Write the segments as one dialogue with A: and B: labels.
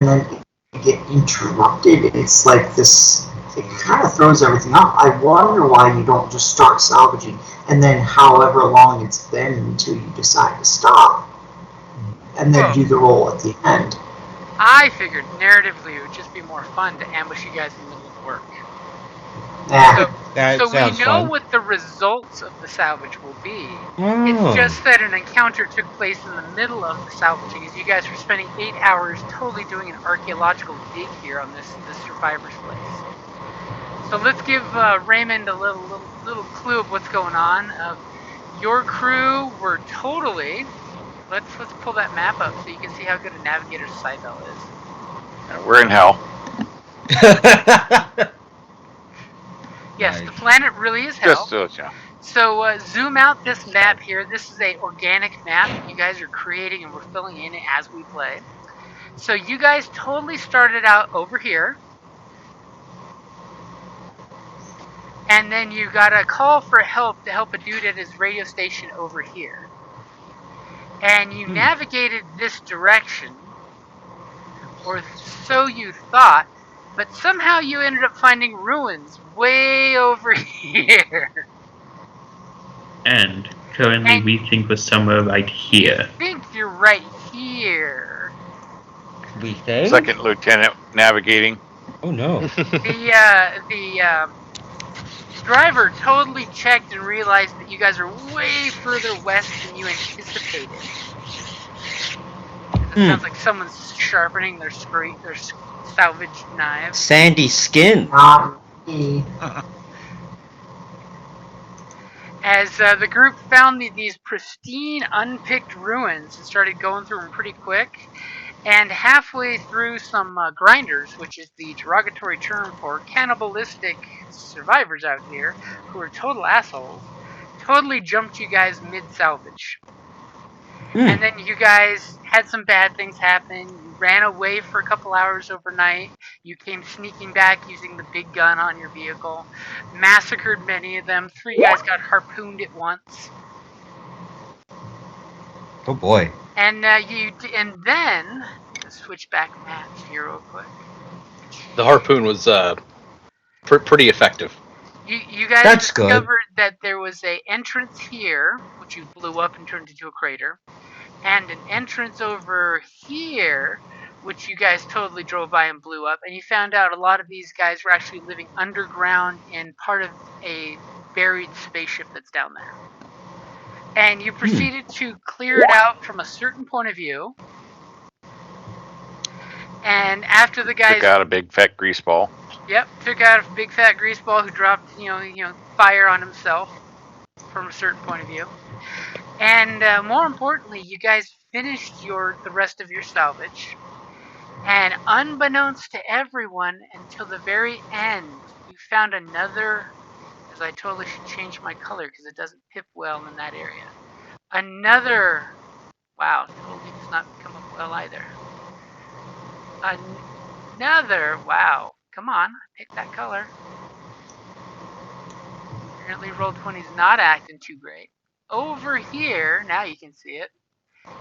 A: then you get interrupted. It's like this. It kind of throws everything off. I wonder why you don't just start salvaging, and then however long it's been until you decide to stop, and then do the roll at the end.
B: I figured narratively it would just be more fun to ambush you guys in the middle of work.
C: That
B: So we
C: sounds
B: know
C: fun.
B: what the results of the salvage will be. It's
C: Oh.
B: just that an encounter took place in the middle of the salvaging, as you guys were spending 8 hours totally doing an archaeological dig here on this survivor's place. So let's give Raymond a little clue of what's going on. Your crew were totally. Let's pull that map up so you can see how good a navigator Cybele is.
D: We're in hell.
B: Yes,
C: Nice.
B: the planet really is hell.
D: Just so you know.
B: So zoom out this map here. This is a organic map that you guys are creating and we're filling in as we play. So you guys totally started out over here. And then you got a call for help to help a dude at his radio station over here. And you navigated this direction, or so you thought, but somehow you ended up finding ruins way over here.
E: And currently
B: And
E: we think we're somewhere right
B: you
E: here.
B: think you're right here.
C: We think?
D: Second lieutenant navigating.
C: Oh no.
B: The driver totally checked and realized that you guys are way further west than you anticipated. It sounds like someone's sharpening their salvage knives.
C: Sandy skin.
A: Not me.
B: As the group found these pristine, unpicked ruins and started going through them pretty quick, and halfway through some grinders, which is the derogatory term for cannibalistic survivors out here, who are total assholes, totally jumped you guys mid-salvage. And then you guys had some bad things happen. You ran away for a couple hours overnight. You came sneaking back using the big gun on your vehicle. Massacred many of them. 3 guys got harpooned at once.
C: Oh boy.
B: And then switch back maps here real quick.
F: The harpoon was pretty effective.
B: You guys
C: That's good.
B: discovered that there was a entrance here, which you blew up and turned into a crater, and an entrance over here, which you guys totally drove by and blew up. And you found out a lot of these guys were actually living underground in part of a buried spaceship that's down there. And you proceeded to clear it out from a certain point of view. And after the guys
D: took out a big fat grease ball.
B: Yep, took out a big fat grease ball who dropped, fire on himself from a certain point of view. And more importantly, you guys finished the rest of your salvage. And unbeknownst to everyone, until the very end, you found another. As I totally should change my color because it doesn't pip well in that area. Another. Wow, totally does not come up well either. Another. Wow. Come on, pick that color. Apparently Roll20's not acting too great. Over here, now you can see it.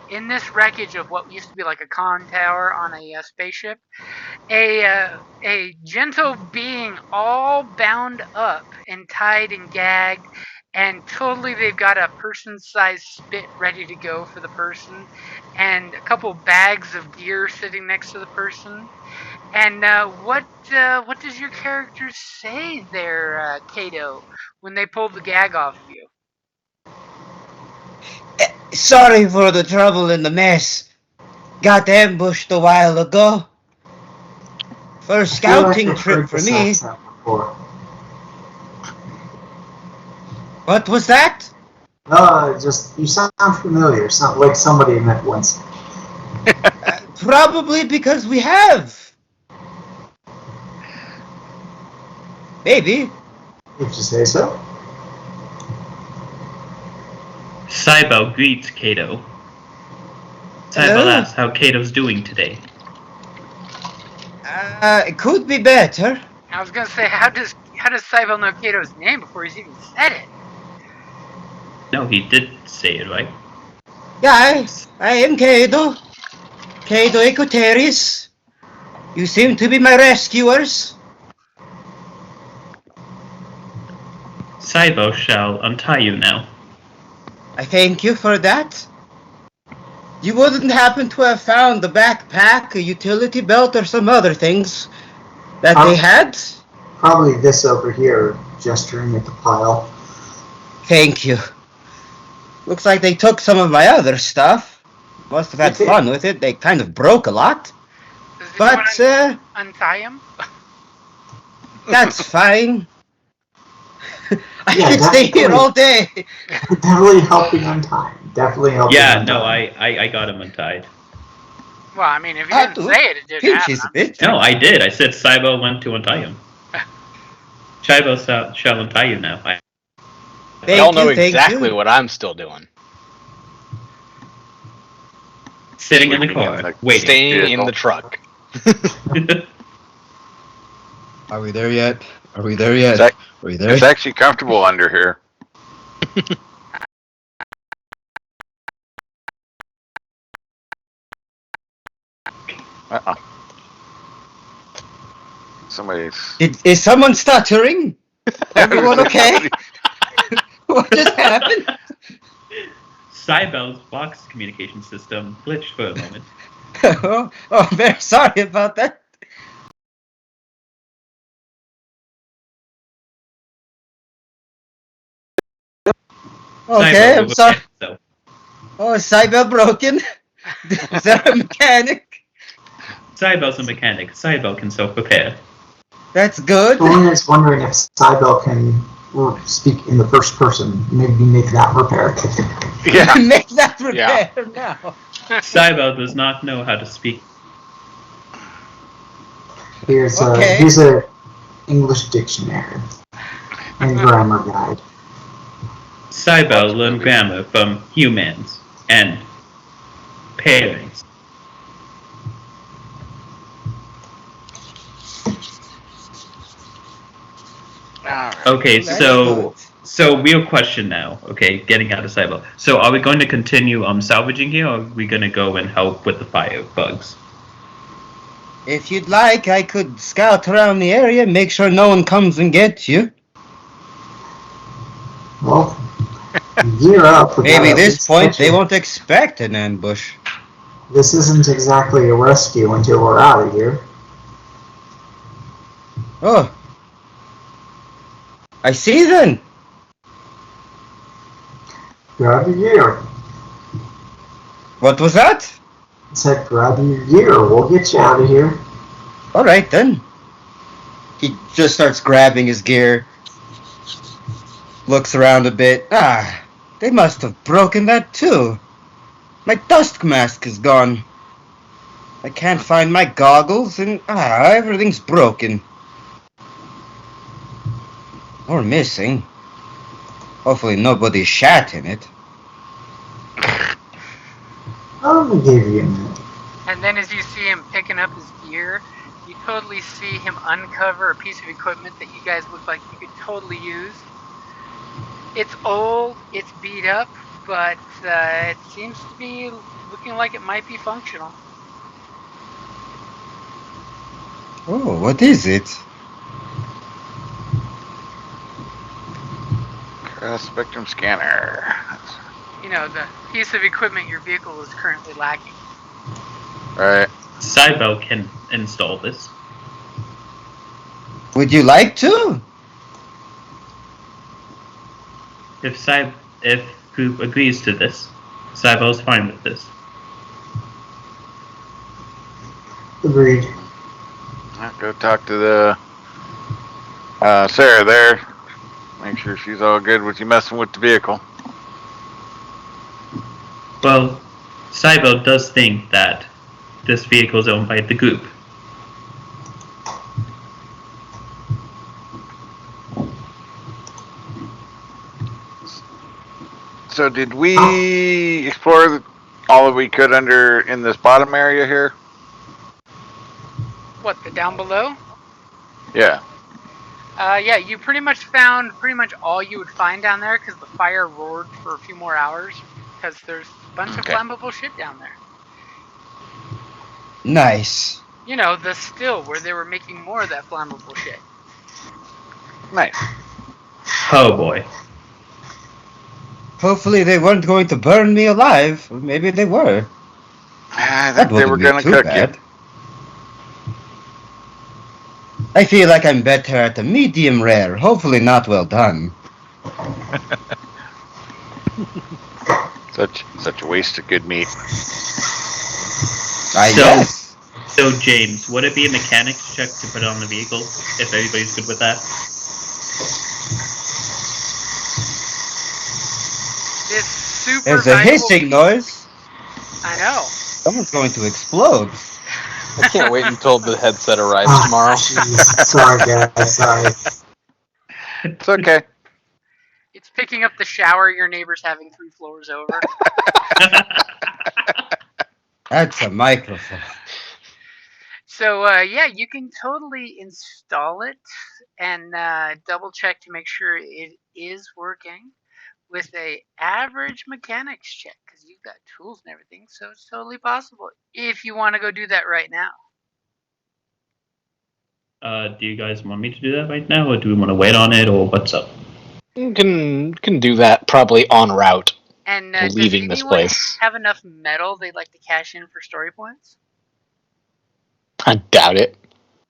B: In this wreckage of what used to be like a con tower on a spaceship, a gentle being all bound up and tied and gagged, and totally they've got a person-sized spit ready to go for the person, and a couple bags of gear sitting next to the person. And what does your character say there, Kato, when they pulled the gag off of you?
C: Sorry for the trouble and the mess. Got ambushed a while ago. First scouting trip for me. What was that?
A: Just you sound familiar. Sound like somebody I met once.
C: Probably because we have. Maybe.
A: If you say so.
E: Cybele greets Kato. Cybele asks how Kato's doing today.
C: It could be better.
B: I was gonna say, how does Cybele know Kato's name before he's even said it?
E: No, he did say it, right?
C: Yeah, I am Kato. Kato Ecoteris. You seem to be my rescuers.
E: Cybo shall untie you now.
C: I thank you for that. You wouldn't happen to have found the backpack, a utility belt, or some other things that they had?
A: Probably this over here, gesturing at the pile.
C: Thank you. Looks like they took some of my other stuff. Must have had fun with it. They kind of broke a lot.
B: Does
C: But,
B: anyone untie him?
C: that's fine. I
A: Yeah,
C: could stay here
A: definitely.
C: all day.
A: Definitely helping untie. Definitely helping
E: Yeah,
A: untie.
E: no, I got him untied.
B: Well, I mean, if you didn't say it, it didn't happen.
C: Pinches a bit.
E: No, I did. I said Cybo went to untie him. Cybo shall untie you now.
F: Y'all know
C: Thank
F: exactly
C: you.
F: what I'm still doing.
E: Sitting in the
D: Sleeping
E: car,
D: the
E: waiting.
F: Staying in
D: vehicle.
F: the truck.
G: Are we there yet? Are we there yet?
D: It's,
G: Are we there?
D: it's actually comfortable under here. Uh-oh. Somebody's...
C: Is someone stuttering? Everyone okay? What just happened?
E: Cybel's box communication system glitched for a moment.
C: Oh, I'm very sorry about that. Okay,
E: Cybo
C: I'm
E: will
C: sorry.
E: get so.
C: Oh, is Cybel broken? Is there a mechanic?
E: Cybel's a mechanic. Cybel can self-repair.
C: That's good.
A: Someone is wondering if Cybel can speak in the first person. Maybe make that repair.
D: Yeah.
C: Make that repair now.
E: Cybel does not know how to speak.
A: Here's
C: Okay.
A: a English dictionary and grammar guide.
E: Cybel learned grammar from humans and parents.
D: Alright.
E: Okay,
C: That's
E: so
C: good.
E: real question now. Okay, getting out of Cybel. So are we going to continue salvaging here, or are we going to go and help with the fire bugs?
C: If you'd like, I could scout around the area, make sure no one comes and gets you.
A: Well, gear up.
C: Maybe this point they won't expect an ambush.
A: This isn't exactly a rescue until we're out of here.
C: Oh. I see then.
A: Grab your gear.
C: What was that?
A: I said grab your gear. We'll get you out of here.
C: Alright then. He just starts grabbing his gear. Looks around a bit. Ah, they must have broken that too. My dust mask is gone. I can't find my goggles and everything's broken. Or missing. Hopefully nobody shat in it.
A: I'm gonna give you a minute.
B: And then as you see him picking up his gear, you totally see him uncover a piece of equipment that you guys look like you could totally use. It's old, it's beat up, but it seems to be looking like it might be functional.
C: Oh, what is it?
D: Cross spectrum scanner.
B: You know, the piece of equipment your vehicle is currently lacking.
D: Right.
E: Cybel can install this.
C: Would you like to?
E: If group agrees to this, Cybel's fine with this.
A: Agreed.
D: I'll go talk to the Sarah there. Make sure she's all good with you messing with the vehicle.
E: Well, Cybel does think that this vehicle is owned by the group.
D: So did we explore all that we could in this bottom area here?
B: What, the down below?
D: Yeah.
B: Yeah, you pretty much found all you would find down there because the fire roared for a few more hours because there's a bunch of
D: Okay.
B: flammable shit down there.
C: Nice.
B: You know, the still where they were making more of that flammable shit.
D: Nice.
E: Oh boy.
C: Hopefully they weren't going to burn me alive. Or maybe they were.
D: I
C: That
D: think they were
C: wouldn't be
D: gonna
C: too
D: cook
C: bad. I feel like I'm better at the medium rare. Hopefully not well done.
D: you. Such a waste of good meat.
C: I
E: So-
C: guess.
E: So, James, would it be a mechanics check to put it on the vehicle, if everybody's good with that?
B: This super
C: There's a
B: valuable
C: hissing
B: piece-
C: noise.
B: I know.
C: Someone's going to explode.
F: I can't wait until the headset arrives
A: Ah,
F: tomorrow.
A: jeez. Sorry, guys. Sorry.
D: It's okay.
B: It's picking up the shower your neighbor's having 3 floors over.
C: That's a microphone.
B: So yeah, you can totally install it and double check to make sure it is working with a average mechanics check because you've got tools and everything. So it's totally possible if you want to go do that right now.
E: Do you guys want me to do that right now, or do we want to wait on it, or what's up?
F: You can do that probably en route.
B: And
F: Leaving
B: does
F: this
B: anyone
F: place.
B: have enough metal they'd like to cash in for story points?
F: I doubt it,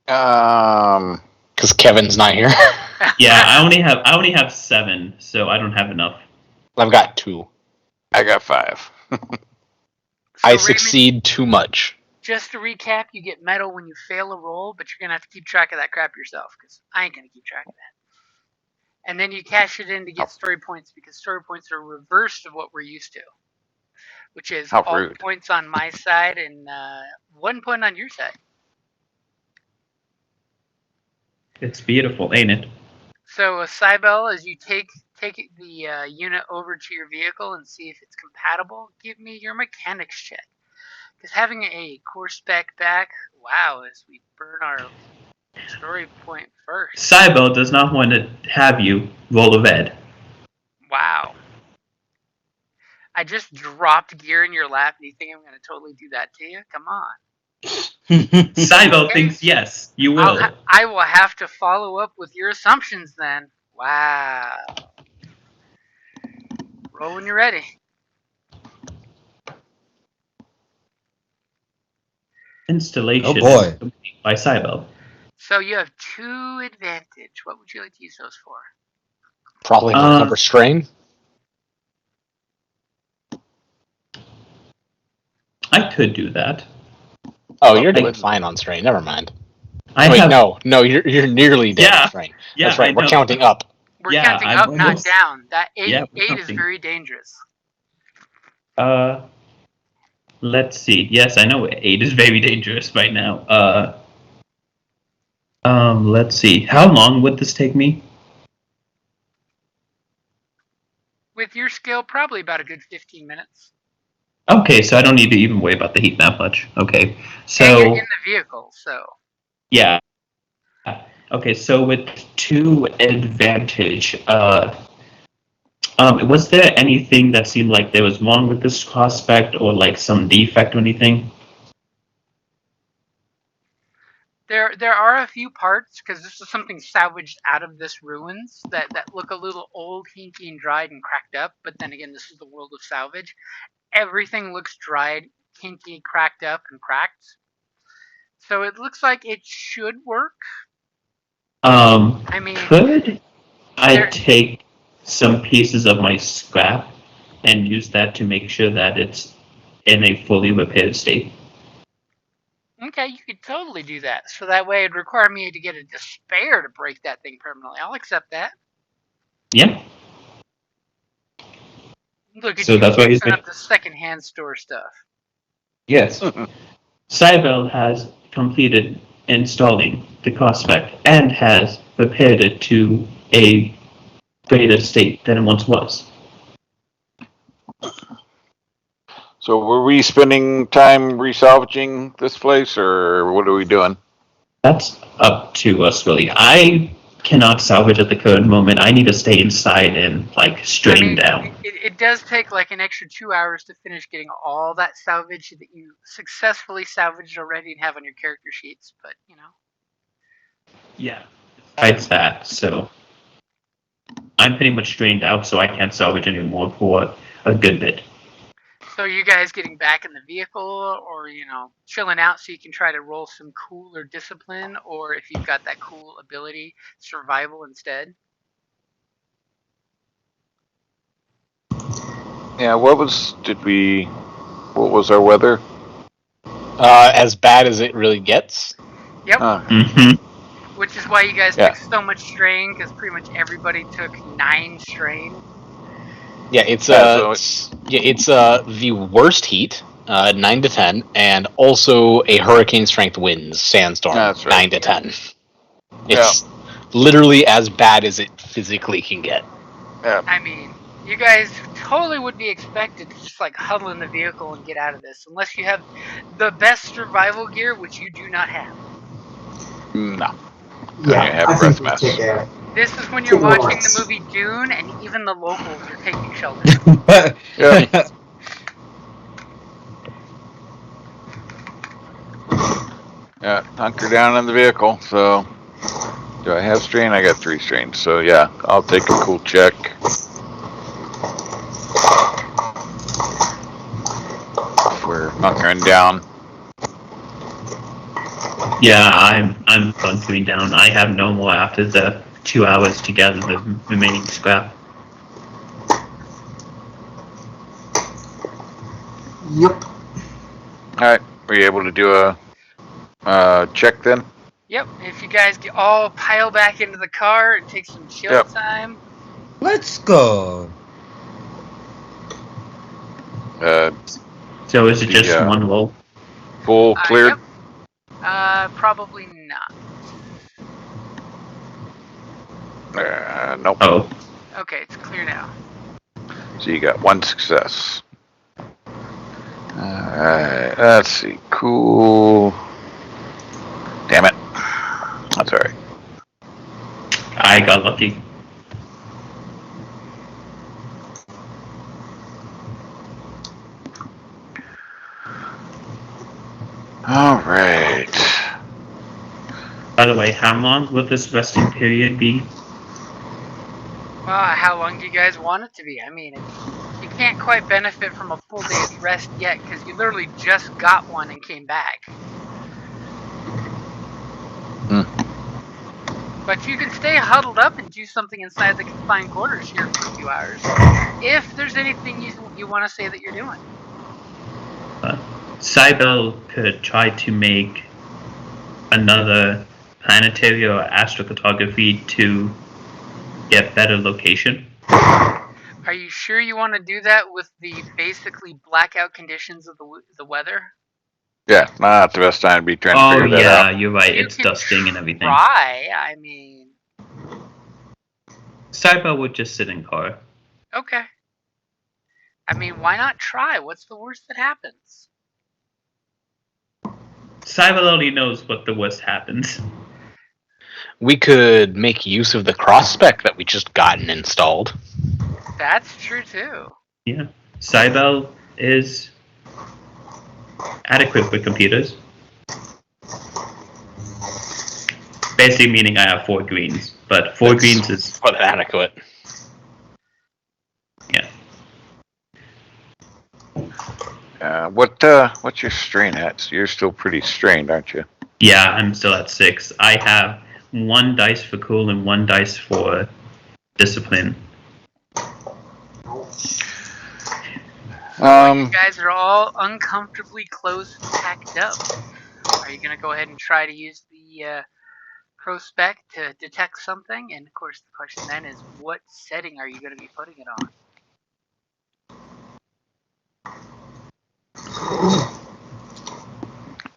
F: because Kevin's not here.
E: Yeah, I only have 7, so I don't have enough.
F: I've got 2.
D: I got 5.
B: So,
F: I
B: Raymond,
F: succeed too much.
B: just to recap, you get metal when you fail a roll, but you're gonna have to keep track of that crap yourself because I ain't gonna keep track of that. And then you cash it in to get story points because story points are reversed of what we're used to, which is
D: How
B: all
D: rude.
B: points on my side and 1 point on your side.
E: It's beautiful, ain't it?
B: So, Cybele, as you take the unit over to your vehicle and see if it's compatible, give me your mechanics check. Because having a core spec back, wow, as we burn our story point first.
E: Cybele does not want to have you roll a red.
B: Wow. I just dropped gear in your lap and you think I'm going to totally do that to you? Come on.
E: Cybele thinks yes, you will.
B: I will have to follow up with your assumptions then. Wow. Roll when you're ready.
E: Installation
C: Oh boy.
E: complete by Cybele.
B: So you have 2 advantage. What would you like to use those for?
F: Probably recover strain.
E: I could do that.
F: Oh, you're doing fine on strain. Never mind.
E: I have,
F: No, you're nearly dead on strain.
E: Yeah,
F: That's right.
E: I
F: We're
E: know.
F: counting up.
B: We're
E: Yeah,
B: counting
E: I'm
B: up, not
E: almost-
B: down. That 8,
E: Yeah, we're
B: 8 is
E: counting.
B: very dangerous.
E: Let's see. Yes, I know 8 is very dangerous right now. Let's see. How long would this take me?
B: With your skill, probably about a good 15 minutes.
E: Okay, so I don't need to even worry about the heat that much. Okay, so
B: And you're in the vehicle, so.
E: yeah. Okay, so with 2 advantage, was there anything that seemed like there was wrong with this prospect, or like some defect or anything?
B: There are a few parts, because this is something salvaged out of this ruins, that look a little old, hinky, and dried and cracked up, but then again, this is the world of salvage. Everything looks dried, hinky, cracked up, and cracked. So it looks like it should work. I mean,
E: Could I take some pieces of my scrap and use that to make sure that it's in a fully repaired state?
B: okay, you could totally do that. So that way it'd require me to get a despair to break that thing permanently. I'll accept that.
E: Yeah.
B: Look at
E: So
B: you
E: that's why he's
B: fixing up the secondhand store stuff.
E: Yes. Cybele has completed installing the prospect and has repaired it to a greater state than it once was.
D: So were we spending time resalvaging this place, or what are we doing?
E: That's up to us, really. I cannot salvage at the current moment. I need to stay inside and strain down.
B: It does take like an extra 2 hours to finish getting all that salvage that you successfully salvaged already and have on your character sheets, but
E: Yeah. Besides that, so I'm pretty much strained out, so I can't salvage anymore for a good bit.
B: So you guys getting back in the vehicle, or chilling out so you can try to roll some cool or discipline, or if you've got that cool ability, survival instead?
D: Yeah, what was our weather?
F: As bad as it really gets.
B: Yep.
E: Mm-hmm.
B: Which is why you guys
D: Yeah.
B: took so much strain, because pretty much everybody took 9 strain.
F: Yeah, it's the worst heat, 9 to 10, and also a hurricane strength winds sandstorm,
D: That's right.
F: 9 to 10. It's literally as bad as it physically can get.
D: Yeah.
B: I mean, you guys totally would be expected to just huddle in the vehicle and get out of this, unless you have the best survival gear, which you do not have.
D: No.
A: Yeah, I think we take a.
B: This is when you're
A: Take a
B: watching
A: rest.
B: the movie Dune, and even the locals are taking shelter.
D: Yeah. Yeah, hunker down in the vehicle. So, do I have strain? I got 3 strains. So yeah, I'll take a cool check. If we're hunkering down.
E: Yeah, I'm bunkering down. I have no more after the 2 hours to gather the remaining scrap.
A: Yep.
D: Alright, were you able to do a check then?
B: Yep, if you guys all pile back into the car and take some chill time.
C: Let's go.
E: So is it just one roll?
D: Full cleared?
B: Yep. Probably not.
D: Nope.
E: Oh.
B: Okay, it's clear now.
D: So you got 1 success. Alright, let's see. Cool. Damn it. That's alright.
E: I got lucky.
D: Alright.
E: By the way, how long will this resting period be?
B: Well, how long do you guys want it to be? I mean, you can't quite benefit from a full day's rest yet, because you literally just got one and came back. But you can stay huddled up and do something inside the confined quarters here for a few hours, if there's anything you want to say that you're doing.
E: Cybele could try to make another planetary or astrocartography to get better location.
B: Are you sure you want to do that with the basically blackout conditions of the weather?
D: Yeah, not the best time to be trying to figure that out.
E: Oh yeah, you're right. It's dusting and everything.
B: Try. I mean,
E: Cybele would just sit in car.
B: okay. I mean, why not try? What's the worst that happens?
E: Cybele only knows what the worst happens.
F: We could make use of the cross spec that we just gotten installed.
B: That's true too.
E: Yeah. Cybele is adequate with computers. Basically meaning I have 4 greens, but 4 greens is
F: what adequate.
E: Yeah.
D: What's your strain at? So you're still pretty strained, aren't you?
E: Yeah, I'm still at 6. I have 1 dice for cool and 1 dice for discipline.
B: You guys are all uncomfortably close and packed up. Are you going to go ahead and try to use the prospec to detect something? And of course, the question then is, what setting are you going to be putting it on?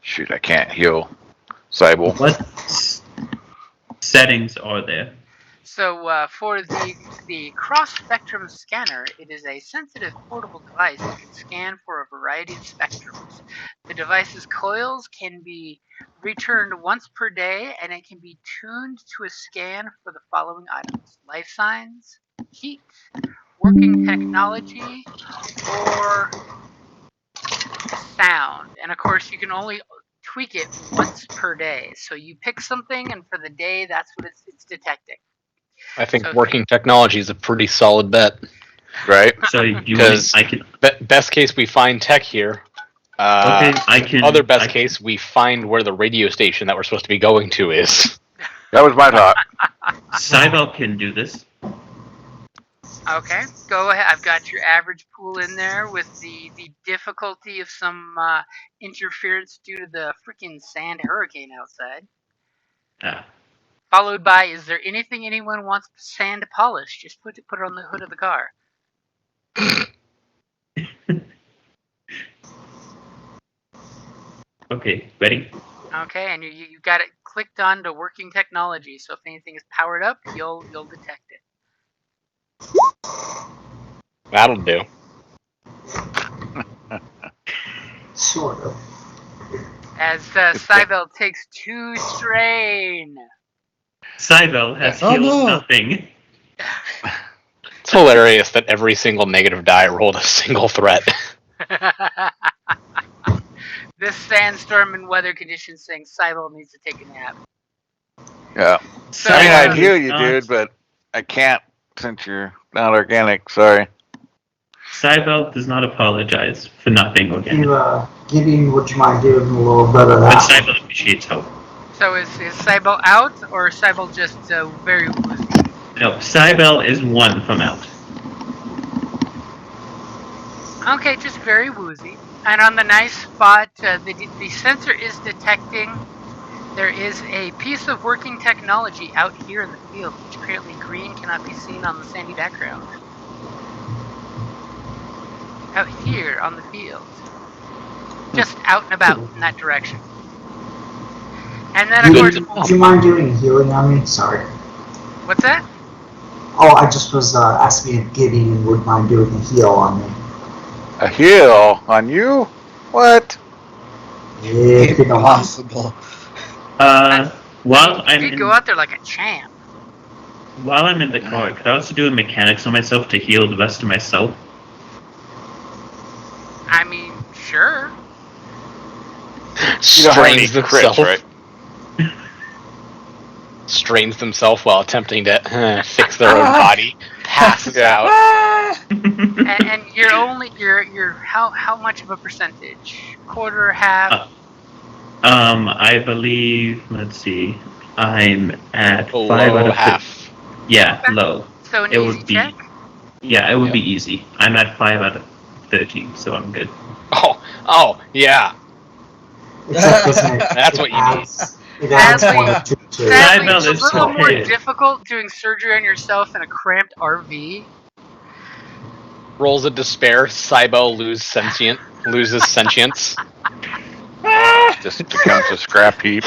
D: Shoot, I can't heal Cybele.
E: What settings are there?
B: So for the cross-spectrum scanner, it is a sensitive portable device that can scan for a variety of spectrums. The device's coils can be returned once per day, and it can be tuned to a scan for the following items: life signs, heat, working technology, or sound. And of course, you can only tweak it once per day. So you pick something, and for the day, that's what it's detecting.
F: I think
B: So
F: working technology is a pretty solid bet.
D: Right?
E: So you want
F: Because
E: I can
F: best case, we find tech here.
E: okay, I can
F: Other best
E: I can-
F: case, we find where the radio station that we're supposed to be going to is.
D: That was my thought.
E: Cybel can do this.
B: Okay, go ahead. I've got your average pool in there with the difficulty of some interference due to the freaking sand hurricane outside.
E: Ah.
B: Followed by, is there anything anyone wants sand polish? Just put it on the hood of the car.
E: Okay, ready?
B: Okay, and you got it clicked on to working technology. So if anything is powered up, you'll detect it.
F: That'll do.
A: Sort of.
B: As Cybel takes 2 strain.
E: Cybel has
G: Oh,
E: healed
G: no.
E: nothing.
F: It's hilarious that every single negative die rolled a single threat.
B: This sandstorm and weather conditions saying Cybel needs to take a nap.
D: Yeah.
B: So,
D: I mean, I'd
E: Cybel
D: heal
E: is
D: you,
E: not-
D: dude, but I can't since you're not organic. Sorry.
E: Cybel does not apologize for not being organic.
A: Gideon, would you mind doing a little bit of
E: But
A: that?
E: Cybel appreciates hope.
B: So is Cybel out, or is Cybel just very woozy?
E: No, Cybel is 1 from out.
B: Okay, just very woozy. And on the nice spot, the sensor is detecting there is a piece of working technology out here in the field, which apparently green cannot be seen on the sandy background. Out here on the field. Just out and about in that direction. And then, of course,
A: Would you mind doing healing on me? Sorry.
B: what's that?
A: Oh, I just was asking if Gideon would mind doing a heal on me.
D: A heal on you? What?
A: If you don't mind.
G: Impossible.
E: While I'm
B: You'd
E: in
B: go out there like a champ.
E: while I'm in the car, could I also do mechanics on myself to heal the rest of myself?
B: I mean, sure.
D: You don't have any
F: Strains themselves.
D: crits, right?
F: Strains themselves while attempting to fix their own body. Passes out.
B: And you're only you're how much of a percentage? Quarter, half?
E: I believe. Let's see. I'm at 5 out
F: Below
E: of
F: half.
E: Yeah,
B: Okay.
E: low.
B: So an
E: It
B: easy
E: would be.
B: check?
E: Yeah, it would
F: Yeah.
E: be easy. I'm at 5 out of 13, so I'm good.
F: Oh, yeah.
A: Except doesn't it?
F: That's
A: it
F: what you
A: adds, It adds
B: Sadly-
A: 1 or 2 to it.
B: Sadly,
E: Cybel
B: it's a
E: is
B: little more
E: okay.
B: difficult doing surgery on yourself in a cramped RV.
F: Rolls of despair. Cybel loses sentience.
D: Just becomes a scrap heap.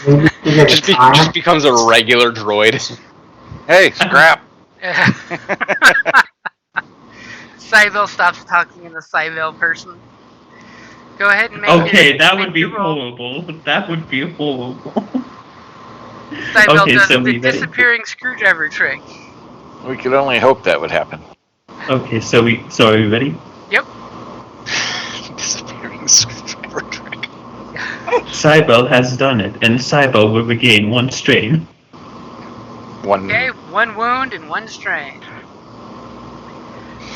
A: Maybe you get a
F: Just
A: timer.
F: becomes a regular droid.
D: Hey, scrap.
B: Cybel stops talking in the Cybel person. Go ahead and make
E: Okay,
B: it.
E: that
B: make
E: would be
B: your roll.
E: horrible. That would be horrible.
B: Cybel
E: Okay,
B: does
E: so
B: the
E: we ready?
B: disappearing screwdriver trick.
D: We could only hope that would happen.
E: Okay, so are we ready?
B: Yep.
F: Disappearing screwdriver trick.
E: Cybel has done it, and Cybel will regain 1 strain.
B: Okay, 1 wound and 1 strain.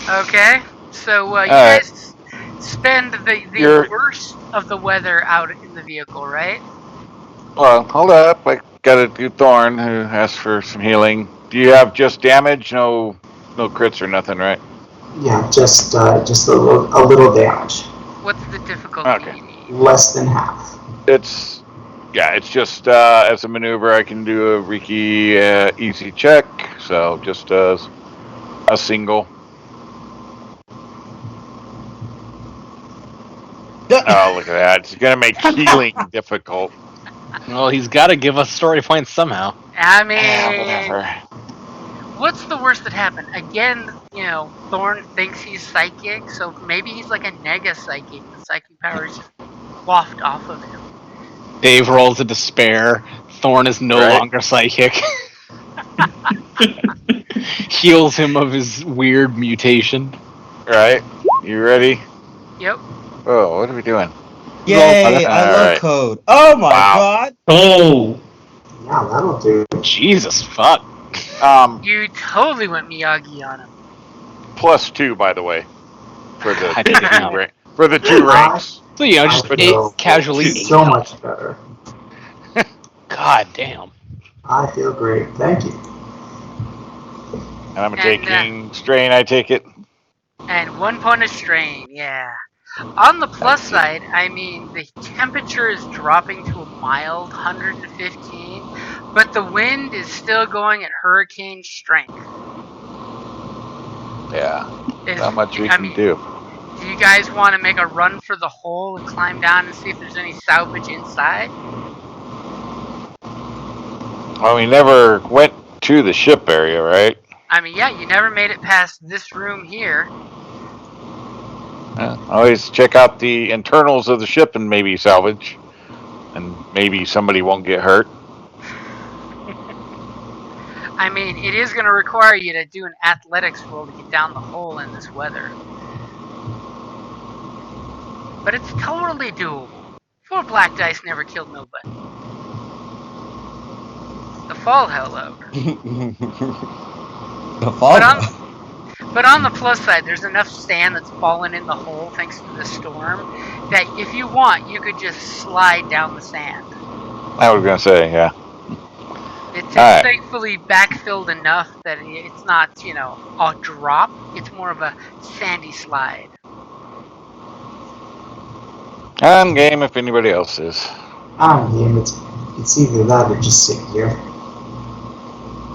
B: Okay, so you guys spend the
D: You're-
B: worst of the weather out in the vehicle, right?
D: Well, hold up. I gotta do Thorn, who asked for some healing. Do you have just damage? No crits or nothing, right?
A: Yeah, just a little damage.
B: What's the difficulty
D: Okay.
B: you need?
A: Less than half.
D: It's just as a maneuver, I can do a Riki easy check. So just a single. Oh, look at that! It's gonna make healing difficult.
F: Well, he's got to give us story points somehow.
B: I mean,
D: Whatever.
B: what's the worst that happened? Again, Thorn thinks he's psychic, so maybe he's like a nega psychic. The psychic powers just waft off of him.
F: Dave rolls a despair. Thorn is no longer psychic. Heals him of his weird mutation.
D: Right. You ready?
B: Yep.
D: Oh, what are we doing?
C: Yay! I love
D: Alright.
C: code. Oh my
D: Wow.
C: god!
E: Oh!
A: Yeah, that'll do.
F: Jesus fuck.
B: You totally went Miyagi on him.
D: +2, by the way, for the
F: God damn.
D: for the 2 ranks.
F: So just
A: I feel
F: casually
A: so
F: ate
A: much better.
F: God damn.
A: I feel great. Thank you.
D: And I'm taking strain. I take it.
B: And 1 point of strain, yeah. On the plus side, I mean, the temperature is dropping to a mild 115, but the wind is still going at hurricane strength.
D: Yeah. Not much we can do.
B: Do you guys want to make a run for the hole and climb down and see if there's any salvage inside?
D: Well, we never went to the ship area, right?
B: I mean, yeah, you never made it past this room here.
D: Always check out the internals of the ship and maybe salvage. And maybe somebody won't get hurt.
B: I mean, it is going to require you to do an athletics roll to get down the hole in this weather. But it's totally doable. 4 black dice never killed nobody. The fall, however.
C: The fall.
B: But on the plus side, there's enough sand that's fallen in the hole thanks to the storm that if you want, you could just slide down the sand.
D: I was going to say, yeah.
B: It's thankfully backfilled enough that it's not, a drop. It's more of a sandy slide.
D: I'm game if anybody else is.
A: I'm game. It's either that or just sit here.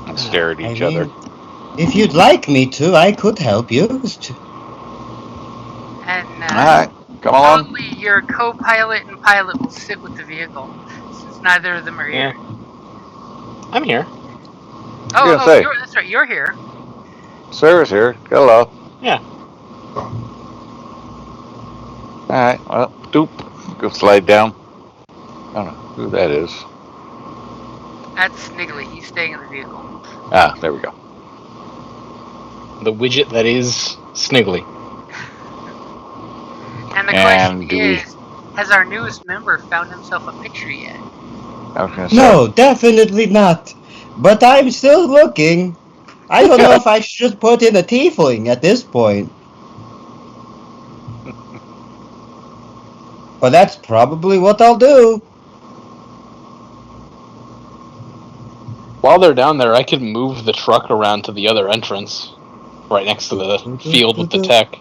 D: And stare at each other.
C: If you'd like me to, I could help you.
B: And
D: Alright, come on.
B: only your co-pilot and pilot will sit with the vehicle, since neither of them are here.
F: I'm here.
B: That's right, you're here.
D: Sarah's here. Hello.
F: Yeah.
D: Alright, well, doop. Go slide down. I don't know who that is.
B: That's Sniggly. He's staying in the vehicle.
D: Ah, there we go.
F: The widget that is Sniggly.
B: And the question is, has our newest member found himself a picture yet?
D: I was gonna say.
C: No, definitely not. But I'm still looking. I don't know if I should put in a tiefling at this point. But that's probably what I'll do.
F: While they're down there, I could move the truck around to the other entrance, right next to the field with the tech.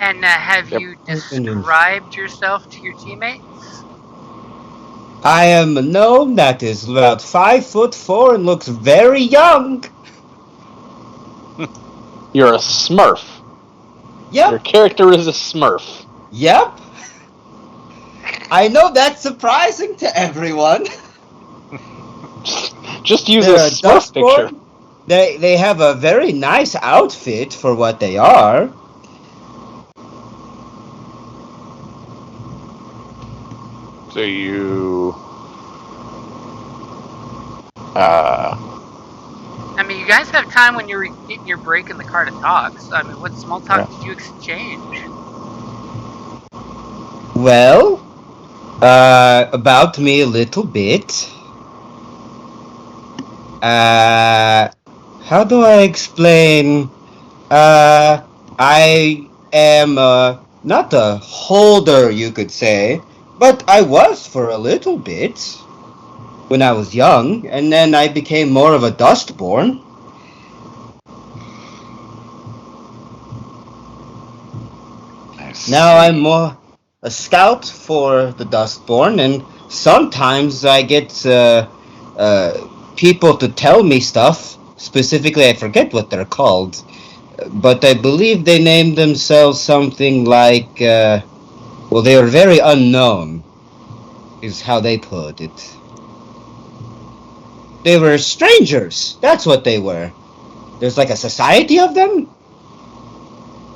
B: And have you described yourself to your teammates?
C: I am a gnome that is about 5'4" and looks very young.
F: You're a smurf.
C: Yep.
F: Your character is a smurf.
C: Yep. I know that's surprising to everyone.
F: Just use a smurf picture.
C: They have a very nice outfit for what they are.
D: So you...
B: I mean, you guys have time when you're getting your break in the car to talk. So, I mean, what small talk did you exchange?
C: Well, about me a little bit. How do I explain? I am not a holder, you could say, but I was for a little bit when I was young, and then I became more of a dustborn. Now I'm more a scout for the dustborn, and sometimes I get people to tell me stuff. Specifically, I forget what they're called, but I believe they named themselves something like, well, they were very unknown, is how they put it. They were strangers, that's what they were. There's like a society of them?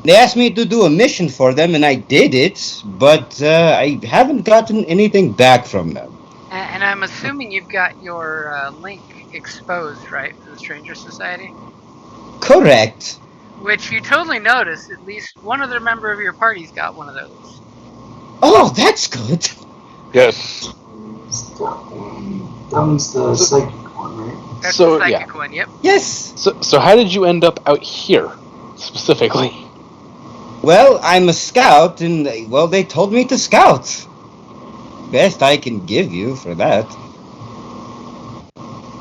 C: They asked me to do a mission for them, and I did it, but I haven't gotten anything back from them.
B: And I'm assuming you've got your link exposed, right, for the Stranger Society?
C: Correct.
B: Which you totally noticed. At least one other member of your party's got one of those.
C: Oh, that's good.
D: Yes.
A: That one's the psychic one, right?
B: That's
F: So,
B: the
F: yeah.
B: psychic one. Yep.
C: Yes.
F: So how did you end up out here, specifically?
C: Well, I'm a scout, and well, they told me to scout. Best I can give you for that.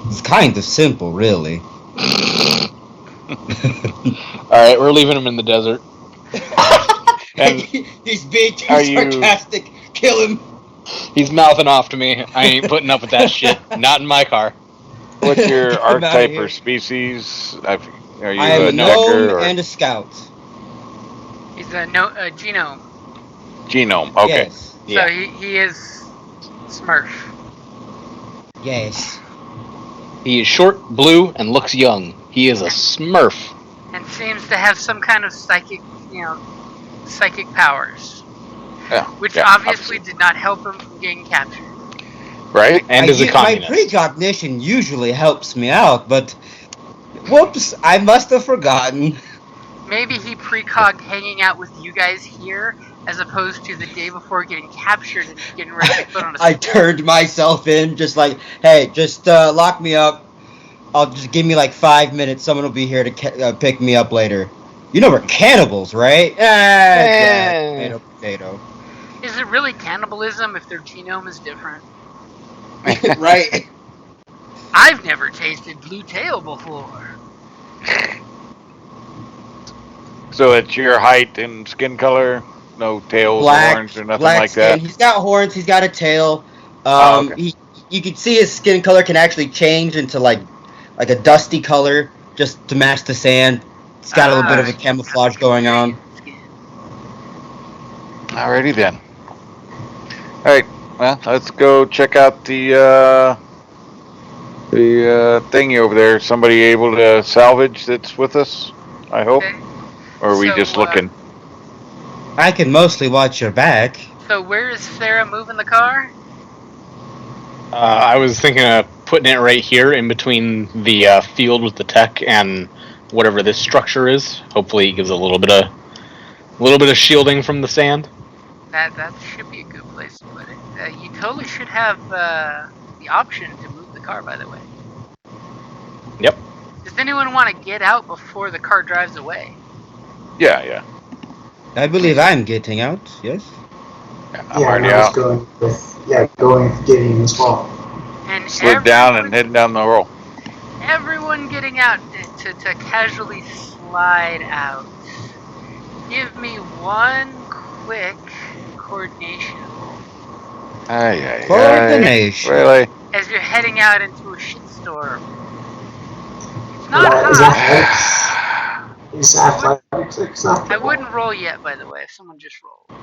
C: It's kind of simple, really.
F: Alright, we're leaving him in the desert.
D: And
C: He's being too
D: are you-
C: sarcastic. Kill him.
F: He's mouthing off to me. I ain't putting up with that shit. Not in my car.
D: What's your
C: Get him outta
D: archetype
C: here.
D: or species? Are you
C: I am a
D: a
C: gnome
D: necker or
C: and a scout.
B: He's a genome.
D: genome? Okay.
C: Yes.
F: Yeah.
B: So he is Smurf.
C: Yes.
F: He is short, blue, and looks young. He is a smurf.
B: And seems to have some kind of psychic powers.
D: Yeah.
B: Which
D: yeah,
B: obviously did not help him from getting captured.
D: Right?
F: And is a
C: My
F: communist.
C: precognition usually helps me out, but whoops, I must have forgotten.
B: Maybe he precogged hanging out with you guys here as opposed to the day before getting captured and getting ready to be put on a
C: I turned myself in, just like, hey, just lock me up. I'll just give me like 5 minutes. Someone will be here to pick me up later. You know we're cannibals, right? Tomato, potato.
B: Is it really cannibalism if their genome is different?
C: Right.
B: I've never tasted blue tail before.
D: So it's your height and skin color? No tails,
C: Black,
D: horns, or nothing
C: black
D: like
C: skin.
D: that?
C: He's got horns. He's got a tail.
D: Oh, okay.
C: You can see his skin color can actually change into like a dusty color just to match the sand. It's got a little bit of a camouflage going on.
D: Alrighty then. Alright, well, let's go check out the thingy over there. Somebody able to salvage that's with us, I hope?
B: Okay.
D: Or are we
B: So,
D: just looking?
C: I can mostly watch your back.
B: So where is Sarah moving the car?
F: I was thinking of putting it right here in between the field with the tech and whatever this structure is. Hopefully, it gives a little bit of shielding from the sand.
B: That should be a good place to put it. You totally should have the option to move the car, by the way.
F: Yep.
B: Does anyone want to get out before the car drives away?
D: Yeah.
C: I believe I'm getting out. Yes.
D: I'm already
A: I was
D: out.
A: going with Gideon as well.
B: And
D: Slid down and heading down the roll.
B: everyone getting out to casually slide out. Give me one quick coordination roll
C: Coordination.
D: Really?
B: as you're heading out into a shitstorm. It's not
A: Is
B: hot.
A: athletics acceptable?
B: I wouldn't roll yet, by the way, if someone just rolled.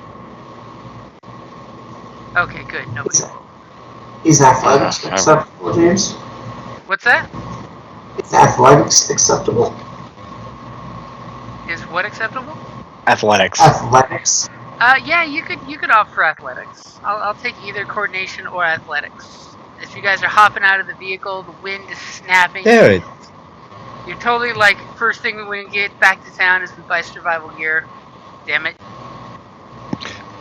B: Okay, good. Nobody rolled.
A: Is athletics acceptable, James?
B: What's that?
A: Is athletics acceptable?
B: Is what acceptable?
F: Athletics.
A: Athletics.
B: Yeah, you could opt for athletics. I'll take either coordination or athletics. As you guys are hopping out of the vehicle, the wind is snapping.
C: There it.
B: You're totally like, first thing when we get back to town is we buy survival gear. Damn it.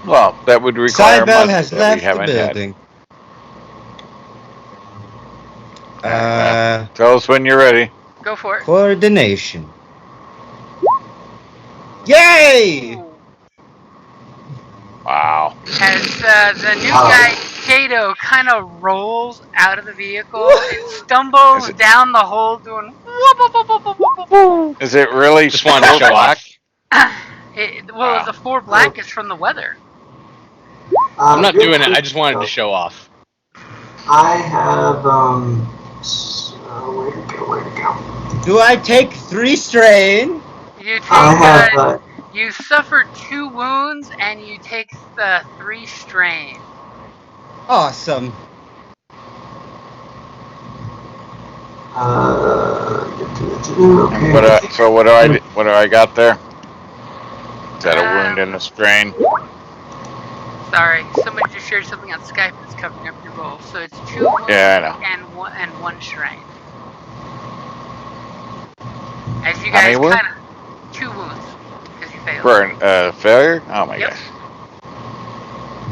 D: Well, that would require
C: Cybele
D: money
C: has
D: that
C: left
D: we
C: the
D: haven't had.
C: building.
D: Tell us when you're ready.
B: Go for it.
C: Coordination. Yay!
B: Ooh.
D: Wow.
B: As the new guy, Kato, kind of rolls out of the vehicle and stumbles down the hole doing whoop, whoop, whoop, whoop, whoop, whoop.
D: Is it really
F: Just wanted to show
D: black?
B: Well, the 4 black is from the weather.
F: I'm not doing it. I just wanted to show off.
A: I have where to go?
C: Do I take 3 strain?
B: You take
A: I have
B: you suffer 2 wounds and you take the 3 strain.
C: Awesome.
A: give Okay.
D: So what do I got there? Is that a wound and a strain?
B: Sorry, somebody just shared something on Skype that's covering up your roll. So it's 2 wounds
D: Yeah, I know.
B: and one strain. As you
D: How many
B: guys
D: wounds?
B: kind of 2 wounds because you failed.
D: For a failure? Oh my
B: Yep.
D: gosh.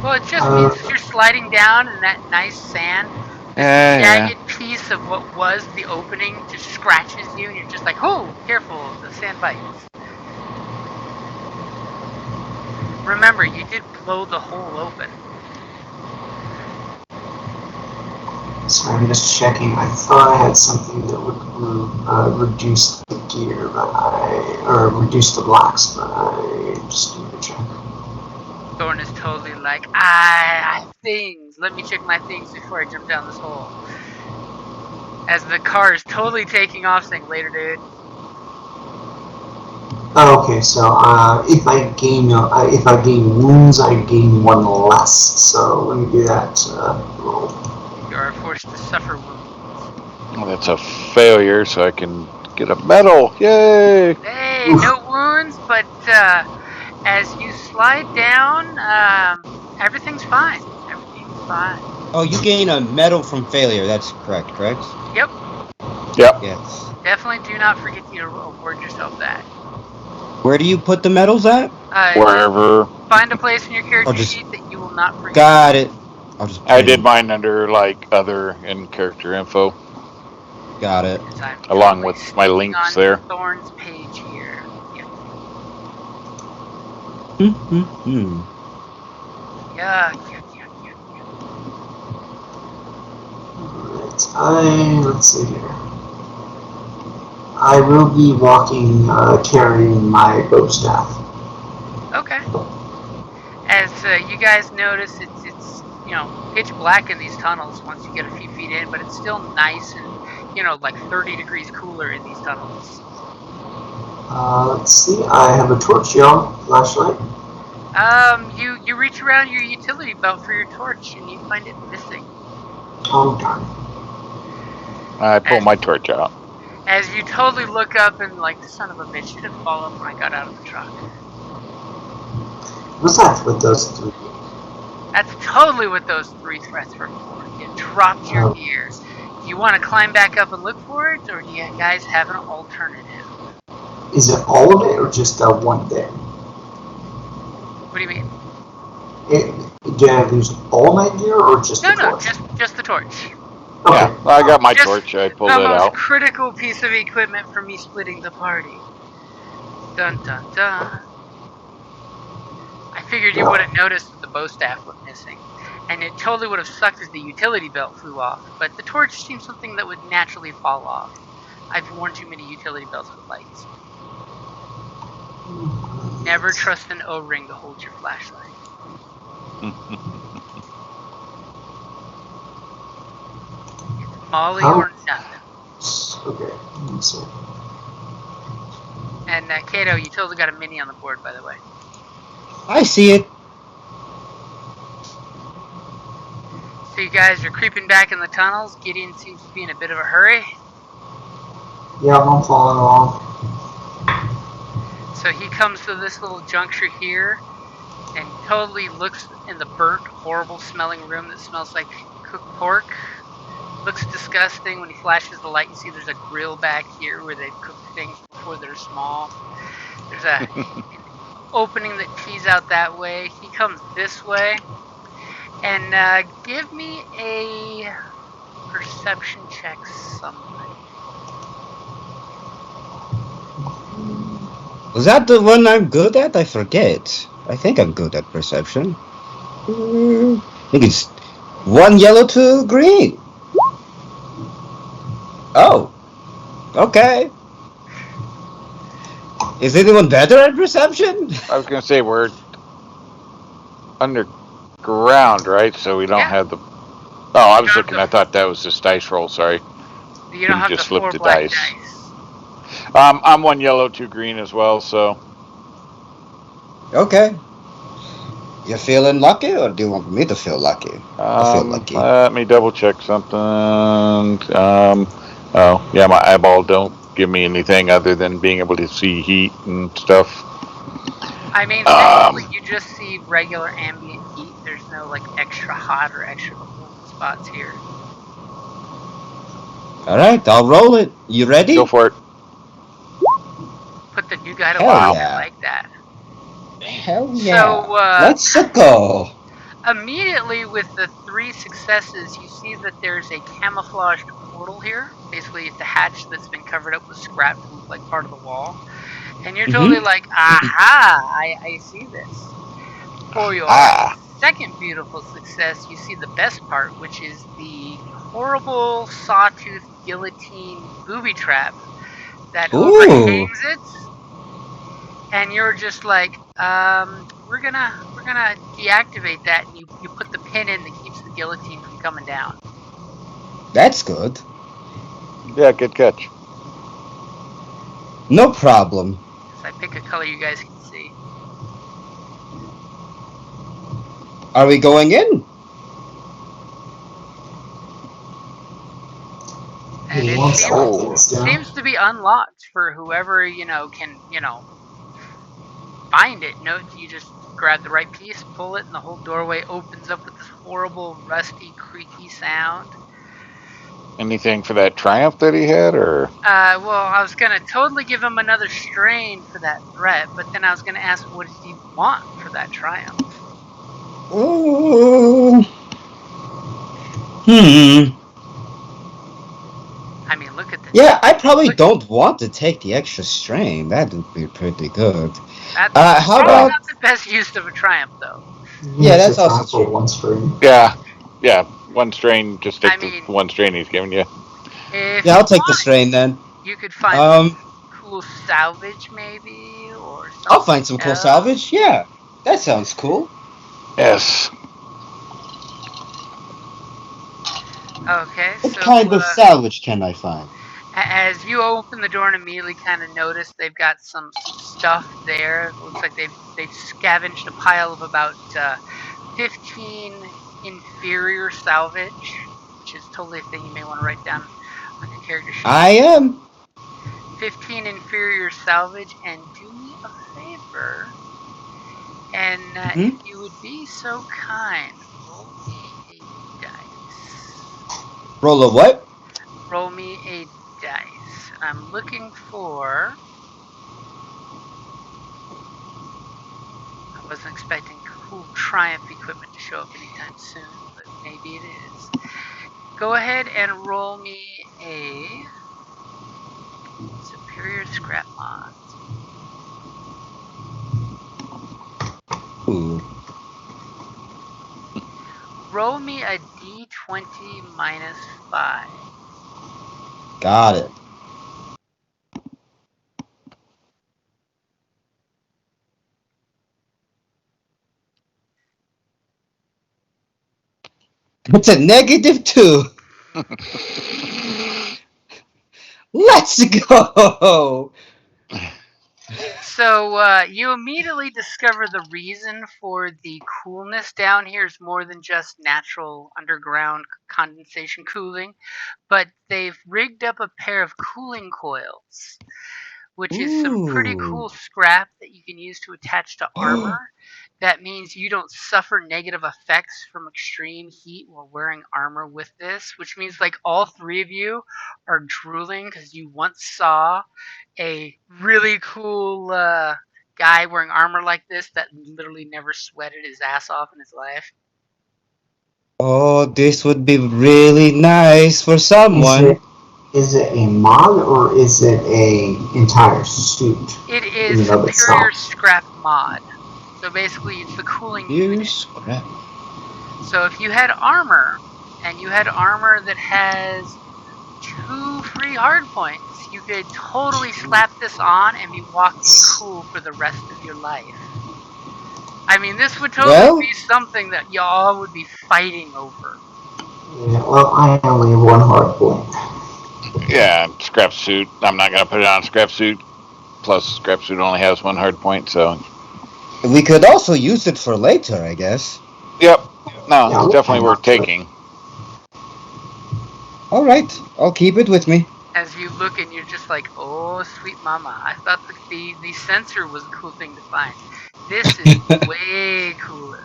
B: Well, it just means as you're sliding down in that nice sand, this
D: Yeah.
B: jagged piece of what was the opening just scratches you, and you're just like, "Oh, careful! The sand bites." Remember, you did blow the hole open.
A: Sorry, I'm just checking. I thought I had something that would reduce the gear, or reduce the blocks, but I just need to check.
B: Thorn is totally like, I have things. Let me check my things before I jump down this hole. As the car is totally taking off, saying, "Later, dude."
A: Oh, okay, so if I gain wounds, I gain one less. So let me do that roll.
B: You are forced to suffer wounds.
D: Well, that's a failure, so I can get a medal. Yay!
B: Hey,
A: Oof.
B: no wounds, but as you slide down, everything's fine. Everything's fine.
C: Oh, you gain a medal from failure. That's correct.
B: Yep,
D: Yep.
C: Yes.
B: definitely do not forget to award yourself that.
C: Where do you put the medals at?
B: Just
D: Wherever.
B: find a place in your character
C: Just
B: sheet that you will not forget.
C: got it. I'll just
D: I
C: put
D: did
C: in.
D: mine under like other in character info,
C: Got it.
B: As I'm
D: along
B: totally
D: with my
B: sneaking
D: links
B: onto
D: there.
B: Thorn's page here.
C: Mm-hmm.
B: Yuck.
A: Alright, let's see here. I will be walking, carrying my bow staff.
B: Okay. As you guys notice, it's pitch black in these tunnels once you get a few feet in, but it's still nice and like 30 degrees cooler in these tunnels.
A: Let's see, I have a torch, y'all. Flashlight.
B: You reach around your utility belt for your torch and you find it missing.
A: Oh, darn.
D: I pull my torch out.
B: As you totally look up and like, son of a bitch, should have followed when I got out of the truck.
A: What's that with those three?
B: That's totally what those 3 threats were for. You dropped your gear. Do you want to climb back up and look for it, or do you guys have an alternative?
A: Is it all of it or just one thing?
B: What do you mean?
A: Did I lose all my gear or just the
B: No,
A: torch?
B: just the torch.
A: Okay.
D: Yeah, I got my
B: Just
D: torch. I pulled
B: the
D: it
B: most
D: out.
B: critical piece of equipment for me splitting the party. Dun dun dun. I figured you would have noticed that the bow staff went missing, and it totally would have sucked if the utility belt flew off, but the torch seems something that would naturally fall off. I've worn too many utility belts with lights. Never trust an O-ring to hold your flashlight. It's Molly or nothing.
A: Okay, let's see.
B: And Kato, you totally got a mini on the board, by the way.
C: I see it.
B: So you guys are creeping back in the tunnels. Gideon seems to be in a bit of a hurry.
A: Yeah, I'm following along.
B: So he comes to this little juncture here and totally looks in the burnt, horrible smelling room that smells like cooked pork. Looks disgusting. When he flashes the light, you see there's a grill back here where they've cooked things before they're small. There's an opening that tees out that way. He comes this way. And give me a perception check, somebody.
C: Was that the one I'm good at? I forget. I think I'm good at perception. I think it's 1 yellow, 2 green. Oh, okay. Is anyone better at perception?
D: I was gonna say we're underground, right? So we don't have the. Oh, I was looking. I thought that was just dice roll. Sorry.
B: You don't have
D: just
B: the
D: flip
B: 4
D: the
B: black
D: dice.
B: dice.
D: I'm 1 yellow, 2 green as well. So.
C: Okay. You feeling lucky, or do you want me to feel lucky? I feel lucky.
D: Let me double check something. Oh, yeah, my eyeball don't give me anything other than being able to see heat and stuff.
B: I mean, thankfully, you just see regular ambient heat. There's no like extra hot or extra cold spots here.
C: All right, I'll roll it. You ready?
D: Go for it.
B: Put the new guy to
C: Hell
B: work.
C: yeah.
B: I like that.
C: Hell yeah.
B: So,
C: Let's go.
B: Immediately with the 3 successes, you see that there's a camouflaged portal here. Basically, it's a hatch that's been covered up with scrap to look like part of the wall. And you're totally like, aha, I see this. For your second beautiful success, you see the best part, which is the horrible sawtooth guillotine booby trap that overhangs it. And you're just like, we're gonna deactivate that, and you put the pin in that keeps the guillotine from coming down.
C: That's good.
D: Yeah, good catch.
C: No problem.
B: So I pick a color you guys can see.
C: Are we going in?
B: And it seems to be unlocked for whoever, can, find it. You just grab the right piece, pull it, and the whole doorway opens up with this horrible, rusty, creaky sound.
D: Anything for that triumph that he had, or?
B: Well, I was gonna totally give him another strain for that threat, but then I was gonna ask, what did he want for that triumph?
C: Ooh.
B: I mean, look at the.
C: Yeah, I probably don't want to take the extra strain. That would be pretty good.
B: That's
C: how about
B: not the best use of a triumph, though?
C: Yeah, that's also true.
A: One strain.
D: Yeah, one strain. Just take the one strain he's giving you.
C: Yeah, I'll take the strain then.
B: You could find some cool salvage, maybe, or something.
C: I'll find some cool salvage. Yeah, that sounds cool.
D: Yes.
B: Okay.
C: What kind of salvage can I find?
B: As you open the door and immediately kind of notice they've got some stuff there. It looks like they've scavenged a pile of about 15 inferior salvage, which is totally a thing you may want to write down on your character sheet.
C: I am.
B: 15 inferior salvage, and do me a favor, and if you would be so kind, roll me a dice.
C: Roll a what?
B: Roll me a dice. I'm looking for. I wasn't expecting cool Triumph equipment to show up anytime soon, but maybe it is. Go ahead and roll me a superior scrap mods.
C: Ooh.
B: Roll me a d20 minus 5.
C: Got it. It's a -2. Let's go.
B: So you immediately discover the reason for the coolness down here is more than just natural underground condensation cooling, but they've rigged up a pair of cooling coils, which is some pretty cool scrap that you can use to attach to armor. That means you don't suffer negative effects from extreme heat while wearing armor with this, which means like all 3 of you are drooling because you once saw a really cool guy wearing armor like this that literally never sweated his ass off in his life.
C: Oh, this would be really nice for someone.
A: Is it a mod or is it a entire suit?
B: It is superior scrap mod. So basically, it's the cooling unit.
C: Scrap.
B: So if you had armor, and you had armor that has 2 free hard points, you could totally slap this on and be walking cool for the rest of your life. I mean, this would totally be something that y'all would be fighting over.
A: Yeah, well, I only have 1 hard point.
D: Yeah, scrap suit. I'm not gonna put it on scrap suit. Plus, scrap suit only has 1 hard point, so.
C: We could also use it for later, I guess.
D: Yep. No, it's definitely worth taking.
C: All right, I'll keep it with me.
B: As you look and you're just like, oh, sweet mama. I thought the sensor was a cool thing to find. This is way cooler.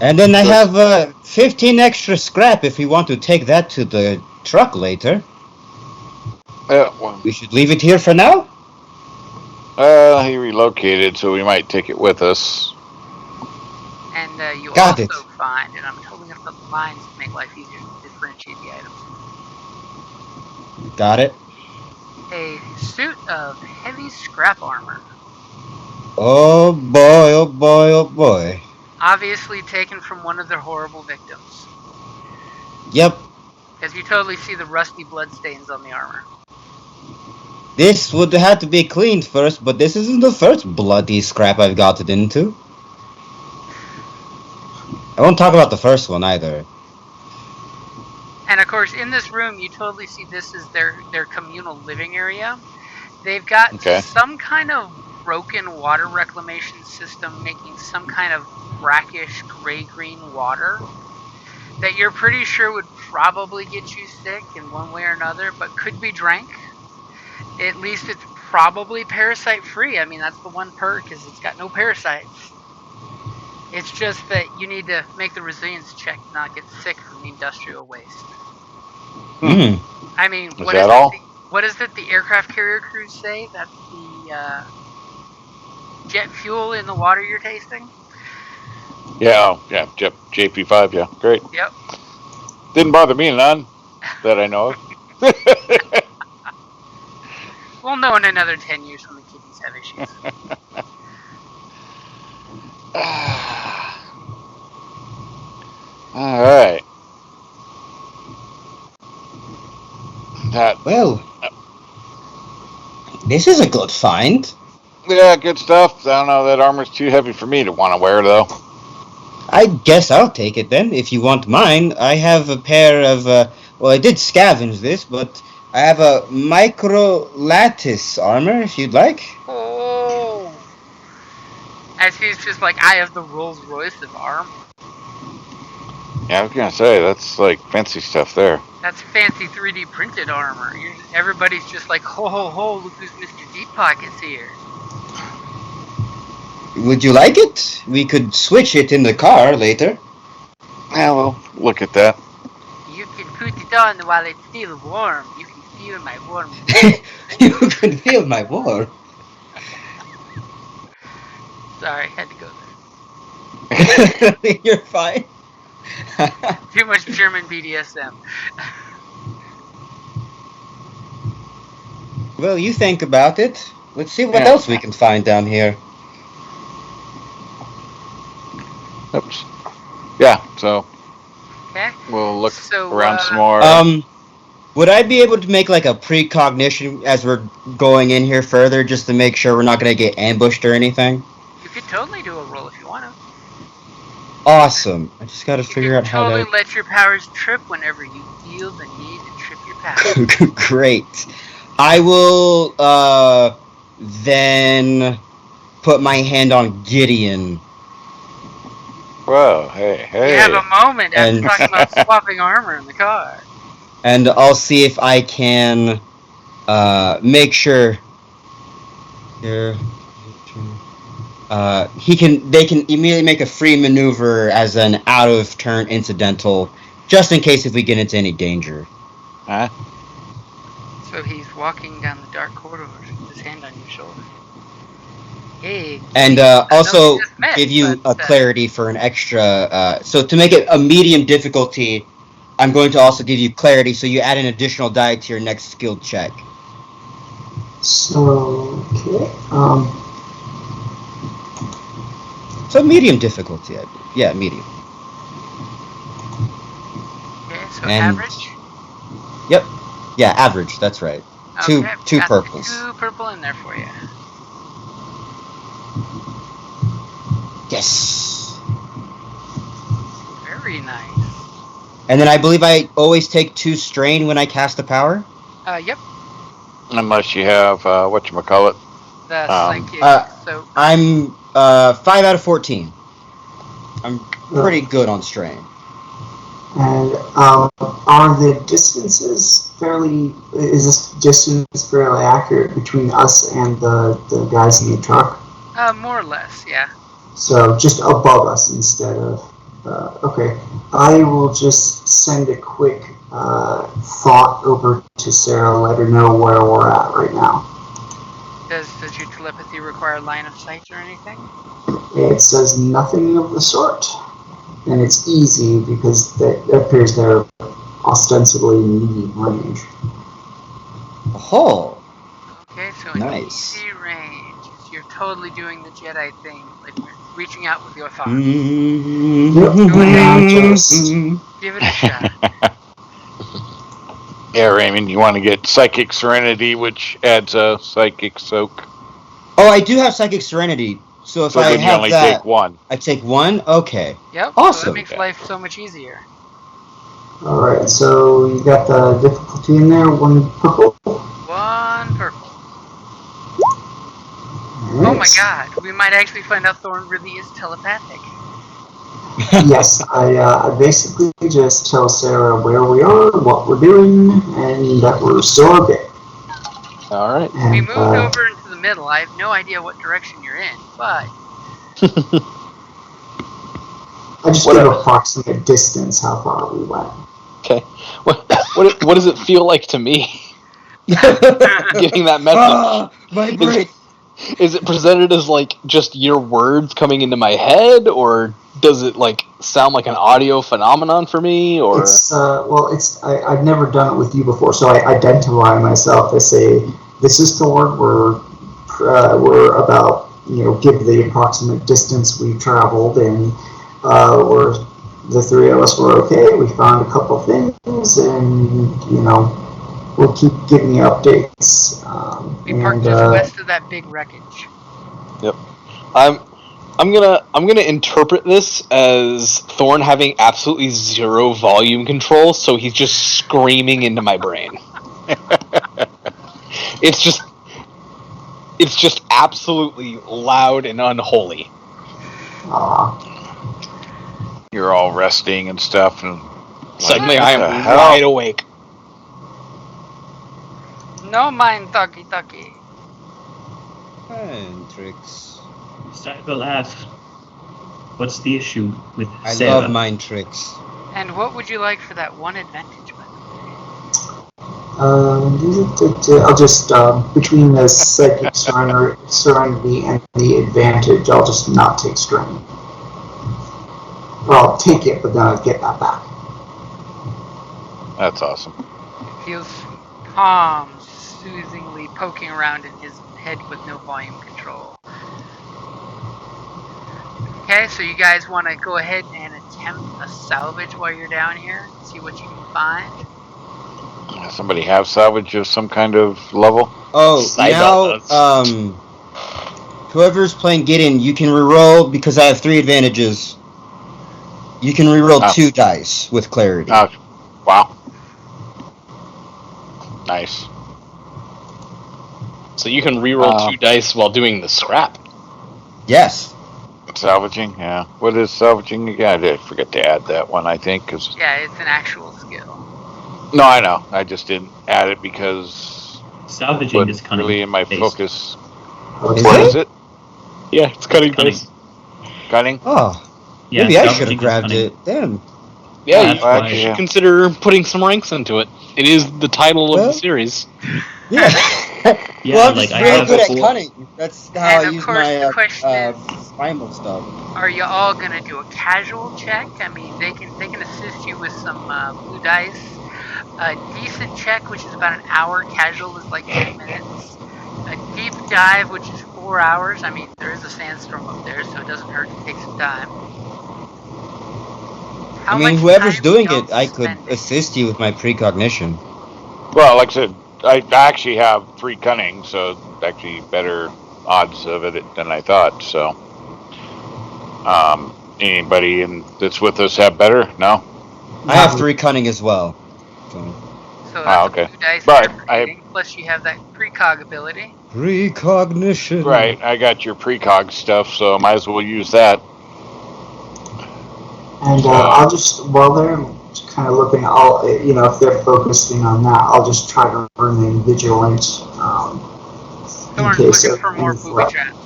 C: And then I have 15 extra scrap if you want to take that to the truck later.
D: Well,
C: We should leave it here for now?
D: he relocated, so we might take it with us.
B: And you
C: Got
B: also
C: it.
B: find, and I'm totally going to put lines to make life easier to differentiate the items,
C: Got it.
B: a suit of heavy scrap armor.
C: Oh boy, oh boy, oh boy.
B: Obviously taken from one of their horrible victims.
C: Yep,
B: Because you totally see the rusty bloodstains on the armor.
C: this would have to be cleaned first, but this isn't the first bloody scrap I've gotten into. I won't talk about the first one either.
B: And of course, in this room, you totally see this is their communal living area. They've got
D: Okay.
B: some kind of broken water reclamation system making some kind of brackish gray-green water that you're pretty sure would probably get you sick in one way or another, but could be drank. At least it's probably parasite-free. I mean, that's the one perk, is it's got no parasites. It's just that you need to make the resilience check to not get sick from the industrial waste.
C: Hmm.
B: I mean,
D: Is that all?
B: What is it the aircraft carrier crews say? That's the jet fuel in the water you're tasting?
D: Yeah, yeah, JP5, yeah, great.
B: Yep.
D: Didn't bother me none that I know of.
B: We'll know in another 10 years when the kidneys have issues.
D: All right. That.
C: Well, this is a good find.
D: Yeah, good stuff. I don't know. That armor's too heavy for me to want to wear, though.
C: I guess I'll take it then, if you want mine. I have a pair of, well, I did scavenge this, but I have a micro lattice armor, if you'd like.
B: Oh! As he's just like, I have the Rolls Royce of armor.
D: Yeah, I was gonna say that's like fancy stuff there.
B: That's fancy 3D printed armor. Everybody's just like, ho ho ho, look who's Mr. Deep Pockets here.
C: Would you like it? We could switch it in the car later.
D: Yeah, well, look at that.
B: You can put it on while it's still warm. You can feel my warm.
C: You can feel my war.
B: Sorry, had to go there.
C: You're fine.
B: Too much German BDSM.
C: Well, you think about it. Let's see what
D: Yeah.
C: else we can find down here.
D: Oops. Yeah, so
B: Okay.
D: we'll look
B: So,
D: around some more.
C: Would I be able to make like a precognition as we're going in here further, just to make sure we're not going to get ambushed or anything?
B: You could totally do a roll if you want to.
C: Awesome. I just got to figure out how
B: totally
C: to.
B: let your powers trip whenever you feel the need to trip your powers.
C: Great. I will then put my hand on Gideon.
D: Whoa, hey.
B: You have a moment after
C: And-
B: talking about swapping armor in the car.
C: And I'll see if I can make sure. Here. They can immediately make a free maneuver as an out of turn incidental, just in case if we get into any danger.
D: Huh?
B: So he's walking down the dark corridors with his hand on your shoulder. Hey.
C: And
B: I know
C: also
B: we just met,
C: give you
B: but,
C: a clarity for an extra. So to make it a medium difficulty, I'm going to also give you clarity, so you add an additional die to your next skill check.
A: So, okay.
C: So medium difficulty, yeah, medium.
B: Okay, so
C: And-
B: average.
C: Yep. Yeah, average. That's right.
B: Okay,
C: Two
B: got
C: purples.
B: 2 purple in there for you.
C: Yes.
B: Very nice.
C: And then I believe I always take 2 strain when I cast a power.
B: Yep.
D: Unless you have whatchamacallit.
B: The
D: Um,
B: psychic. So
C: I'm 5 out of 14. I'm pretty good on strain.
A: And are the distances fairly? Is this distance fairly accurate between us and the guys in the truck?
B: More or less, yeah.
A: So just above us instead of. Okay, I will just send a quick thought over to Sarah, let her know where we're at right now.
B: Does your telepathy require line of sight or anything?
A: It says nothing of the sort, and it's easy because it appears they're ostensibly medium range.
C: Oh,
B: Okay, so
C: nice.
B: easy range. So you're totally doing the Jedi thing, like reaching out with your thoughts. Give it a shot.
D: Yeah, Raymond, you want to get Psychic Serenity, which adds a Psychic Soak.
C: Oh, I do have Psychic Serenity. So if
D: So
C: I
D: then you
C: have
D: only
C: that,
D: take one.
C: I take one? Okay.
B: Yep, so that
C: Awesome.
B: makes life so much easier.
A: Alright, so you got the difficulty in there, one purple.
B: One purple.
A: Right.
B: Oh my god, we might actually find out Thorn really is telepathic.
A: Yes, I basically just tell Sarah where we are, what we're doing, and that we're still okay.
F: All right.
A: And,
B: We moved over into the middle. I have no idea what direction you're in, but
A: I just give approximate distance how far we went.
F: Okay. What does it feel like to me getting that message?
C: Ah, my brain.
F: Is it presented as like just your words coming into my head, or does it like sound like an audio phenomenon for me? Or
A: It's I've never done it with you before, so I identify myself. I say, "This is Thor. We're about give the approximate distance we've traveled, and we're the three of us were okay. We found a couple things, and we'll keep giving you updates."
B: we parked just west of that big wreckage.
F: Yep. I'm gonna interpret this as Thorn having absolutely zero volume control, so he's just screaming into my brain. It's just absolutely loud and unholy.
D: You're all resting and stuff, and
F: Suddenly
D: what
F: I
D: the
F: am
D: hell?
F: wide awake.
B: No mind talkie.
C: And tricks.
E: Cybele asks, what's the issue with
C: I
E: Sarah?
C: love mind tricks.
B: And what would you like for that one advantage, by
A: the way? I'll just between the psychic serenity and the advantage, I'll just not take strain. Well, I'll take it, but then I'll get that back.
D: That's awesome.
B: It feels calm, soothingly poking around in his head with no volume control. Okay, so you guys want to go ahead and attempt a salvage while you're down here? See what you can find?
D: Somebody have salvage of some kind of level?
C: Oh,
F: Cybele does.
C: now, whoever's playing Gideon, you can reroll because I have 3 advantages. You can reroll 2 dice with clarity.
D: Wow. Nice.
F: So you can reroll 2 dice while doing the scrap.
C: Yes.
D: Salvaging, yeah. What is salvaging again? I forget to add that one, I think. Cause...
B: Yeah, it's an actual skill.
D: No, I know. I just didn't add it because
E: Salvaging is cunning.
D: really in my
E: based.
D: focus.
C: Is
D: What
C: it?
D: is it?
F: Yeah, it's cunning based.
D: Cunning?
C: Oh,
E: Yeah,
C: maybe I should
E: salvaging
C: have grabbed
E: is cunning.
C: it. Damn.
F: Yeah,
E: That's why.
F: you should consider putting some ranks into it. It is the title of the series.
C: Yeah.
E: Yeah,
C: well, I'm
E: like
C: just
E: I
C: really
E: have
C: good at
E: 4.
C: cunning. That's how
B: And
C: I
B: of
C: use
B: course,
C: my
B: the question is,
C: primal stuff.
B: are you all gonna do a casual check? I mean, they can assist you with some blue dice. A decent check, which is about an hour. Casual is like 10 minutes. A deep dive, which is 4 hours. I mean, there is a sandstorm up there, so it doesn't hurt to take some time. How
C: I mean,
B: much
C: whoever's
B: time
C: doing
B: y'all
C: it, I could
B: spending?
C: assist you with my precognition.
D: Well, like I said, I actually have 3 cunning, so actually better odds of it than I thought. So, anybody that's with us have better? No.
C: I have 3 cunning as well.
B: So that's
D: okay.
B: a blue dice
D: But
B: creating, plus you have that precog ability.
C: Precognition.
D: Right, I got your precog stuff, so I might as well use that.
A: And I'll just, while they're kind of looking. I'll, if they're focusing on that, I'll just try to remain vigilant in
B: Thorn's
A: case
B: looking
A: of
B: for more
A: any
B: booby
A: threat.
B: traps.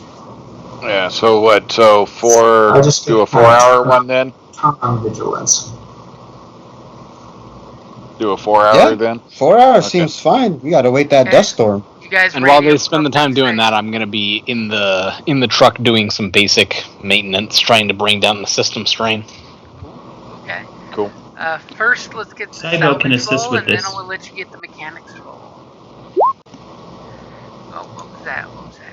D: Yeah. So what? So
A: I just
D: do a
A: kind of
D: 4-hour one then.
A: turn on vigilance.
D: Do a 4-hour
C: Yeah.
D: then.
C: 4 hours
D: Okay.
C: seems fine. We gotta wait that
B: Okay.
C: dust storm.
B: You guys
F: And while
B: ready
F: they
B: to
F: spend the
B: look
F: time
B: up
F: doing
B: next?
F: that, I'm gonna be in the truck doing some basic maintenance, trying to bring down the system strain.
B: Okay.
D: Cool.
B: First, let's get the
E: Sci-Fi can
B: salvage
E: assist
B: roll,
E: with
B: and then
E: this.
B: I'll let you get the mechanics roll. Oh, what was that? What was that?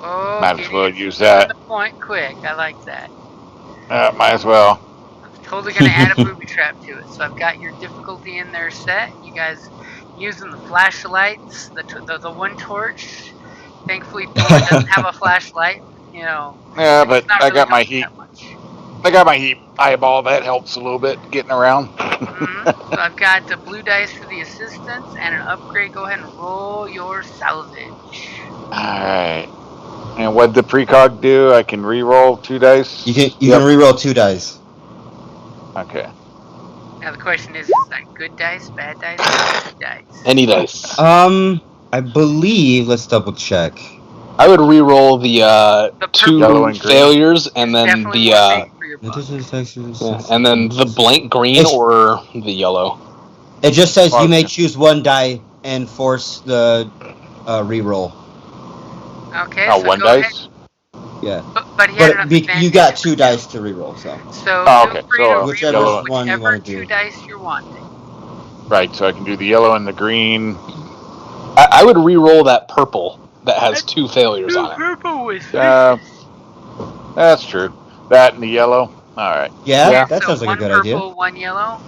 B: Oh,
D: Might as well use that.
B: the point quick. I like that.
D: Might as well.
B: I'm totally going to add a booby trap to it. So I've got your difficulty in there set. You guys using the flashlights, the one torch. Thankfully, Thorn doesn't have a flashlight.
D: Yeah,
B: It's
D: but
B: not
D: I
B: really
D: got my
B: helping
D: heat.
B: that much.
D: I got my heat eyeball. That helps a little bit getting around.
B: So I've got the blue dice for the assistance and an upgrade. Go ahead and roll your salvage.
D: Alright. And what'd the precog do? I can re-roll 2 dice?
C: You can re-roll 2 dice.
D: Okay.
B: Now the question is that good dice, bad dice, or any dice?
F: Any dice.
C: I believe. Let's double check.
F: I would re-roll the
B: The
F: two
D: Yellow and green.
F: failures, and
B: It's
F: then
B: definitely
F: the
B: more bang for your buck.
F: and then the blank green or the yellow.
C: It just says you may
D: Okay.
C: choose one die and force the re-roll.
B: Okay,
D: Oh,
B: so
D: one
B: go ahead.
D: dice?
C: Yeah,
B: But he had enough
C: but
B: advantage.
C: you got 2 dice to re-roll, so
B: So
D: Oh,
B: feel
D: okay.
B: free
D: So,
B: to
C: whichever
B: re-roll
D: yellow.
C: one you
B: whichever
C: want to do.
B: 2 dice you're wanting.
D: Right, so I can do the yellow and the green.
F: I would re-roll that purple that has 2 failures on it.
B: Purple with
D: That's true. That and the yellow. Alright.
C: Yeah, that
B: so
C: sounds like a
B: one
C: good
B: purple,
C: idea.
B: one yellow.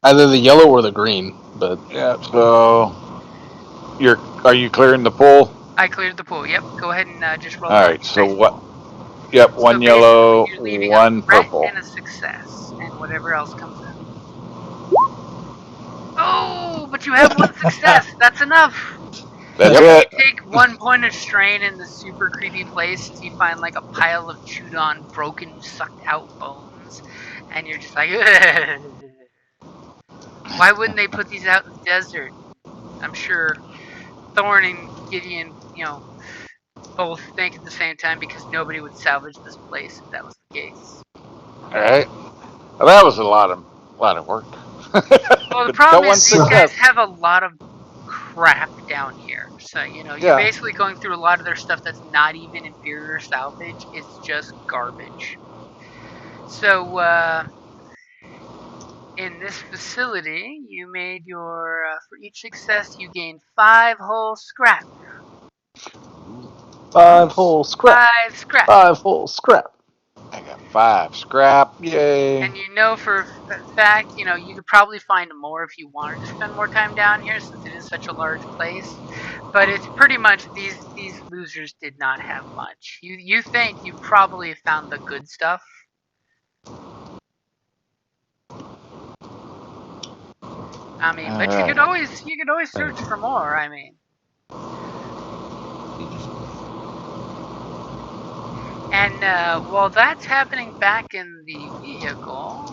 F: Either the yellow or the green, but
D: Yeah, so are you clearing the pool?
B: I cleared the pool. Yep. Go ahead and just roll the
D: Alright,
B: next
D: so
B: dice
D: what?
B: roll.
D: Yep,
B: So
D: one
B: basically,
D: yellow,
B: you're leaving a
D: one
B: threat
D: purple.
B: and a success, and whatever else comes out. Oh, but you have one success. That's enough.
D: That's
B: You
D: it.
B: take 1 point of strain in this super creepy place as you find like a pile of chewed on, broken, sucked out bones, and you're just like, why wouldn't they put these out in the desert? I'm sure Thorn and Gideon, both think at the same time because nobody would salvage this place if that was the case.
D: Alright. Well, that was a lot of work.
B: Well, the
D: But
B: problem
D: got
B: is
D: one
B: these guys
D: success.
B: have a lot of crap down here. So, you're
D: Yeah.
B: basically going through a lot of their stuff that's not even inferior salvage. It's just garbage. So, in this facility, you made for each success, you gain 5 whole scrap.
F: 5 whole scrap.
B: 5 scrap.
F: 5 whole scrap.
D: I got 5 scrap. Yay.
B: And for a fact, you could probably find more if you wanted to spend more time down here since it is such a large place. But it's pretty much these losers did not have much. You think you probably found the good stuff. I mean, but you could always search for more. I mean, and while that's happening back in the vehicle,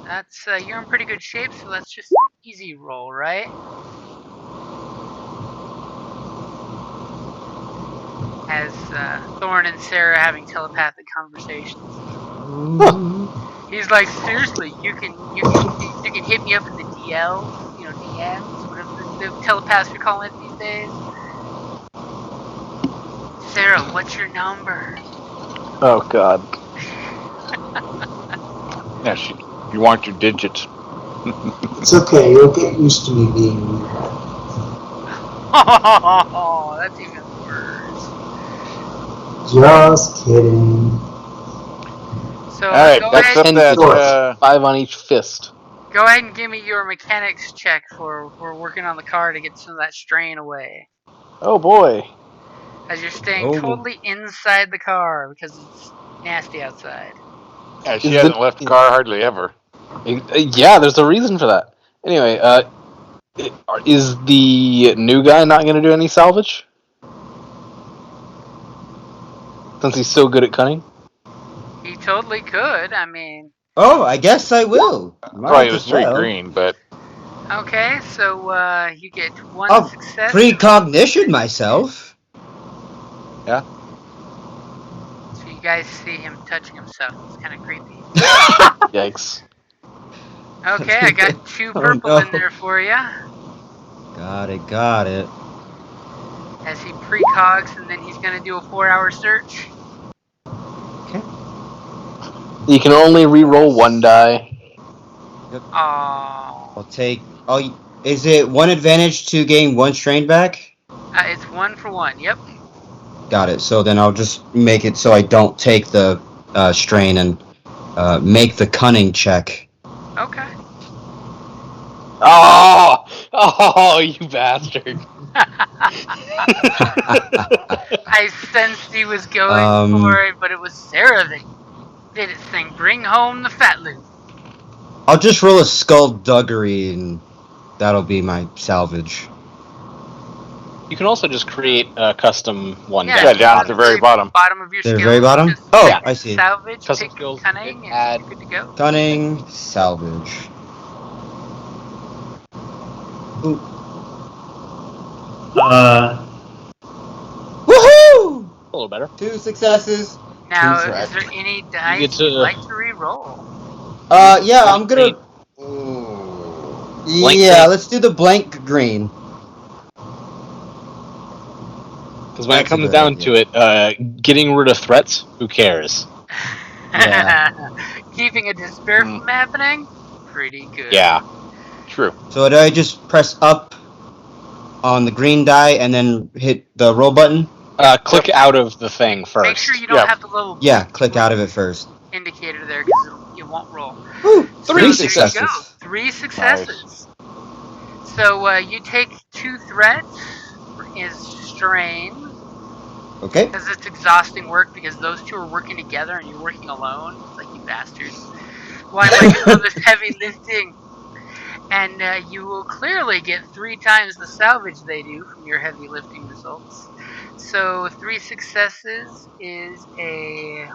B: that's you're in pretty good shape. So that's just an easy roll, right? As Thorn and Sarah having telepathic conversations. He's like, seriously, you can hit me up in the DLs, DMs, whatever the telepaths are calling it these days. Sarah, what's your number?
F: Oh god.
D: Yeah, you want your digits.
A: It's okay. You'll get used to me being in your head.
B: Oh, that's even worse.
A: Just kidding.
B: So
D: Alright,
B: go
D: next
B: ahead.
D: up that
F: 5 on each fist.
B: Go ahead and give me your mechanics check for working on the car to get some of that strain away.
F: Oh boy.
B: As you're staying totally inside the car because it's nasty outside.
D: Yeah, she hasn't left the car hardly ever.
F: Yeah, there's a reason for that. Anyway, is the new guy not going to do any salvage? Since he's so good at cunning?
B: He totally could. I mean,
C: Oh, I guess I will.
D: Probably
C: Might
D: was
C: as
D: 3
C: well.
D: green, but
B: Okay, so you get one
C: I'll
B: success.
C: precognition myself.
D: yeah.
B: So you guys see him touching himself. It's kind of creepy.
F: Yikes.
B: Okay, I got 2
C: Oh,
B: purple in
C: no.
B: there for you.
C: Got it.
B: As he precogs, and then he's going to do a 4-hour search.
C: Okay.
F: You can only re-roll 1 die.
B: Oh,
C: I'll take. Is it 1 advantage to gain 1 strain back?
B: it's 1 for 1. Yep.
C: Got it. So then I'll just make it so I don't take the strain and make the cunning check.
B: Okay.
F: Oh, you bastard.
B: I sensed he was going for it, but it was Sarah that did its thing. Bring home the fat loot.
C: I'll just roll a skullduggery and that'll be my salvage.
F: You can also just create a custom 1
B: Yeah,
D: Yeah,
F: die.
D: down at the very bottom.
B: Bottom of your
C: The
B: skills.
C: very bottom?
B: Just
C: Oh,
B: pick
C: I see.
B: Salvage,
F: Custom
B: pick
F: skills,
B: cunning, and
F: add-
B: you're good to go.
C: Cunning, salvage. Ooh. Woohoo!
F: A little better.
C: 2 successes.
B: Now,
C: 2
B: is
C: threats.
B: there any
F: get
B: dice
F: to-
B: you'd like to re-roll?
C: Yeah, I'm gonna.
F: Green. Blank
C: Yeah,
F: green.
C: let's do the blank green.
F: Because when it
C: That's a
F: comes
C: good
F: down
C: idea.
F: to it, getting rid of threats, who cares?
C: Yeah.
B: Keeping a despair
D: Mm.
B: from happening? Pretty good.
F: Yeah.
D: True.
C: So do I just press up on the green die and then hit the roll button?
F: Click out of the thing first.
B: Make sure you don't
D: Yeah.
B: have the little
C: Yeah, click out of it first.
B: indicator there because it won't roll.
C: Woo!
B: So
C: 3
B: there
C: successes.
B: you go. 3 successes. So you take 2 threats is strain.
C: Okay.
B: Because it's exhausting work because those 2 are working together and you're working alone. It's like, you bastards. Why am I doing all this heavy lifting? And you will clearly get 3 times the salvage they do from your heavy lifting results. So 3 successes is a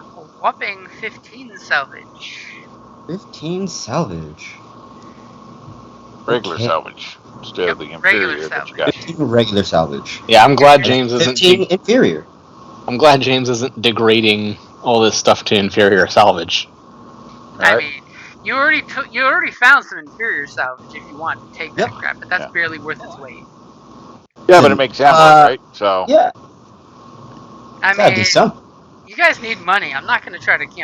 B: whopping 15 salvage.
C: 15 salvage.
D: Regular
C: Okay.
D: salvage instead of the
B: regular
D: inferior that you got.
B: salvage.
C: 15 regular salvage.
F: Yeah, I'm glad James isn't.
C: 15 inferior.
F: I'm glad James isn't degrading all this stuff to inferior salvage.
B: I
D: Alright.
B: mean, you already found some inferior salvage if you want to take that
C: Yep.
B: crap, but that's
D: Yeah.
B: barely worth its weight.
D: Yeah, but it makes ammo, right? So
C: Yeah.
B: I
C: Gotta do
B: mean,
C: some.
B: you guys need money. I'm not going to try to, keep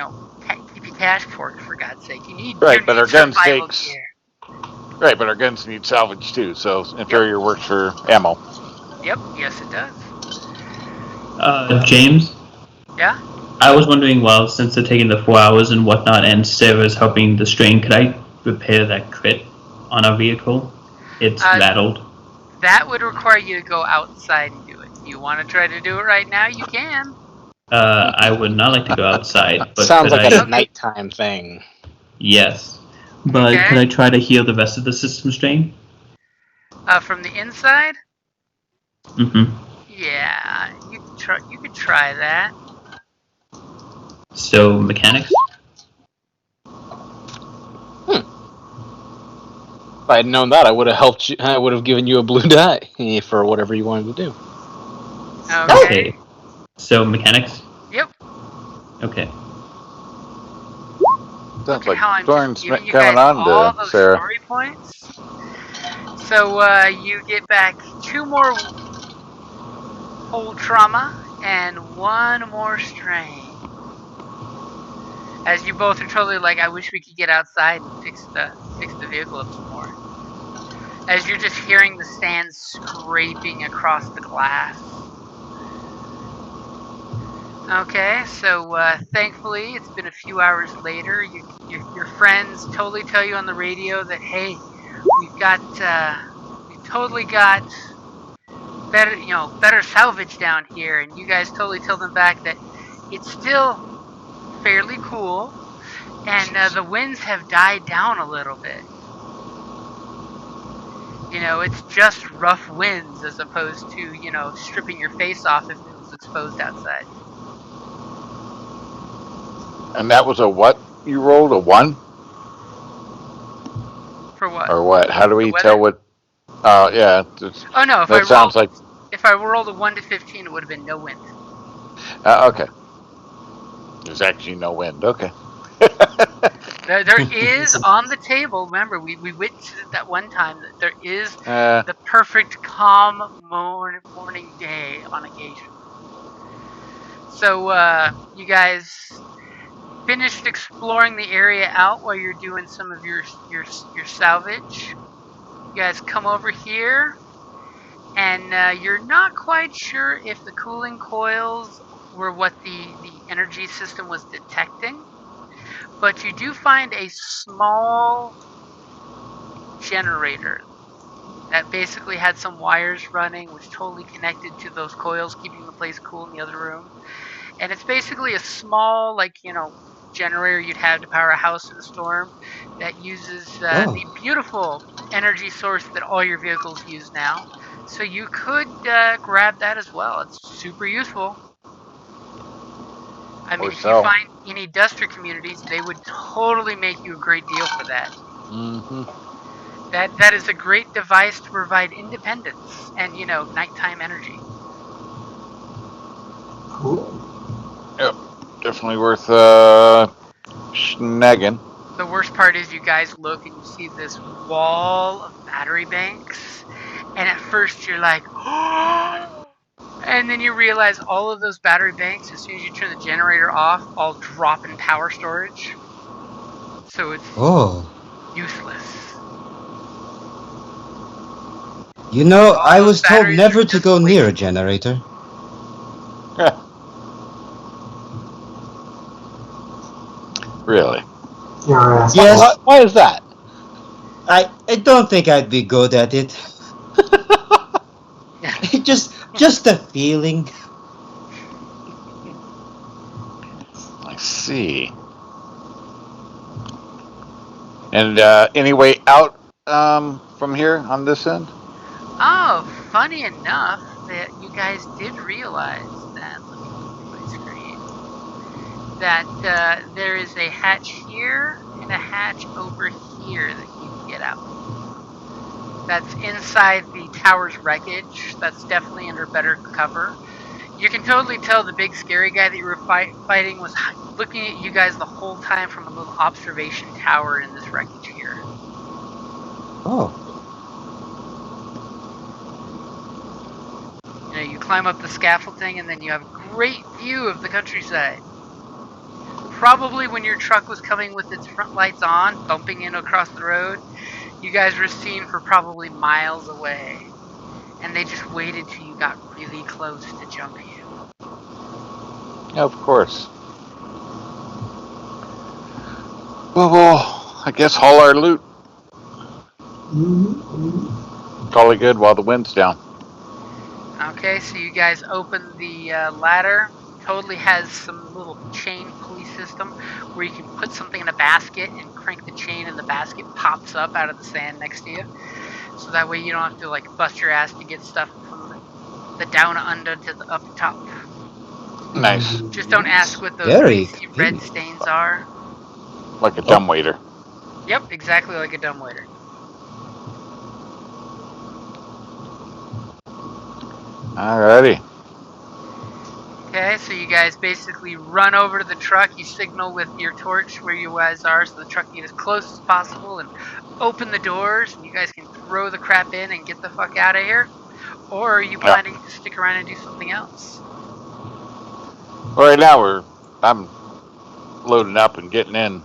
B: you cash poor, for God's sake. You
D: right, but our guns
B: survival
D: takes
B: gear.
D: right, but our guns need salvage too. So inferior works for ammo.
B: Yep, yes it does.
E: James?
B: Yeah?
E: I was wondering, well, since they're taking the 4 hours and whatnot, and Sarah's helping the strain, could I repair that crit on our vehicle? It's rattled.
B: That would require you to go outside and do it. You want to try to do it right now? You can.
E: I would not like to go outside, but
F: Sounds
E: could
F: like
E: I?
F: a nighttime thing.
E: Yes, but
B: Okay.
E: could I try to heal the rest of the system strain?
B: From the inside?
E: Mm-hmm.
B: Yeah, you could try that.
E: So mechanics.
F: If I had known that, I would have helped you. I would have given you a blue die for whatever you wanted to do.
B: Okay.
E: So mechanics.
B: Yep.
E: Okay.
D: Sounds
B: Look at
D: like
B: how I'm
D: Thorn's
B: just giving you
D: coming
B: guys
D: on
B: all
D: to
B: those
D: Sarah.
B: story points. So you get back 2 more hold trauma and 1 more strain. As you both are totally like, I wish we could get outside and fix the vehicle up some more. As you're just hearing the sand scraping across the glass. Okay, so thankfully it's been a few hours later. Your friends totally tell you on the radio that, hey, we've totally got better salvage down here, and you guys totally tell them back that it's still fairly cool, and the winds have died down a little bit. It's just rough winds as opposed to, stripping your face off if it was exposed outside.
D: And that was a what you rolled? A 1?
B: For what?
D: Or what? How do we
B: weather?
D: tell what? Oh, yeah.
B: Oh no!
D: That sounds like.
B: If I rolled a 1 to 15, it would have been no wind.
D: Okay. There's actually no wind. Okay.
B: There is on the table. Remember, we witnessed it that one time. That there is the perfect calm morning day on occasion. So you guys finished exploring the area out while you're doing some of your salvage. You guys come over here, and you're not quite sure if the cooling coils were what the energy system was detecting, but you do find a small generator that basically had some wires running, which totally connected to those coils, keeping the place cool in the other room. And it's basically a small, generator you'd have to power a house in a storm that uses the beautiful energy source that all your vehicles use now. So you could grab that as well. It's super useful. I mean, if you find any duster communities, they would totally make you a great deal for that.
D: Mm-hmm.
B: That is a great device to provide independence and nighttime energy.
A: Cool.
D: Yep. Definitely worth snagging.
B: The worst part is you guys look and you see this wall of battery banks, and at first you're like, oh, and then you realize all of those battery banks, as soon as you turn the generator off, all drop in power storage. So it's useless.
C: You know,
B: All
C: I
B: those
C: was told
B: batteries
C: never
B: are
C: to
B: just
C: go near a
B: wasted.
C: generator.
D: Really?
C: Yes.
F: Why is that?
C: I don't think I'd be good at it. just a feeling.
D: I see. And any way out from here on this end?
B: Oh, funny enough that you guys did realize that. Let me go through my screen. That there is a hatch here and a hatch over here that you can get out. That's inside the tower's wreckage. That's definitely under better cover. You can totally tell the big scary guy that you were fighting was looking at you guys the whole time from a little observation tower in this wreckage here.
C: Oh.
B: You climb up the scaffolding and then you have a great view of the countryside. Probably when your truck was coming with its front lights on, bumping in across the road, you guys were seen for probably miles away. And they just waited till you got really close to jump you.
D: Of course. Well, I guess haul our loot. Call it good while the wind's down.
B: Okay, so you guys open the ladder. Totally has some little chain pulley system where you can put something in a basket and crank the chain and the basket pops up out of the sand next to you. So that way you don't have to bust your ass to get stuff from the down under to the up top.
D: Nice.
B: Just don't ask what those
C: Very
B: greasy red
C: convenient.
B: stains are.
D: Like a dumbwaiter.
B: Yep, exactly like a dumbwaiter.
D: Alrighty.
B: Okay, so you guys basically run over to the truck. You signal with your torch where you guys are so the truck can get as close as possible and open the doors and you guys can throw the crap in and get the fuck out of here. Or are you planning to stick around and do something else?
D: Well, right now I'm loading up and getting in.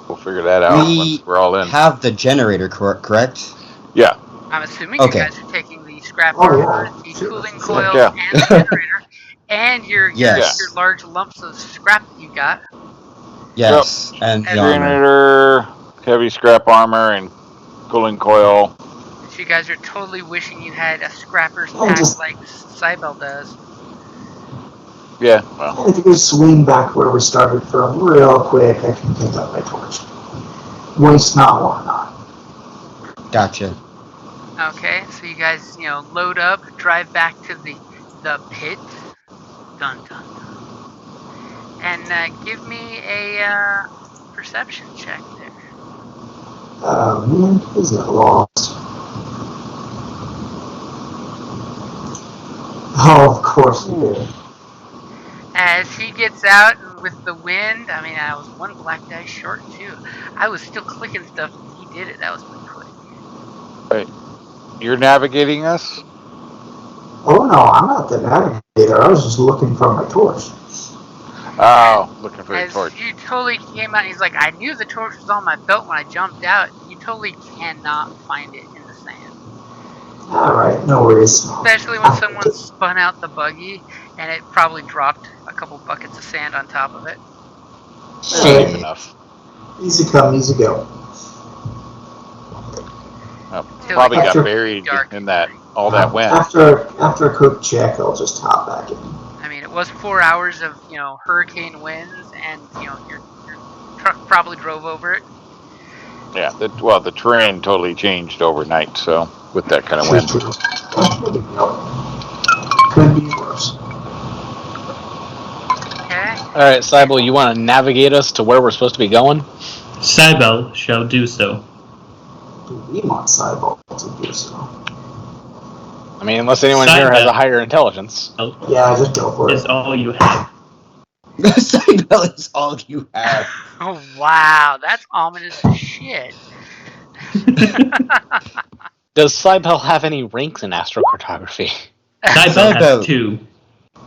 D: We'll figure that out once we're all in.
C: Have the generator, correct?
D: Yeah.
B: I'm assuming you guys are taking the scrap armor, the cooling coils,
D: Yeah.
B: and the generator, and your
C: Yes.
B: large lumps of scrap that you got.
C: Yes, and the armor.
D: Generator, heavy scrap armor, and cooling coil.
B: So you guys are totally wishing you had a scrapper's pack like Cybele does.
D: Yeah, well.
A: If you could swing back where we started from real quick, I can pick up my torch. Waste not, want not.
C: Gotcha.
B: Okay, so you guys, load up, drive back to the pit. Dun dun dun. And give me a perception check there.
A: Man, isn't it lost? Oh, of course he did.
B: As he gets out and with the wind, I mean, I was one black dice short too. I was still clicking stuff and he did it. That was pretty quick.
D: Wait, you're navigating us?
A: Oh no, I'm not the navigator. I was just looking for my torch.
D: Oh, looking for the
B: As
D: torch.
B: you totally came out, and he's like, I knew the torch was on my belt when I jumped out. You totally cannot find it in the sand.
A: Alright, no worries.
B: Especially when someone spun out the buggy and it probably dropped a couple buckets of sand on top of it.
D: Safe
C: Shit.
D: enough.
A: Easy come, easy go.
B: Till
D: Probably
B: it
D: got
B: gets
D: buried
B: dark
D: in that all that wind.
A: After a quick check, I'll just hop back in.
B: I mean, it was 4 hours of hurricane winds, and your truck probably drove over it.
D: Yeah, the terrain totally changed overnight. So with that kind of wind.
A: Could be worse.
B: Okay.
F: Alright, Cybele, you want to navigate us to where we're supposed to be going?
E: Cybele shall do so.
A: Do we want Cyborg to do so?
F: I mean, unless anyone here has
E: Cybele
F: a higher intelligence.
A: Yeah, just go for
E: is
A: it.
E: all you have.
C: Cybele is all you have.
B: Oh wow, that's ominous as shit.
F: Does Cybele have any ranks in astrocartography?
E: Cybele
C: Cybele.
E: has 2.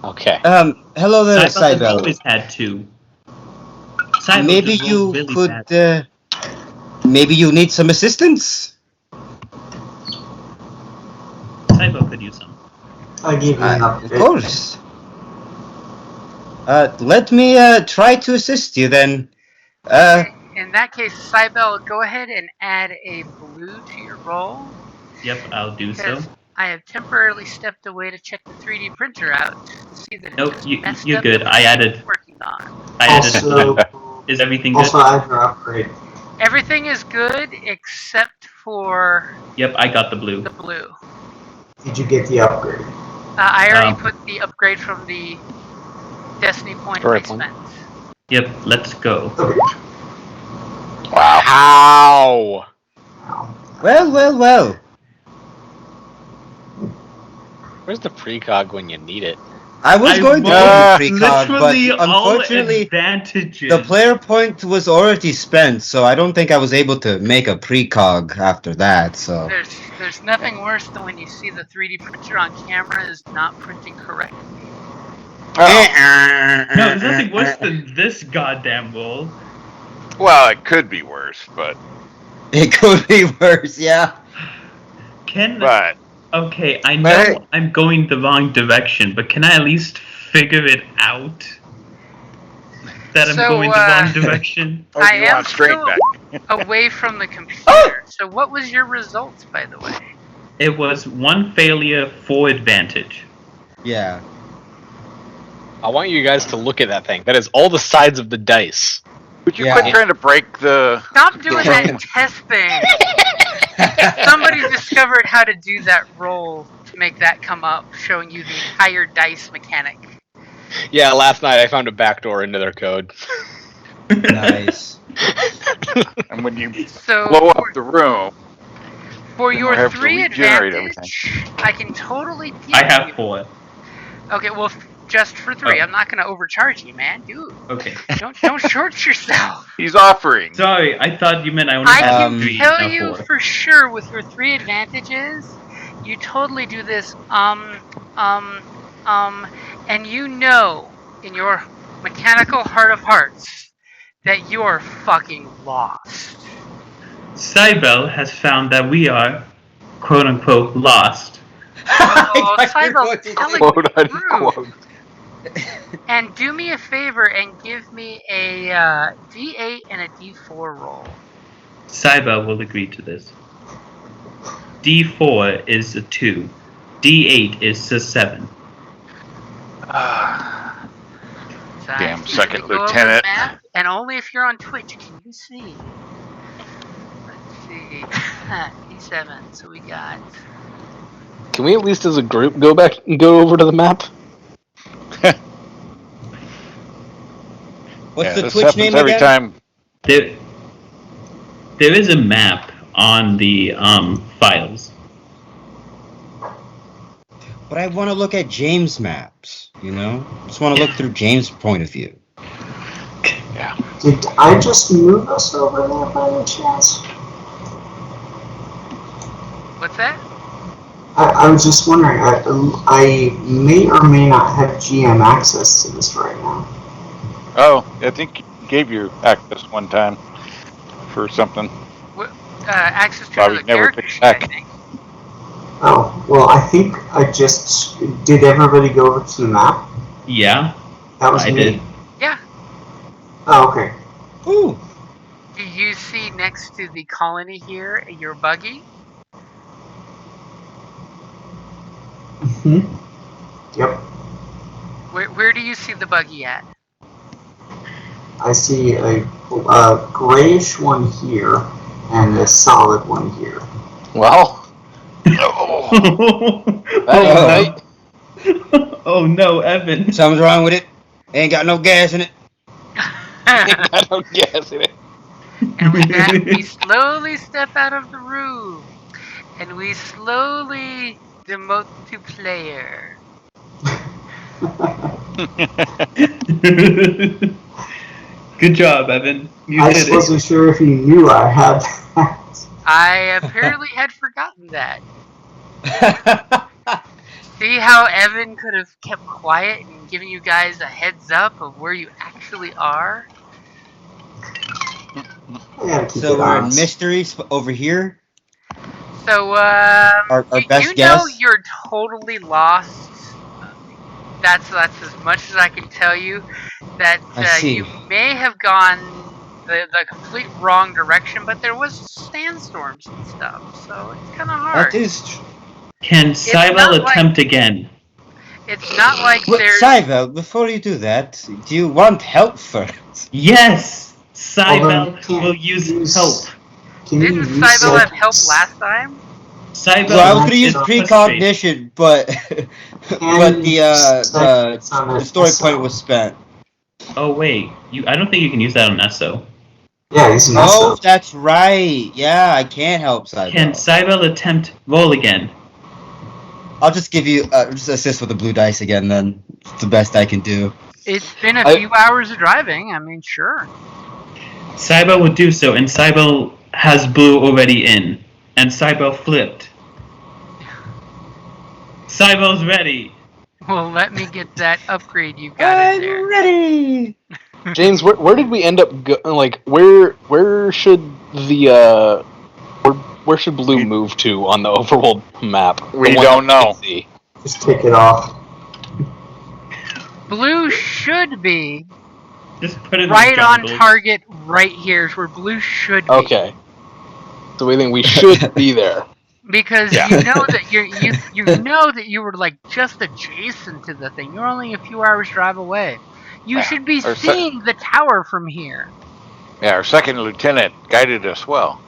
F: Okay.
C: Hello there,
E: Cybele has
C: Cybele.
E: always had 2. Cybele
C: Maybe
E: just rolled
C: you
E: really
C: could,
E: bad.
C: maybe you need some assistance?
E: Cybele could use some.
A: I give you an
C: Of
A: upgrade.
C: course. Let me, try to assist you then.
B: In that case, Cybele, go ahead and add a blue to your roll.
E: Yep, I'll do so.
B: Because I have temporarily stepped away to check the 3D printer out to see that
E: Nope,
B: it just
E: you're
B: messed
E: good.
B: up everything
E: I added-
B: it's working on.
E: I added
A: Also,
E: blue. Is everything good?
A: also add your upgrade.
B: Everything is good except for
E: Yep, I got the blue.
B: the blue.
A: Did you get the upgrade?
B: I already put the upgrade from the Destiny point
F: Story
B: expense.
E: Yep, let's go.
A: Okay.
D: Wow.
F: How?
C: Well.
F: Where's the precog when you need it?
C: I was going to
E: rolled
C: give you precog, but
E: literally
C: unfortunately,
E: all advantages.
C: the player point was already spent, so I don't think I was able to make a precog after that, so...
B: There's nothing worse than when you see the 3D printer on camera is not printing correctly.
D: Oh.
E: No, there's nothing worse than this goddamn roll.
D: Well, it could be worse, but
C: It could be worse, yeah.
E: Okay, I know I'm going the wrong direction, but can I at least figure it out? That I'm going the wrong direction?
D: Or
B: I
D: do you
B: am
D: want straight
B: still
D: back?
B: away from the computer. So what was your results, by the way?
E: It was 1 failure, 4 advantage.
C: Yeah.
F: I want you guys to look at that thing. That is all the sides of the dice.
D: Would you quit trying to break the...
B: Stop doing that test thing! Somebody discovered how to do that roll to make that come up, showing you the entire dice mechanic.
F: Yeah, last night I found a backdoor into their code.
C: Nice.
D: And when you
B: So
D: blow up the room...
B: For
D: then
B: your
D: we'll have to
B: 3
D: regenerate
B: advantage, I can totally give
E: I have
B: you.
E: 4.
B: Okay, well, just for 3.
E: Oh.
B: I'm not going to overcharge you, man. Dude,
E: Okay.
B: don't short yourself.
D: He's offering.
E: Sorry, I thought you meant I only
B: I
E: had
B: can
E: 3,
B: tell
E: not
B: you
E: 4.
B: for sure with your 3 advantages, you totally do this, and you know in your mechanical heart of hearts that you are fucking lost.
E: Cybele has found that we are, quote-unquote, lost.
B: Oh, Cybele's telling
D: Quote
B: the truth.
D: unquote.
B: And do me a favor and give me a D8 and a D4 roll.
E: Cybele will agree to this. D4 is a 2. D8 is a 7.
B: So
D: Damn
B: let
D: second
B: me go over
D: lieutenant.
B: the math, and only if you're on Twitch can you see. Let's see. D7. So we got.
F: Can we at least as a group go back and go over to the map?
C: What's the
D: this
C: Twitch
D: happens
C: name
D: every
C: again?
D: time.
E: There is a map on the files.
C: But I want to look at James' maps, you know? Just want to look through James' point of view.
D: Yeah.
A: Did I just move us over there by any chance?
B: What's that?
A: I was just wondering, I may or may not have GM access to this right now.
D: Oh, I think he gave you access one time for something.
B: Access to
D: Probably
B: the
D: never
B: character
D: took it
B: sheet, I
D: back.
B: think.
A: Oh, well, I think I just... Did everybody go over to the map?
E: Yeah,
A: That was
E: I
A: me?
E: did.
B: Yeah.
A: Oh, okay.
C: Ooh!
B: Do you see next to the colony here your buggy?
A: Mm-hmm. Yep.
B: Where do you see the buggy at?
A: I see a grayish one here and a solid one here.
F: Well,
D: Oh,
F: that ain't right.
E: Oh no, Evan.
C: Something's wrong with it. Ain't got no gas in it.
F: I don't guess it.
B: And with that, we slowly step out of the room. And we slowly demote to player.
E: Good job, Evan. You
A: I
E: did
A: just
E: it.
A: wasn't sure if you knew I had that.
B: I apparently had forgotten that. See how Evan could have kept quiet and given you guys a heads up of where you actually are?
A: I gotta keep
C: So
A: it
C: we're in
A: honest.
C: mystery over here.
B: So,
C: Our best
B: you know
C: guess.
B: you're totally lost. That's as much as I can tell you. That
C: I see.
B: you may have gone the complete wrong direction, but there was sandstorms and stuff, so it's kind of hard.
C: That is true.
E: Can
B: It's
E: Cybele
B: not like
E: attempt again?
B: it's not like
C: But
B: there's.
C: Cyvel, before you do that, do you want help first?
E: Yes!
A: Although you
E: Cybele
A: can't
E: will use
A: use-
E: help.
A: Can you
B: Didn't
A: use
B: Cybele have help
A: seconds?
B: last time?
E: Cybele
C: Well, I was gonna
E: is
C: use
E: frustrated.
C: precognition, but but
A: you use seconds on
C: the
A: an
C: story
A: SO?
C: point was spent.
E: Oh wait, I don't think you can use that on Esso.
A: Yeah, use an
C: Oh,
A: SO.
C: that's right. Yeah, I can't help
E: Can
C: Cyvel.
E: Cybele attempt roll again?
C: I'll just give you just assist with the blue dice again. Then it's the best I can do.
B: It's been a
F: I-
B: few hours of driving. I mean, sure.
E: Cybele would do so, and Cybele has blue already in, and Cybele flipped. Cybele's ready.
B: Well, let me get that upgrade you got in there.
C: I'm ready.
F: James, where did we end up? Like, where should the where should blue move to on the overworld map?
D: We
F: The one
D: don't
F: that we
D: know.
F: can see.
A: Just take it off.
B: Blue should be
E: Just put it in
B: right
E: the
B: on
E: jungle.
B: target. Right here is where blue should be.
F: Okay. So we think we should be there.
B: Because
D: Yeah.
B: you know that you know that you were like just adjacent to the thing. You're only a few hours drive away. You
D: Yeah,
B: should be
D: or
B: seeing the tower from here.
D: Yeah, our second lieutenant guided us well.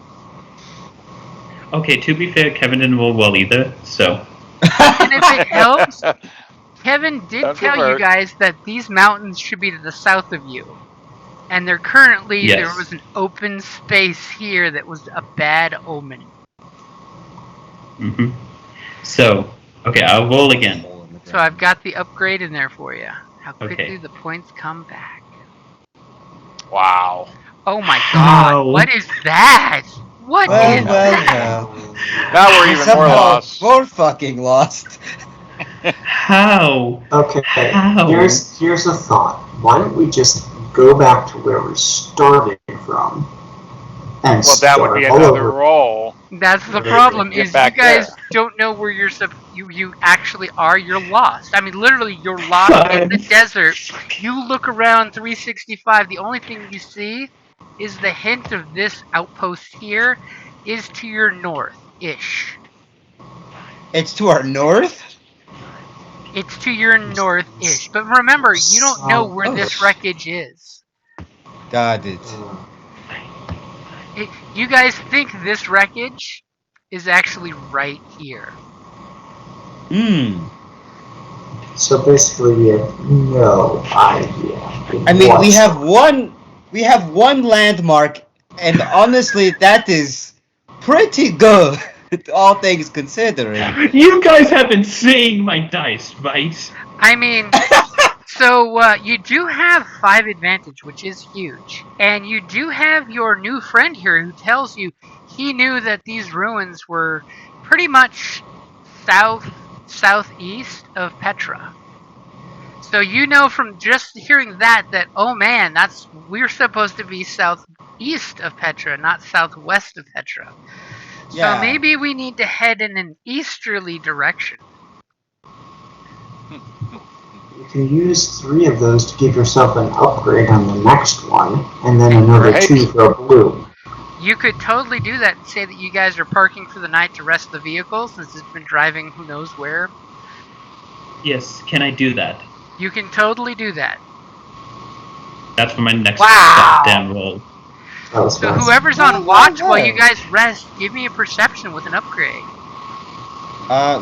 E: Okay, to be fair, Kevin didn't roll well either, so.
B: And if it helps, Kevin did
D: Don't
B: tell you
D: divert.
B: guys that these mountains should be to the south of you. And there
E: Yes.
B: was an open space here that was a bad omen.
E: Mm-hmm. So, okay, I'll roll again.
B: So I've got the upgrade in there for you. How quickly
E: Okay.
B: the points come back.
D: Wow.
B: Oh my
E: How?
B: god, what is that? What is that?
D: Now we're even more
C: Somehow
D: lost.
C: We're fucking lost.
E: How?
A: Okay,
E: How?
A: here's a thought. Why don't we just go back to where we started from and
D: Well, that would be
A: start all
D: another
A: over?
D: roll.
B: That's the
A: Get
B: problem
D: Get
B: is you
D: back
B: guys
D: there.
B: don't know where you actually are. You're lost. I mean, literally, you're lost in the desert. You look around 365. The only thing you see is the hint of this outpost here is to your north-ish.
C: It's to our north.
B: It's to your north-ish. But remember, you don't know where this wreckage is.
C: Got it.
B: You guys think this wreckage is actually right here.
A: So basically, we have no idea.
C: I mean, we have one landmark And honestly, that is pretty good, all things considering.
E: You guys have been seeing my dice, right?
B: I mean, so you do have 5 advantage, which is huge. And you do have your new friend here who tells you he knew that these ruins were pretty much southeast of Petra. So you know from just hearing that oh man, we're supposed to be southeast of Petra, not southwest of Petra. So
C: Yeah.
B: maybe we need to head in an easterly direction.
A: You can use 3 of those to give yourself an upgrade on the next one, and then another
D: Right.
A: 2 for a blue.
B: You could totally do that and say that you guys are parking for the night to rest the vehicle since it's been driving who knows where.
E: Yes, can I do that?
B: You can totally do that.
E: That's for my next
B: Wow.
E: goddamn roll.
A: That was
B: So
A: fast.
B: whoever's on
C: Well,
B: watch
C: well,
B: while you
C: well.
B: guys rest, give me a perception with an upgrade.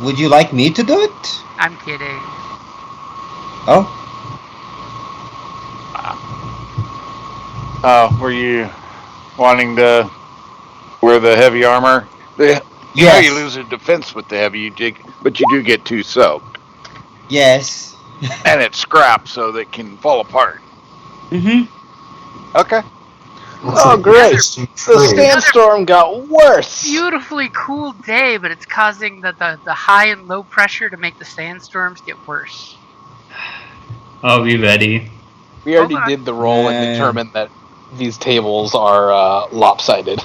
C: Would you like me to do it?
B: I'm kidding.
C: Oh,
D: Were you wanting to wear the heavy armor? You know
C: yes.
D: you lose a defense with the heavy, but you do get 2 soaked.
C: Yes.
D: And it's scrap, so that can fall apart.
C: Mm-hmm.
D: Okay.
A: That's
F: Oh,
A: an
F: great.
A: interesting
F: The
A: trade.
F: sandstorm got worse.
B: Beautifully cool day, but it's causing the high and low pressure to make the sandstorms get worse.
E: Are we ready?
F: We already
B: Hold on.
F: did the roll and determined that these tables are lopsided.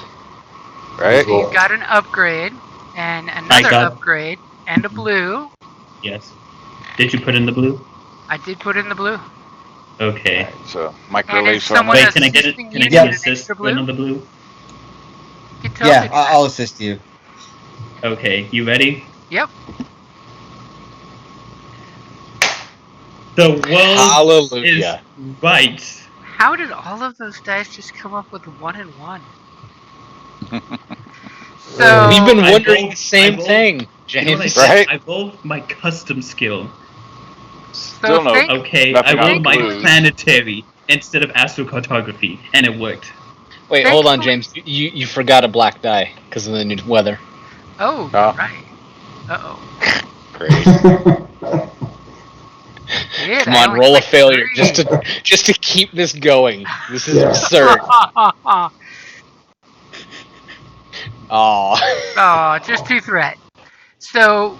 D: Right?
B: So you've got an upgrade, and another upgrade, and a blue.
E: Yes. Did you put in the blue?
B: I did put in the blue.
E: Okay.
D: Right, so micro
B: And if
D: lace
B: someone
D: armor.
E: Wait, can I get it?
B: assisting
E: Can
B: you
E: I
B: to
E: get
B: get an
E: assist
B: extra
E: for
B: blue,
E: another blue?
B: you can totally
C: Yeah,
B: do that.
C: I'll assist you.
E: Okay, you ready?
B: Yep.
E: The world
F: Hallelujah.
E: is right.
B: How did all of those dice just come up with 1 and 1? So
F: We've been
E: I
F: wondering
E: rolled-
F: the same
E: I rolled-
F: thing,
E: You know what I
F: James.
E: said?
D: Right?
E: I rolled my custom skill.
D: Still no.
E: Okay,
D: Nothing
E: I
D: on
E: rolled my
D: blues.
E: planetary instead of astrocartography, and it worked.
F: Wait, hold on,
B: Thankfully-
F: James. You forgot a black die because of the new weather.
B: Oh,
D: Oh.
B: you're right. Uh-oh.
F: Great.
B: Did
F: Come
B: I
F: on,
B: only
F: roll a
B: clicked
F: failure
B: 3?
F: just to keep this going. This is
A: Yeah.
F: absurd. Aw.
B: Oh, just 2 threat. So,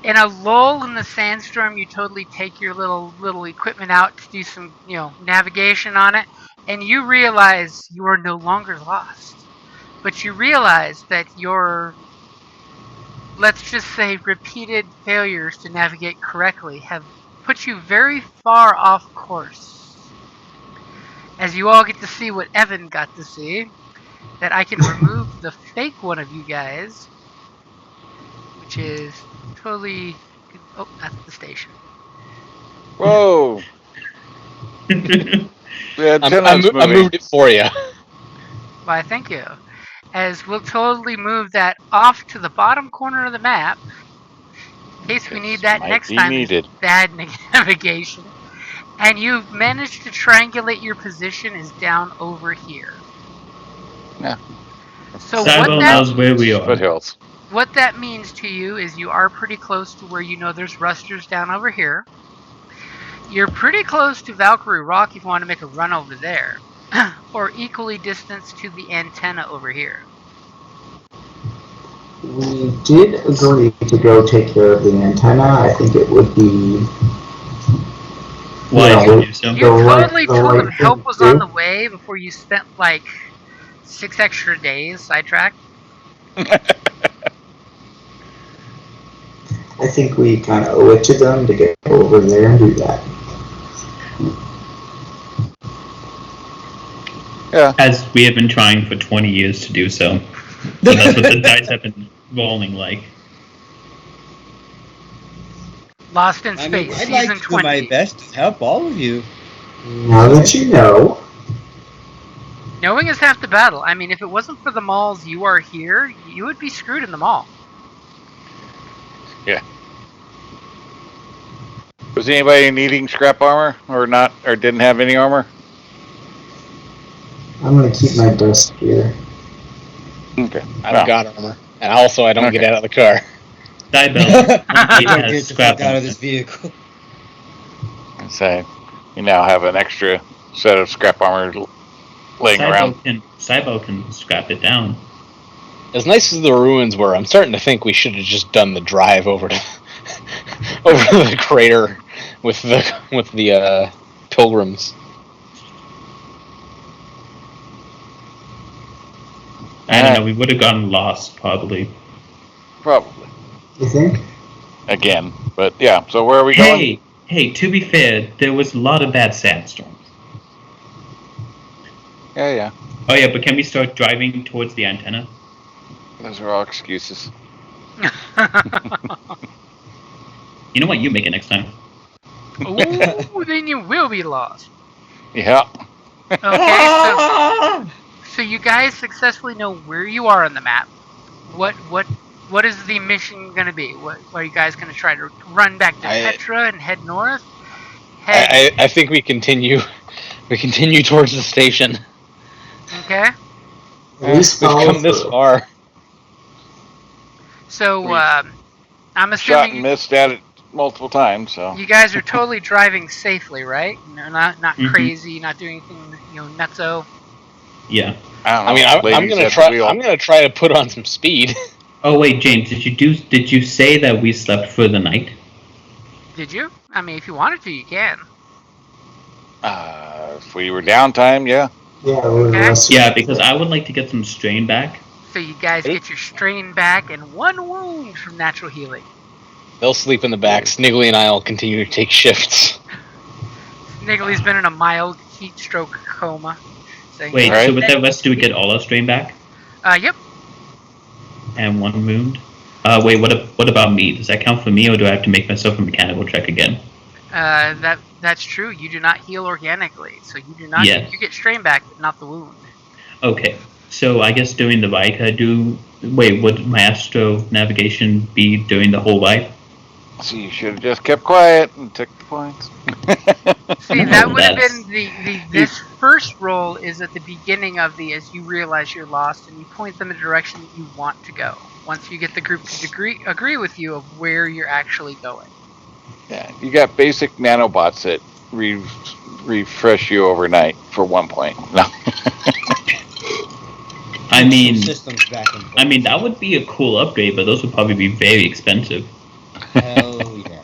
B: in a lull in the sandstorm, you totally take your little equipment out to do some, navigation on it, and you realize you are no longer lost. But you realize that your, let's just say, repeated failures to navigate correctly have put you very far off course. As you all get to see what Evan got to see, that I can remove the fake one of you guys, which is totally. Oh, that's the station.
D: Whoa. Yeah,
F: I moved it for you.
B: Why, thank you. As we'll totally move that off to the bottom corner of the map, in case we need that
D: Might
B: next
D: be
B: time.
D: needed.
B: Bad navigation. And you've managed to triangulate your position is down over here.
D: Yeah.
B: So
E: Cybo knows where we are.
D: Foothills.
B: what that means to you is you are pretty close to where you know there's rusters down over here. You're pretty close to Valkyrie Rock if you want to make a run over there. Or equally distanced to the antenna over here.
A: We did agree to go take care of the antenna. I think it would be.
E: Why
A: you know,
E: did you do so?
B: You
A: The
B: totally
A: the
B: told them
A: right
B: help
A: thing
B: was
A: to
B: on
A: do.
B: the way before you spent like 6 extra days sidetracked.
A: I think we kind of owe it to them to get over there and do that.
D: Yeah.
E: As we have been trying for 20 years to do so. So that's what the dice have been rolling like.
B: Lost in
C: I mean,
B: Space,
C: I'd like
B: Season
C: to do my
B: 20.
C: best to help all of you.
A: Now that you know,
B: Knowing is half the battle. I mean, if it wasn't for the malls you are here, you would be screwed in the mall.
D: Yeah. Was anybody needing scrap armor or not, or didn't have any armor?
A: I'm gonna keep my dust here.
D: Okay.
F: I've got armor, and also I don't get out of the car.
E: Cybele
C: I don't
E: has
C: get to
E: scrap
C: fuck out of
E: armor.
C: this vehicle.
D: And say, you now have an extra set of scrap armor laying around.
E: Cybele can scrap it down.
F: As nice as the ruins were, I'm starting to think we should have just done the drive over to over to the crater with the pilgrims.
E: I don't know. We would have gotten lost probably.
D: Probably.
A: You think?
D: Again. But yeah, so where are we going?
E: Hey, to be fair, there was a lot of bad sandstorms.
D: Yeah.
E: Oh yeah, but can we start driving towards the antenna?
D: Those are all excuses.
E: You know what? You make it next time.
B: Ooh, then you will be lost.
D: Yeah.
B: Okay, so you guys successfully know where you are on the map. What is the mission gonna be? What are you guys gonna try to run back to Petra and head north?
F: I think we continue towards the station.
B: Okay.
A: At least
F: We've
A: follow
F: come this
A: through.
F: far.
B: So I'm
D: Shot
B: assuming
D: and missed at it multiple times, so.
B: you guys are totally driving safely, right? No, not
E: Mhm.
B: crazy, not doing anything nutso.
E: Yeah.
D: I don't know.
F: I'm gonna try. I'm gonna try to put on some speed.
E: Oh wait, James, did you say that we slept for the night?
B: Did you? I mean, if you wanted to, you can.
D: If we were downtime, yeah.
A: Yeah,
E: Yeah, because I would like to get some strain back.
B: So you guys get your strain back and 1 wound from natural healing.
F: They'll sleep in the back. Sniggly and I'll continue to take shifts.
B: Sniggly's been in a mild heat stroke coma.
E: Wait,
D: Right.
E: so with that rest, do we get all our strain back?
B: Yep.
E: And 1 wound? Wait, what about me? Does that count for me, or do I have to make myself a mechanical check again?
B: That's true. You do not heal organically, so you do not.
E: Yes.
B: You get strain back, but not the wound.
E: Okay, so I guess during the ride, could I do? Wait, would my astro navigation be during the whole ride?
D: So you should have just kept quiet and took the points.
B: See,
E: No,
B: that would have
E: that's-
B: been this first roll is at the beginning of as you realize you're lost and you point them in the direction that you want to go. Once you get the group to agree with you of where you're actually going.
D: Yeah, you got basic nanobots that refresh you overnight for 1 point. No.
E: I mean,
C: Systems back in place.
E: I mean that would be a cool upgrade, but those would probably be very expensive.
C: Hell yeah.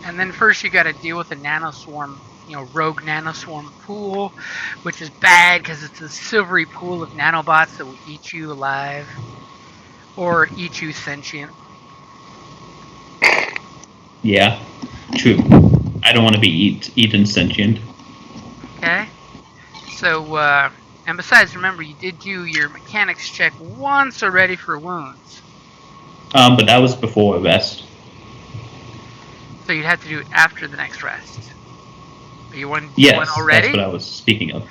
B: And then first you got to deal with the nanoswarm, rogue nanoswarm pool, which is bad because it's a silvery pool of nanobots that will eat you alive or eat you sentient.
E: Yeah, true. I don't want to be eaten sentient.
B: Okay. So, and besides, remember you did do your mechanics check once already for wounds.
E: But that was before a rest.
B: So you'd have to do it after the next rest. You want
E: Yes,
B: one already?
E: that's what I was speaking of.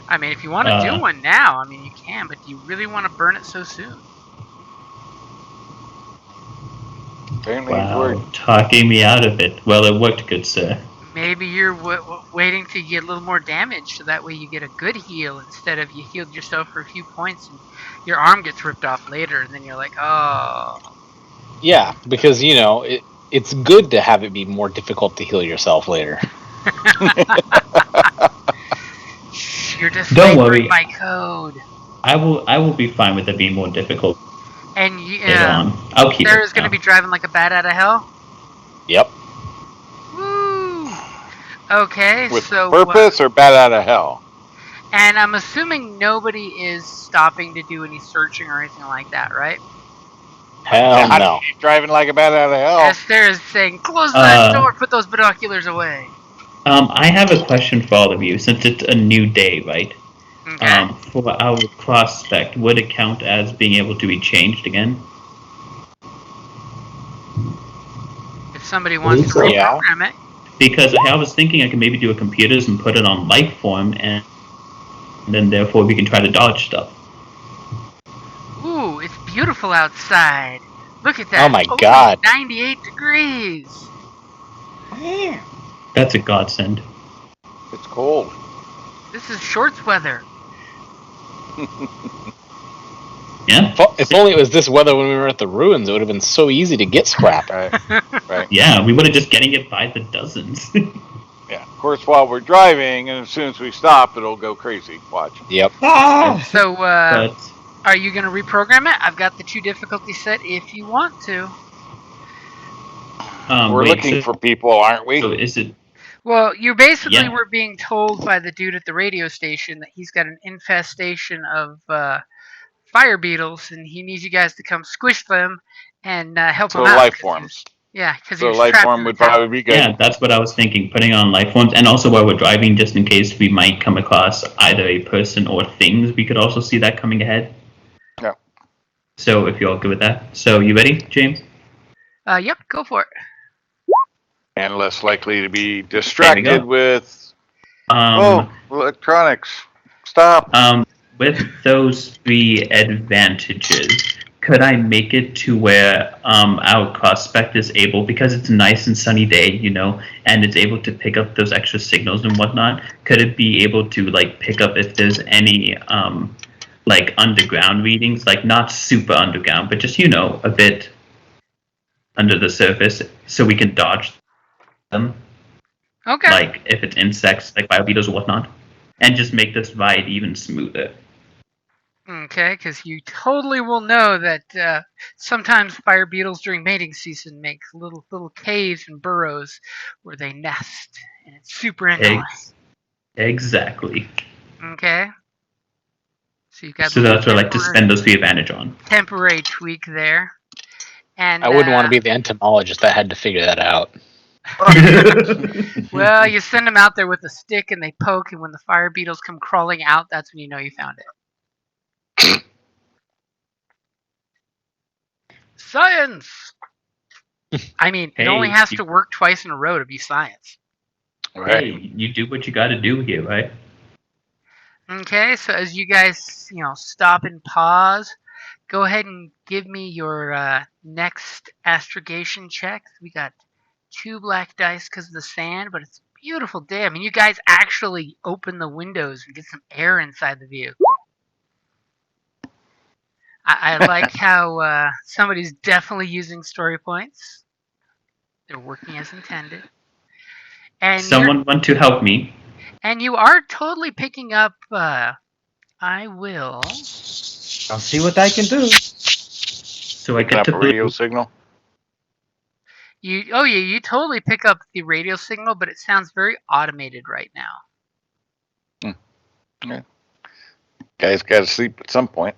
B: I mean, if you want to do one now, I mean, you can, but do you really want to burn it so soon?
D: Apparently
E: Wow, talking me out of it. Well, it worked, good sir.
B: Maybe you're waiting to get a little more damage, so that way you get a good heal instead of you healed yourself for a few points and your arm gets ripped off later, and then you're like, oh.
F: Yeah, because it's good to have it be more difficult to heal yourself later.
B: You're just
E: Don't worry.
B: my code.
E: I will be fine with it being more difficult.
B: And
E: later on. I'll keep
B: Sarah's
E: it.
B: gonna be driving like a bat out of hell.
F: Yep.
B: Woo! Okay,
D: with
B: so
D: purpose or bat out of hell.
B: And I'm assuming nobody is stopping to do any searching or anything like that, right?
F: Hell no.
D: Keep driving like a bat out of hell.
B: As Sarah's saying, close that door, put those binoculars away.
E: I have a question for all of you, since it's a new day, right?
B: Okay.
E: For our prospect, would it count as being able to be changed again?
B: If somebody wants to reprogram it.
E: Because I was thinking I could maybe do a computers and put it on life form, and then therefore we can try to dodge stuff.
B: Ooh, it's beautiful outside. Look at that.
F: Oh my god.
B: 98 degrees.
E: That's a godsend.
D: It's cold.
B: This is shorts weather.
E: Yeah.
F: If only it was this weather when we were at the ruins, it would have been so easy to get scrap.
D: Right.
E: Yeah, we would have just getting it by the dozens.
D: Yeah. Of course, while we're driving, and as soon as we stop, it'll go crazy. Watch.
F: Yep.
C: Ah!
B: So,
E: But
B: are you going to reprogram it? I've got the 2 difficulty set if you want to.
D: We're
E: wait,
D: looking for people, aren't
E: so
D: we?
E: is it?
B: Well, you basically
E: Yeah.
B: were being told by the dude at the radio station that he's got an infestation of fire beetles, and he needs you guys to come squish them and help
D: So
B: him out.
D: life
B: 'Cause
D: forms.
B: because he
D: So
B: was
D: life
B: trapped
D: form
B: in the
D: would
B: tower.
D: probably be good.
E: Yeah, that's what I was thinking. Putting on life forms, and also while we're driving, just in case we might come across either a person or things, we could also see that coming ahead.
D: Yeah.
E: So if you're all good with that, so you ready, James?
B: Yep, go for it.
D: And less likely to be distracted with
E: Um,
D: electronics. Stop.
E: with those 3 advantages, could I make it to where our prospect is able, because it's a nice and sunny day, and it's able to pick up those extra signals and whatnot? Could it be able to pick up if there's any underground readings, not super underground, but just a bit under the surface, so we can dodge them?
B: Okay.
E: Like if it's insects, like biobeetles or whatnot, and just make this ride even smoother.
B: Okay, because you totally will know that sometimes fire beetles during mating season make little caves and burrows where they nest, and it's super annoying.
E: Exactly.
B: Okay, so you got a
E: So
B: little
E: that's what I like to spend those 3 advantage on.
B: temporary tweak there, and
F: I wouldn't want to be the entomologist that had to figure that out.
B: well, you send them out there with a stick, and they poke, and when the fire beetles come crawling out, that's when you know you found it. Science. I mean, it only has to work twice in a row to be science.
D: Right.
E: Hey, you do what you got to do here, right?
B: Okay, so as you guys, stop and pause, go ahead and give me your next astrogation check. We got 2 black dice because of the sand, but it's a beautiful day. I mean, you guys actually open the windows and get some air inside the vehicle. I like how somebody's definitely using story points. They're working as intended. And
E: someone want to help me.
B: And you are totally picking up. I will.
C: I'll see what I can do.
E: So I get to
D: a radio signal.
B: You totally pick up the radio signal, but it sounds very automated right now.
D: Yeah. Guys got to sleep at some point.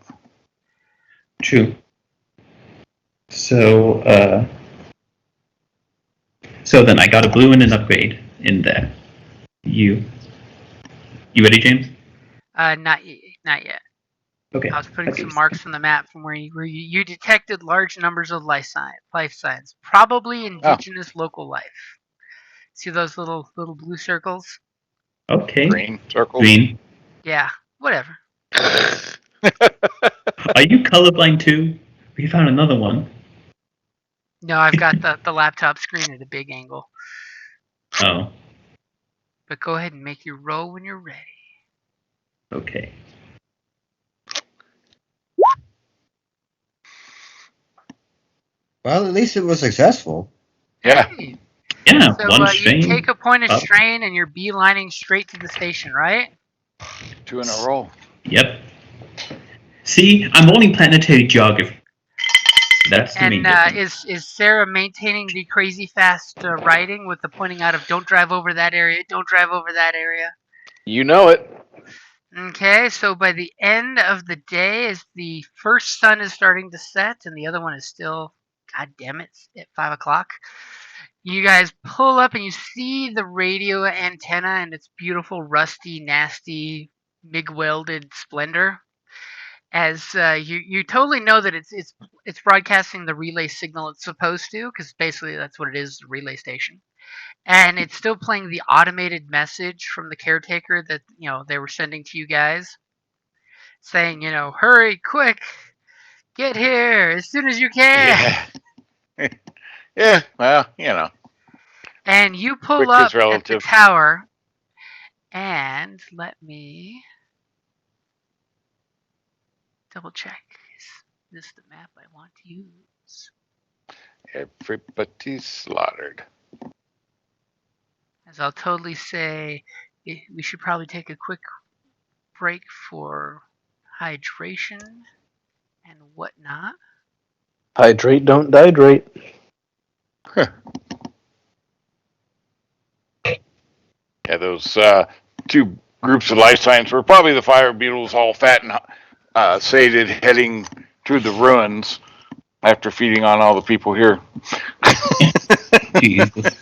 E: True. So then I got a blue and an upgrade in there. You ready, James?
B: Not yet.
E: Okay.
B: I was putting some marks on the map from where you detected large numbers of life signs, probably indigenous local life. See those little blue circles?
E: Okay.
D: Green circles.
E: Green.
B: Yeah, whatever.
E: Are you colorblind too? We found another one.
B: No, I've got the laptop screen at a big angle.
E: Oh.
B: But go ahead and make your roll when you're ready.
E: Okay.
C: Well, at least it was successful.
D: Yeah.
B: Hey.
E: Yeah,
B: So
E: one strain.
B: you take a point of strain and you're beelining straight to the station, right?
D: 2 in a row.
E: Yep. See, I'm only planetary geography. That's the main difference.
B: Is Sarah maintaining the crazy fast riding with the pointing out of don't drive over that area, don't drive over that area?
D: You know it.
B: Okay, so by the end of the day, as the first sun is starting to set and the other one is still, god damn it, at 5 o'clock, you guys pull up and you see the radio antenna and its beautiful, rusty, nasty, MIG-welded splendor. As you totally know that it's broadcasting the relay signal it's supposed to, because basically that's what it is, a relay station. And it's still playing the automated message from the caretaker that they were sending to you guys, saying hurry, quick, get here as soon as you can.
D: Yeah. Yeah. Well,
B: And you pull
D: quick
B: up
D: is
B: at the
D: relative.
B: tower, And let me double check. Is this the map I want to use?
D: Everybody's slaughtered.
B: As I'll totally say, we should probably take a quick break for hydration and whatnot.
F: Hydrate, don't dihydrate.
D: Yeah, those two groups of life science were probably the fire beetles, all fat and sated, heading through the ruins after feeding on all the people here.
E: Jesus.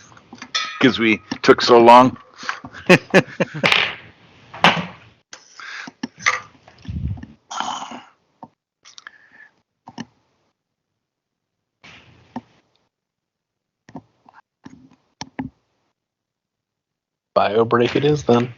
D: Because we took so long.
F: Bio break it is then.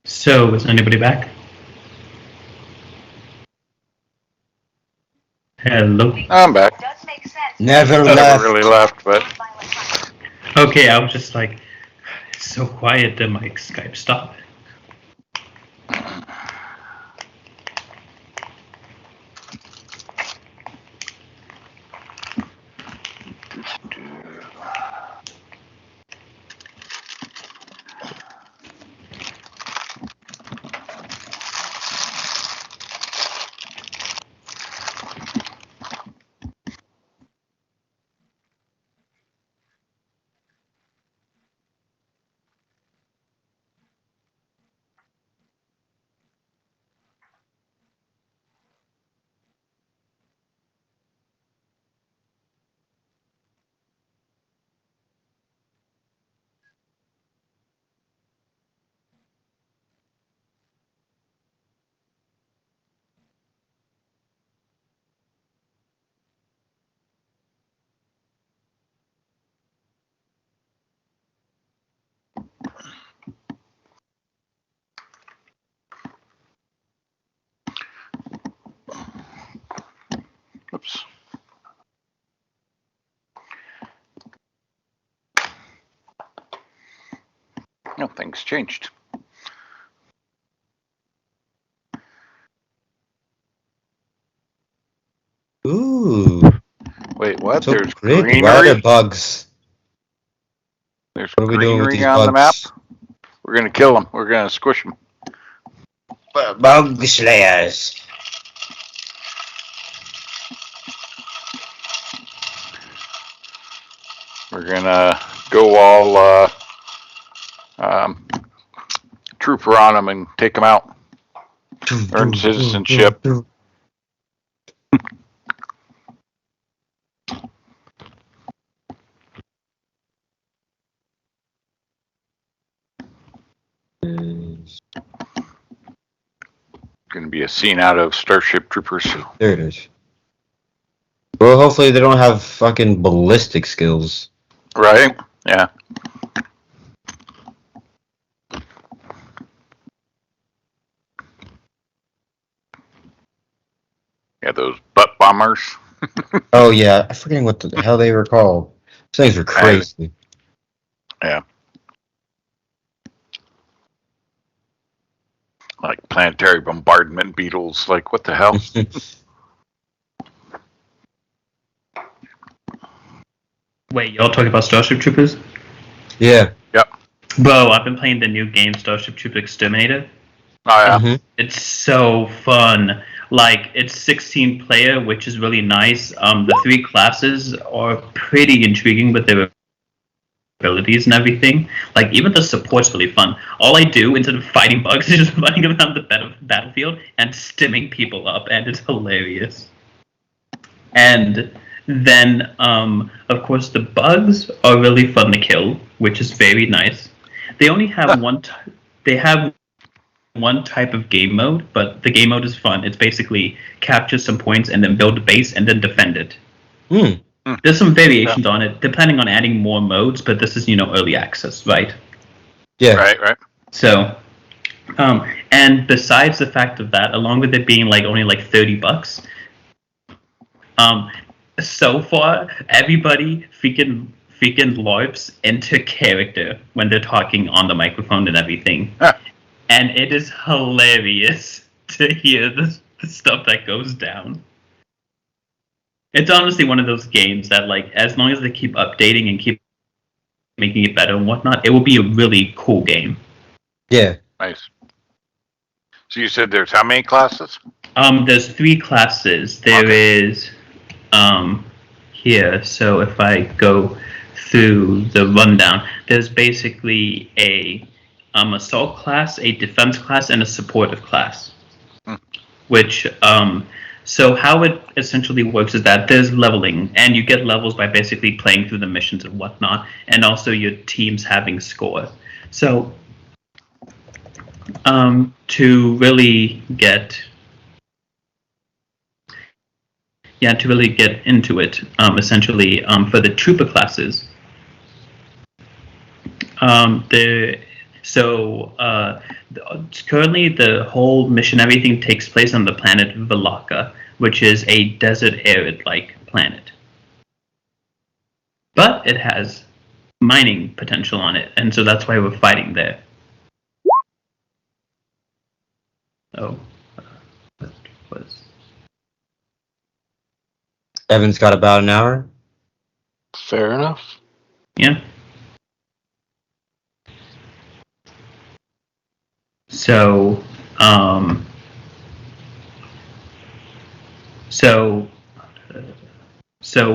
E: So, is anybody back? Hello?
D: I'm back.
C: Never
D: I never
C: left.
D: really left, but
E: Okay, I was just like, it's so quiet that my Skype stopped.
D: Something's changed.
C: Ooh.
D: Wait, what?
C: So
D: There's
C: great. Why are
D: greenery?
C: there bugs?
D: There's
C: What are we doing with
D: greenery
C: these
D: on the map?
C: bugs?
D: We're gonna kill them. We're gonna squish them.
C: Bug slayers.
D: We're gonna go all trooper on them and take them out. Earn citizenship. Gonna be a scene out of Starship Troopers.
C: There it is. Well, hopefully they don't have fucking ballistic skills.
D: Right? Yeah. Yeah, those butt bombers.
C: Oh yeah, I'm forgetting what the hell they were called. Those things were crazy.
D: Yeah. Like planetary bombardment beetles. Like, what the hell?
E: Wait, y'all talking about Starship Troopers?
C: Yeah.
E: Bro, I've been playing the new game Starship Troopers Exterminator.
D: Oh, yeah.
C: Mhm.
E: It's so fun. Like, it's 16 player, which is really nice. The 3 classes are pretty intriguing with their abilities and everything. Like, even the support's really fun. All I do instead of fighting bugs is just running around the battlefield and stimming people up, and it's hilarious. And then, of course, the bugs are really fun to kill, which is very nice. They only have they have one type of game mode, but the game mode is fun. It's basically capture some points and then build a base and then defend it.
C: Hmm.
E: There's some variations on it, depending on adding more modes, but this is, early access, right?
C: Yeah.
D: Right.
E: So, and besides the fact of that, along with it being like only like $30, so far everybody freaking LARPs into character when they're talking on the microphone and everything. And it is hilarious to hear the stuff that goes down. It's honestly one of those games that, like, as long as they keep updating and keep making it better and whatnot, it will be a really cool game.
C: Yeah.
D: Nice. So you said there's how many classes?
E: There's 3 classes. There is here. So if I go through the rundown, there's basically a assault class, a defense class, and a supportive class. Which so how it essentially works is that there's leveling, and you get levels by basically playing through the missions and whatnot, and also your teams having score. So to really get into it, essentially for the trooper classes, currently the whole mission, everything takes place on the planet Velaka, which is a desert arid-like planet. But it has mining potential on it, and so that's why we're fighting there. Oh, that was...
C: Evan's got about an hour.
F: Fair enough.
E: Yeah. So, so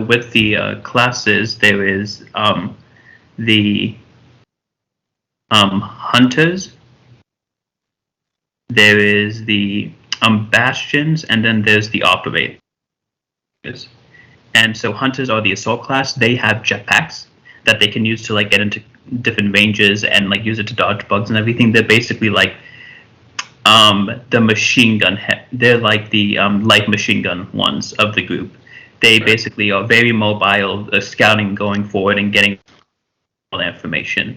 E: with the classes, there is the hunters, there is the bastions, and then there's the operators. And so hunters are the assault class. They have jetpacks that they can use to like get into different ranges and like use it to dodge bugs and everything. They're basically like the machine gun. They're like the light machine gun ones of the group. They basically are very mobile, scouting, going forward, and getting all the information.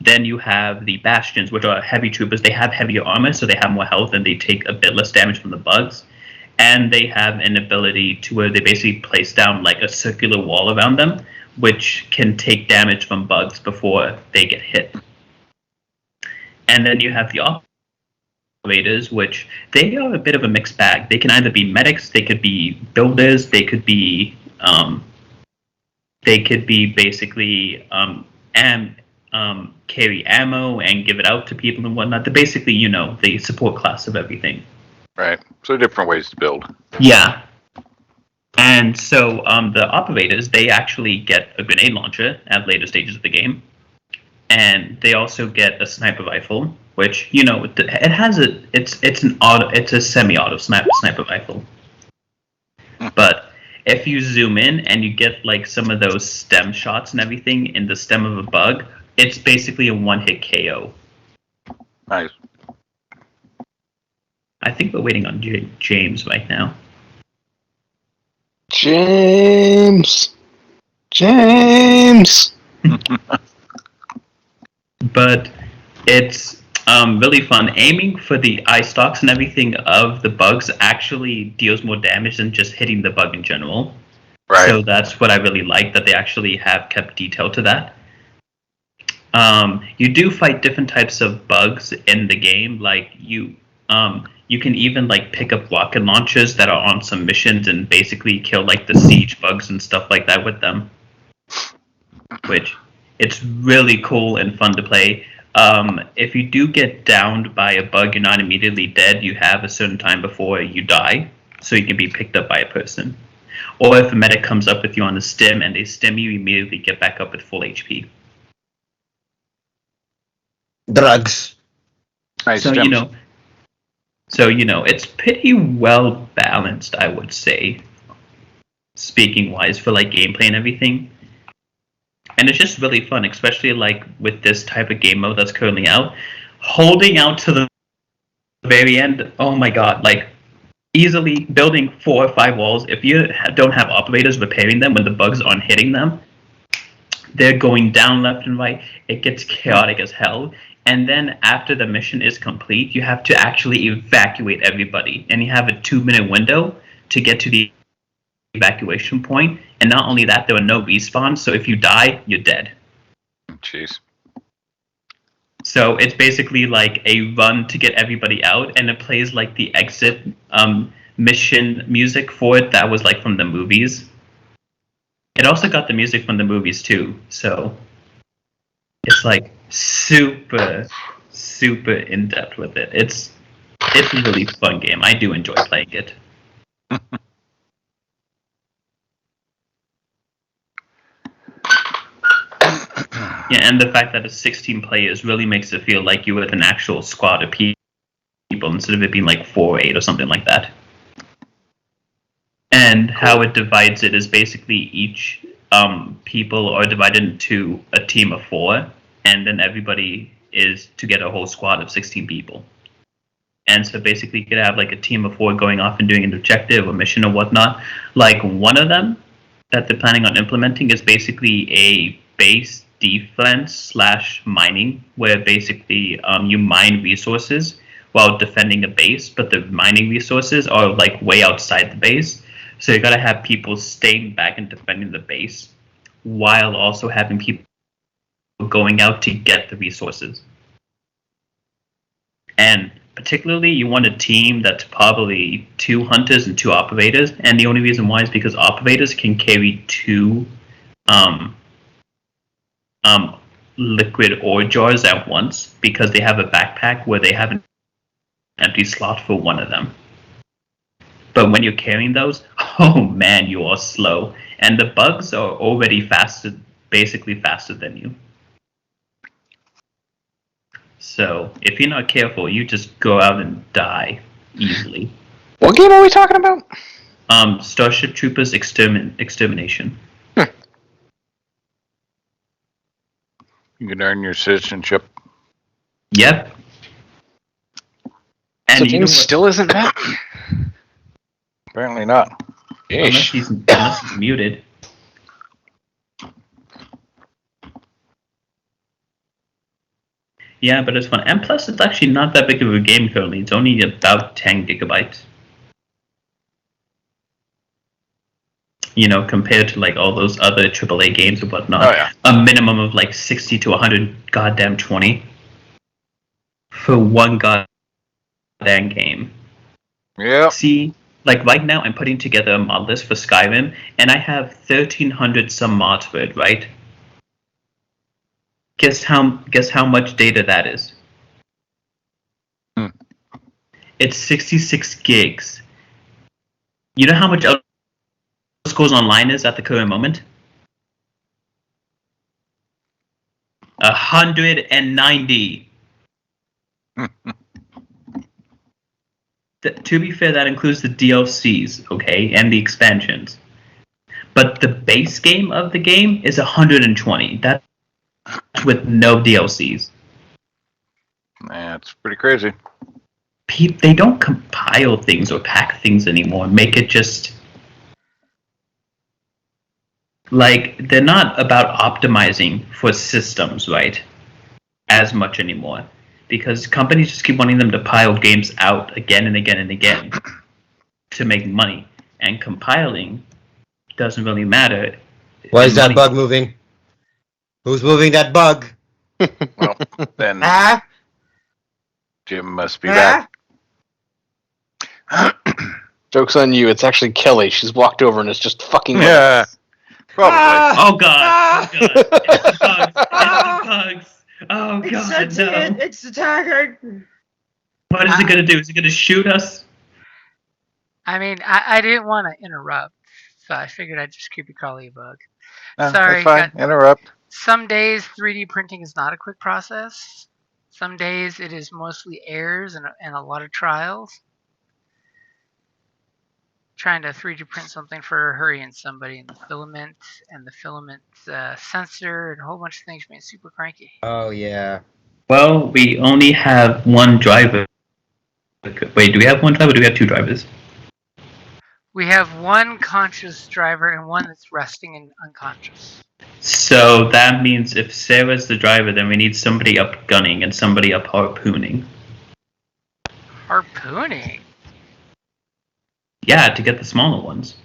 E: Then you have the bastions, which are heavy troopers. They have heavier armor, so they have more health and they take a bit less damage from the bugs. And they have an ability to where they basically place down like a circular wall around them, which can take damage from bugs before they get hit. And then you have the operators, which they are a bit of a mixed bag. They can either be medics, they could be builders, they could be basically carry ammo and give it out to people and whatnot. They're basically, the support class of everything.
D: Right. So different ways to build.
E: Yeah. And so the operators, they actually get a grenade launcher at later stages of the game. And they also get a sniper rifle, which, it has it's a semi-auto sniper rifle. But if you zoom in and you get like some of those stem shots and everything in the stem of a bug, it's basically a one-hit KO.
D: Nice.
E: I think we're waiting on James right now.
F: James.
E: But it's really fun. Aiming for the eye stalks and everything of the bugs actually deals more damage than just hitting the bug in general.
D: Right.
E: So that's what I really like, that they actually have kept detail to that. You do fight different types of bugs in the game. Like you can even like pick up rocket launchers that are on some missions and basically kill like the siege bugs and stuff like that with them. Which it's really cool and fun to play. If you do get downed by a bug, you're not immediately dead. You have a certain time before you die, so you can be picked up by a person. Or if a medic comes up with you on the stim and they stim you, immediately get back up with full HP.
C: Drugs.
D: Nice.
E: So it's pretty well balanced, I would say, speaking wise, for like gameplay and everything. And it's just really fun, especially like with this type of game mode that's currently out. Holding out to the very end, oh my god, like easily building 4 or 5 walls. If you don't have operators repairing them when the bugs aren't hitting them, they're going down left and right. It gets chaotic as hell. And then after the mission is complete, you have to actually evacuate everybody. And you have a 2-minute window to get to the evacuation point. And not only that, there are no respawns, so if you die, you're dead.
D: Jeez.
E: So it's basically like a run to get everybody out, and it plays like the exit mission music for it that was like from the movies. It also got the music from the movies too, so it's like super in depth with it. It's a really fun game. I do enjoy playing it. Yeah, and the fact that it's 16 players really makes it feel like you're with an actual squad of people instead of it being like 4 or 8 or something like that. And how it divides it is basically each people are divided into a team of 4, and then everybody is to get a whole squad of 16 people. And so basically you could have like a team of 4 going off and doing an objective or mission or whatnot. Like one of them that they're planning on implementing is basically a base defense / mining, where basically you mine resources while defending a base, but the mining resources are like way outside the base. So you gotta have people staying back and defending the base while also having people going out to get the resources. And particularly you want a team that's probably 2 hunters and 2 operators, and the only reason why is because operators can carry 2 liquid ore jars at once, because they have a backpack where they have an empty slot for one of them. But when you're carrying those, oh man, you are slow. And the bugs are already basically faster than you. So if you're not careful, you just go out and die easily.
F: What game are we talking about?
E: Starship Troopers Extermination.
D: You can earn your citizenship.
E: Yep. And
F: So James still isn't back?
D: Apparently not.
E: Unless he's muted. Yeah, but it's fun. And plus, it's actually not that big of a game currently. It's only about 10 gigabytes. Compared to like all those other AAA games and whatnot.
D: Oh, yeah.
E: A minimum of like 60 to 100 goddamn 20. for one goddamn game.
D: Yep.
E: See, like right now, I'm putting together a mod list for Skyrim, and I have 1,300 some mods for it, right? Guess how much data that is?
D: Hmm.
E: It's 66 gigs. You know how much Elder Scrolls Online is at the current moment? 190. To be fair, that includes the DLCs, okay, and the expansions. But the base game of the game is 120. That's with no DLCs.
D: That's pretty crazy.
E: They don't compile things or pack things anymore. Make it just like they're not about optimizing for systems, right? As much anymore. Because companies just keep wanting them to pile games out again and again and again to make money. And compiling doesn't really matter.
C: Why
E: And
C: is that
E: money-
C: bug moving? Who's moving that bug?
D: Well, then
C: Ah?
D: Jim must be
C: Ah?
D: back.
F: Joke's on you. It's actually Kelly. She's walked over and is just fucking with
D: Yeah.
F: us.
D: Probably.
C: Ah!
E: Oh god!
C: Ah!
E: Oh god! It's the bugs! It's
C: Ah!
E: the bugs! Oh
C: It's
E: god, no!
C: It's attacking.
E: What is it gonna do? Is it gonna shoot us?
B: I mean, I didn't want to interrupt, so I figured I'd just creepy call you a bug.
D: No,
B: Sorry,
D: that's fine. Interrupt.
B: some days 3D printing is not a quick process. Some days it is mostly errors and a lot of trials. Trying to 3D print something for hurrying somebody in the filament sensor and a whole bunch of things made super cranky.
C: Oh yeah.
E: Well, we only have one driver. Wait, do we have one driver or do we have two drivers?
B: We have one conscious driver and one that's resting and unconscious.
E: So that means if Sarah's the driver, then we need somebody up gunning and somebody up harpooning.
B: Harpooning?
E: Yeah, to get the smaller ones.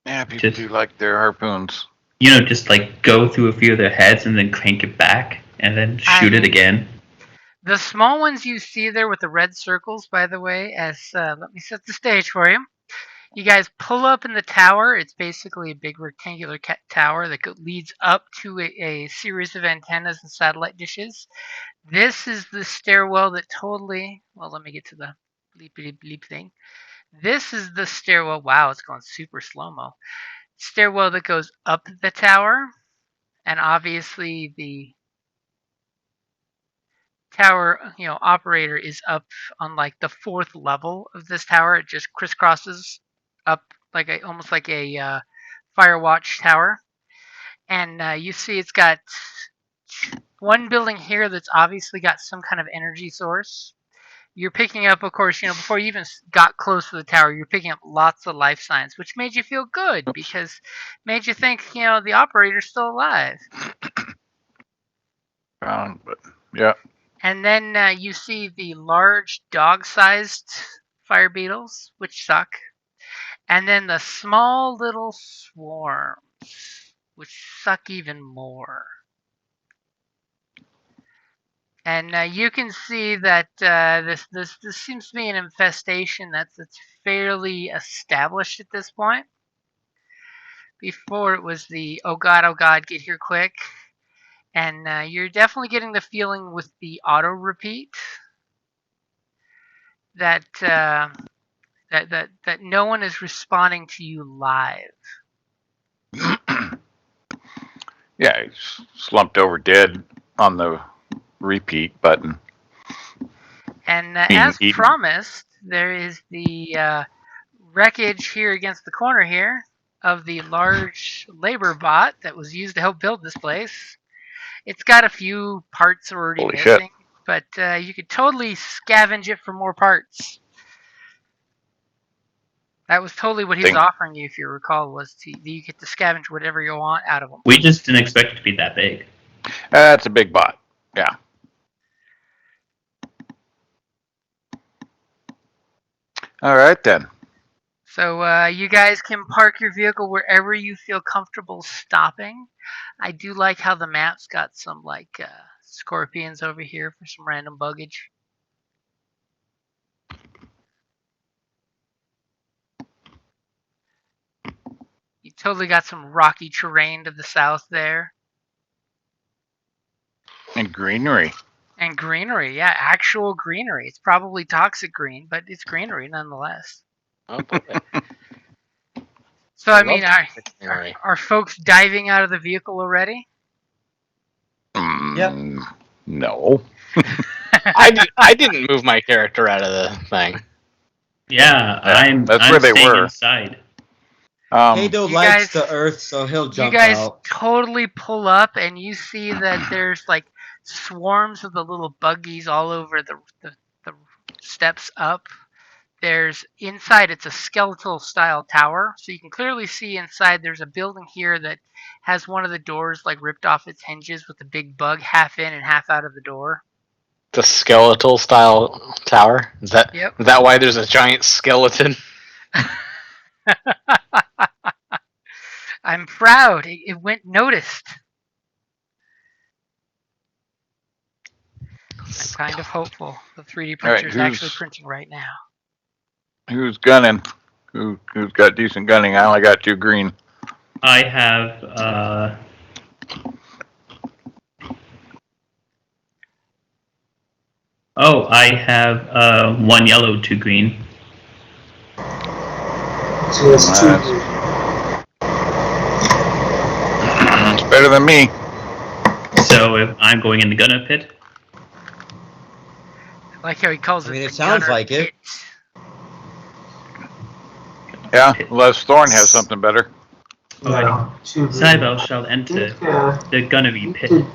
D: Yeah, people do like their harpoons.
E: You know, just like go through a few of their heads and then crank it back and then shoot it again.
B: The small ones you see there with the red circles, by the way, let me set the stage for you. You guys pull up in the tower. It's basically a big rectangular tower that leads up to a series of antennas and satellite dishes. This is the stairwell that totally. Well, let me get to the bleepity bleep thing. This is the stairwell. Wow, it's going super slow mo. Stairwell that goes up the tower, and obviously the tower, operator is up on like the fourth level of this tower. It just crisscrosses up like almost like a Firewatch tower, and you see it's got one building here that's obviously got some kind of energy source. You're picking up, of course, before you even got close to the tower, you're picking up lots of life signs, which made you feel good because made you think, the operator's still alive.
D: But yeah.
B: And then you see the large dog-sized fire beetles, which suck. And then the small little swarms, which suck even more. And you can see that this seems to be an infestation that's fairly established at this point. Before it was the oh god, get here quick, and you're definitely getting the feeling with the auto repeat that that no one is responding to you live.
D: Yeah, he's slumped over dead on the repeat button.
B: And as promised, there is the wreckage here against the corner here of the large labor bot that was used to help build this place. It's got a few parts already
D: Holy
B: missing,
D: shit.
B: but you could totally scavenge it for more parts. That was totally what he was offering you, if you recall, was you get to scavenge whatever you want out of them.
E: We just didn't expect it to be that big.
D: That's a big bot. Yeah. All right then.
B: So you guys can park your vehicle wherever you feel comfortable stopping. I do like how the map's got some scorpions over here for some random buggage. You totally got some rocky terrain to the south there.
D: And greenery.
B: And greenery, yeah, actual greenery. It's probably toxic green, but it's greenery nonetheless.
F: Oh boy.
B: So, I mean,
F: Greenery.
B: are folks diving out of the vehicle already?
C: Yep.
D: No.
F: I didn't move my character out of the thing.
E: Yeah, I'm
D: that's where they
E: staying
D: were.
E: inside.
C: Kado
B: You
C: likes
B: guys-
C: the earth, so he'll
B: You
C: jump
B: guys
C: out.
B: totally pull up, and you see that there's like swarms of the little buggies all over the steps up. There's inside, it's a skeletal style tower, so you can clearly see inside there's a building here that has one of the doors like ripped off its hinges with a big bug half in and half out of the door.
F: The skeletal style tower. Is that
B: Yep.
F: is that why there's a giant skeleton?
B: I'm proud. It went noticed. I'm kind of hopeful. The 3D
D: All right,
B: printer is actually printing right now.
D: Who's gunning? Who's got decent gunning? I only got 2 green.
E: I have I have 1 yellow, 2 green.
A: So that's two.
D: It's better than me.
E: So if I'm going in the gunner pit.
B: I like how he calls
C: I mean,
B: it
C: it
B: the
C: sounds
B: gunner
C: like it.
B: pit.
D: Yeah, unless Thorn has something better.
A: No, two.
E: Cybele shall enter the gunnery
A: You
E: pit.
A: could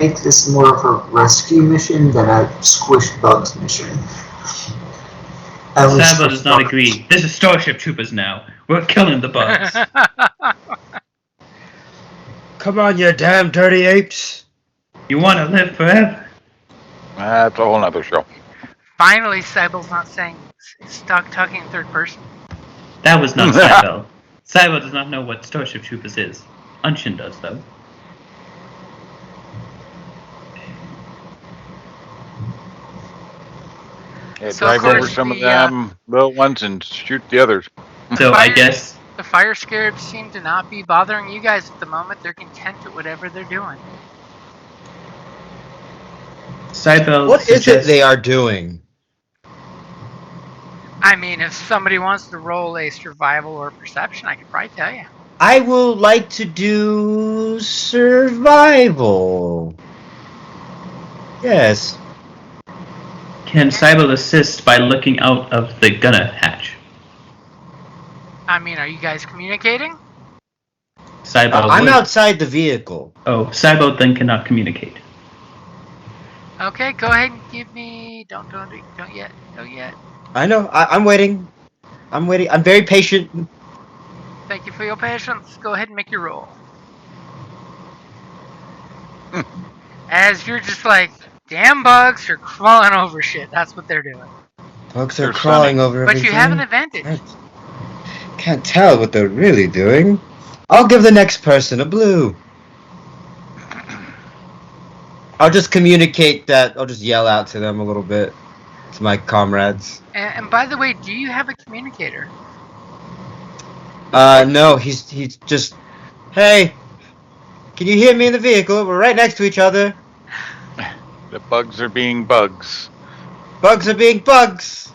A: make this more of a rescue mission than a squish bugs mission. At least
E: Cybele
A: for
E: does not
A: bugs.
E: agree. This is Starship Troopers now. We're killing the bugs.
G: Come on, you damn dirty apes!
E: You want to live forever?
D: That's a whole nother show.
B: Finally, Cybele's not talking in third person.
E: That was not Cybele. Cybele does not know what Starship Troopers is. Unshin does, though.
D: Yeah,
B: So, of
D: drive over
B: course,
D: some of
B: the,
D: them little ones and shoot the others.
E: So I guess
B: the fire scarabs seem to not be bothering you guys at the moment. They're content with whatever they're doing.
E: Cybele
C: What is it
E: suggests
C: they are doing?
B: I mean, if somebody wants to roll a survival or perception, I could probably tell you.
C: I will like to do survival. Yes.
E: Can Cybele assist by looking out of the gunner hatch?
B: I mean, are you guys communicating?
E: Cybele
C: I'm
E: would.
C: outside the vehicle.
E: Oh, Cybele then cannot communicate.
B: Okay, go ahead and give me. Don't yet.
C: I know. I'm waiting. I'm waiting. I'm very patient.
B: Thank you for your patience. Go ahead and make your roll. As you're just like, damn bugs are crawling over shit. That's what they're doing.
C: Folks are
D: They're
C: crawling
D: sunning.
C: over
B: But
C: everything.
B: you have an advantage.
C: Can't tell what they're really doing. I'll give the next person a blue. I'll just communicate that. I'll just yell out to them a little bit. To my comrades.
B: And by the way, do you have a communicator?
C: No, he's just, hey, can you hear me in the vehicle? We're right next to each other.
D: The bugs are being bugs.
C: Bugs are being bugs.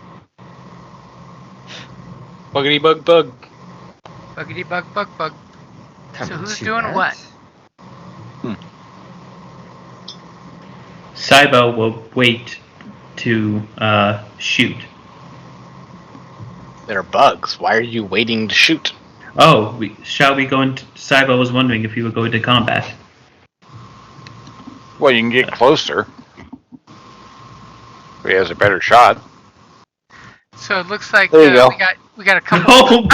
F: Buggity bug bug.
B: Buggity bug. So
C: Coming
B: who's
C: to
B: doing
C: that.
B: what?
E: Cybele will wait to shoot.
F: They're bugs. Why are you waiting to shoot?
E: Oh, shall we go into... Cybele was wondering if we would go into combat.
D: Well, you can get closer. He has a better shot.
B: So it looks like
F: There you go.
B: we got a couple
E: Oh,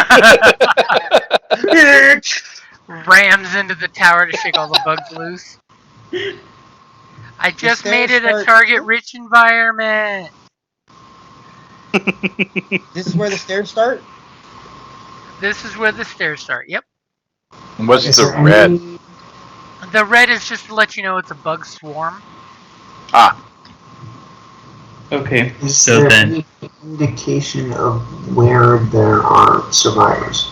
B: rams into the tower to shake all the bugs loose. I just made it a
C: stairs start-
B: target-rich environment.
C: This is where the stairs start?
B: This is where the stairs start. Yep.
D: What's
A: Is
D: the
A: there
D: red?
A: any-
B: The red is just to let you know it's a bug swarm.
D: Ah,
E: Okay,
A: Is
E: so
A: there
E: then
A: any indication of where there are survivors?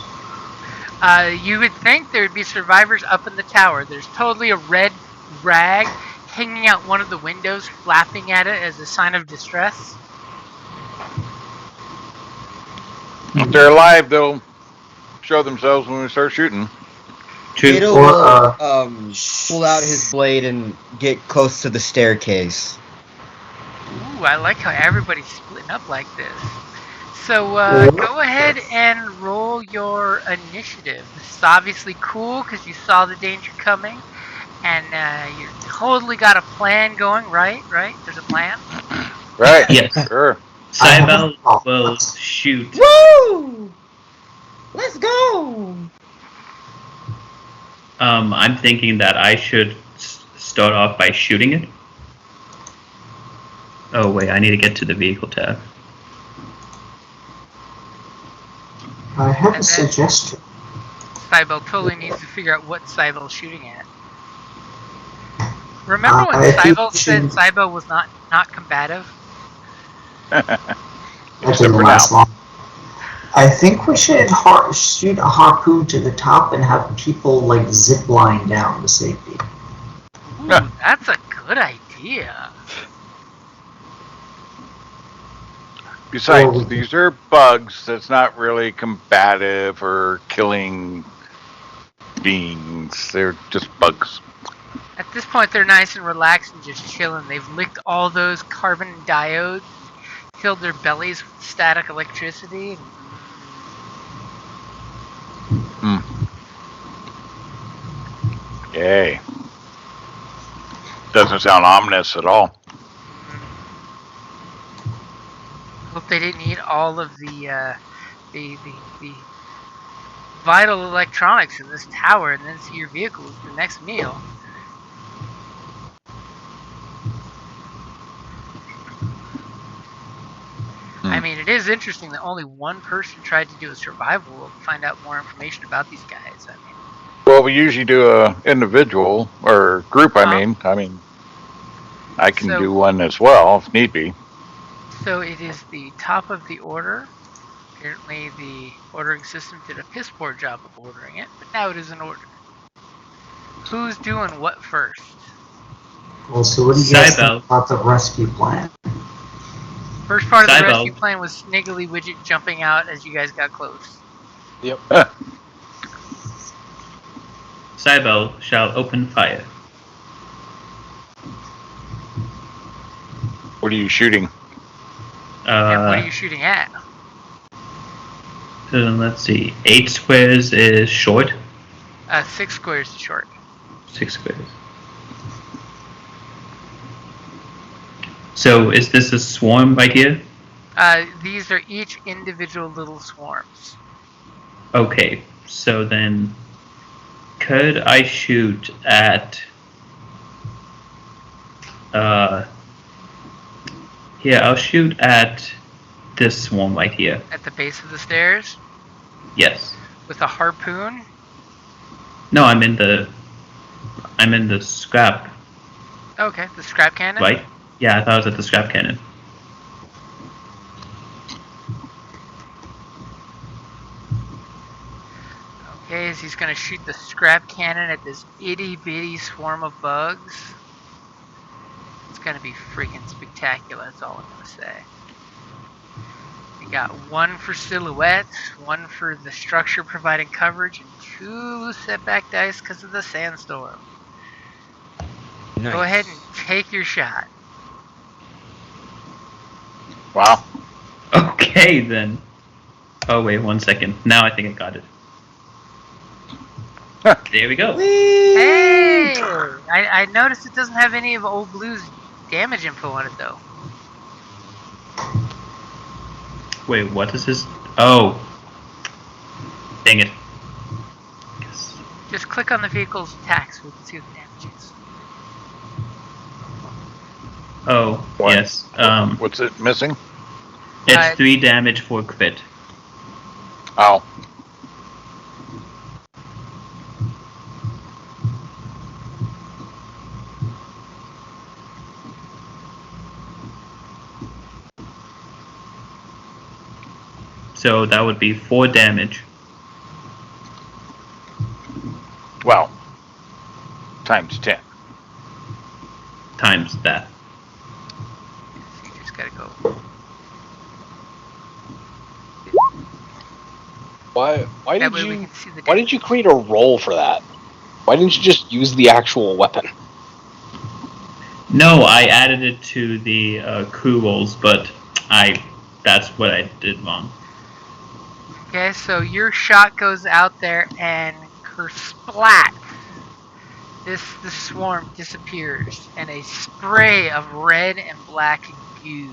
B: You would think there'd be survivors up in the tower. There's totally a red rag hanging out one of the windows, flapping at it as a sign of distress.
D: if they're alive, they'll show themselves when we start shooting.
C: Kato
A: Or,
C: will pull out his blade and get close to the staircase.
B: Ooh, I like how everybody's splitting up like this. So
A: Or-
B: go ahead and roll your initiative. This is obviously cool because you saw the danger coming, and you totally got a plan going. Right? Right? There's a plan.
D: Right.
E: yes,
D: Sure.
A: I have
E: Cybele
A: a
E: will
A: thought.
E: shoot.
C: Woo! Let's go!
E: I'm thinking that I should start off by shooting it. Oh wait, I need to get to the vehicle tab.
A: I have a
B: And then
A: suggestion.
B: Cybele totally needs to figure out what Cybele's shooting at. Remember when
A: I think
B: Cybele
A: we
B: said
A: should.
B: Cybele was not combative?
A: That
D: Except
A: didn't
D: for now.
A: last long. I think we should shoot a harpoon to the top and have people like zip line down to safety.
B: Ooh, that's a good idea.
D: Besides, these are bugs that's not really combative or killing beings. They're just bugs.
B: At this point, they're nice and relaxed and just chilling. They've licked all those carbon diodes and filled their bellies with static electricity. And,
D: Yay. Doesn't sound ominous at all.
B: hope they didn't eat all of the vital electronics in this tower and then see your vehicle as the next meal. I mean, it is interesting that only one person tried to do a survival roll to find out more information about these guys. I mean,
D: Well, we usually do a individual or group. I mean, I can
B: so
D: do one as well if need be.
B: so it is the top of the order. Apparently, the ordering system did a piss poor job of ordering it, but now it is in order. Who's doing what first?
A: Well, so what do you guys think
E: Cybele.
A: about the rescue plan?
B: First part of the
E: Cybele.
B: rescue plan was Sniggly Widget jumping out as you guys got close.
F: Yep.
E: Cybele shall open fire.
D: What are you shooting?
B: And what are you shooting at?
E: Let's see. 8 squares is short.
B: 6 squares is short.
E: 6 squares. So is this a swarm right here?
B: These are each individual little swarms.
E: Okay, so then could I shoot at here, I'll shoot at this swarm right here.
B: At the base of the stairs?
E: Yes.
B: With a harpoon?
E: No, I'm in the scrap.
B: Okay, the scrap cannon?
E: Right? Yeah, I thought I was at the scrap cannon.
B: Okay, so he's gonna shoot the scrap cannon at this itty bitty swarm of bugs. It's gonna be freaking spectacular, that's all I'm gonna say. We got 1 for silhouette, 1 for the structure providing coverage, and 2 setback dice because of the sandstorm.
C: Nice.
B: Go ahead and take your shot.
D: Wow.
E: Okay then. Oh wait, 1 second. Now I think I got it. There we go.
B: Hey! I noticed it doesn't have any of Old Blue's damage info on it though.
E: Wait, what is this? Oh. Dang it.
B: Just click on the vehicle's attacks so we can see what the damage is.
E: Oh,
D: What?
E: yes.
D: What's it missing?
E: It's 3 damage for crit.
D: Oh.
E: So that would be 4 damage.
D: Well, times 10.
E: Times that.
B: So you just gotta go.
F: Why
B: That
F: did
B: way we
F: you
B: can see the
F: why did you create a roll for that? Why didn't you just use the actual weapon?
E: No, I added it to the crew rolls, but that's what I did wrong.
B: Okay, so your shot goes out there and splat. The swarm disappears, and a spray of red and black goo.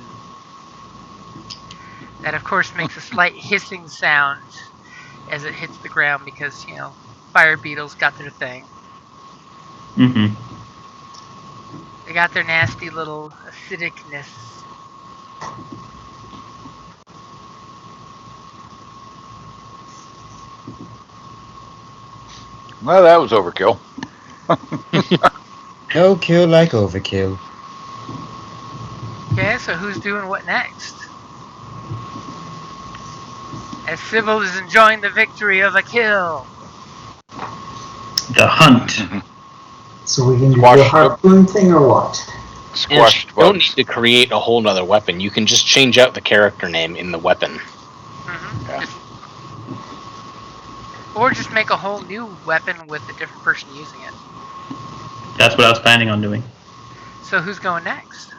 B: That, of course, makes a slight hissing sound as it hits the ground because, fire beetles got their thing.
E: Mm-hmm.
B: They got their nasty little acidicness.
D: Well, that was overkill.
C: No kill like overkill.
B: Okay, so who's doing what next? As Sybil is enjoying the victory of a kill.
E: The hunt.
A: So we can do
D: Squash
A: the
D: the-
A: harpoon thing or what?
D: Squashed
F: You don't
D: bugs.
F: need to create a whole nother weapon. You can just change out the character name in the weapon.
B: Mm-hmm.
D: Yeah.
B: Or just make a whole new weapon with a different person using it.
E: That's what I was planning on doing.
B: So who's going next?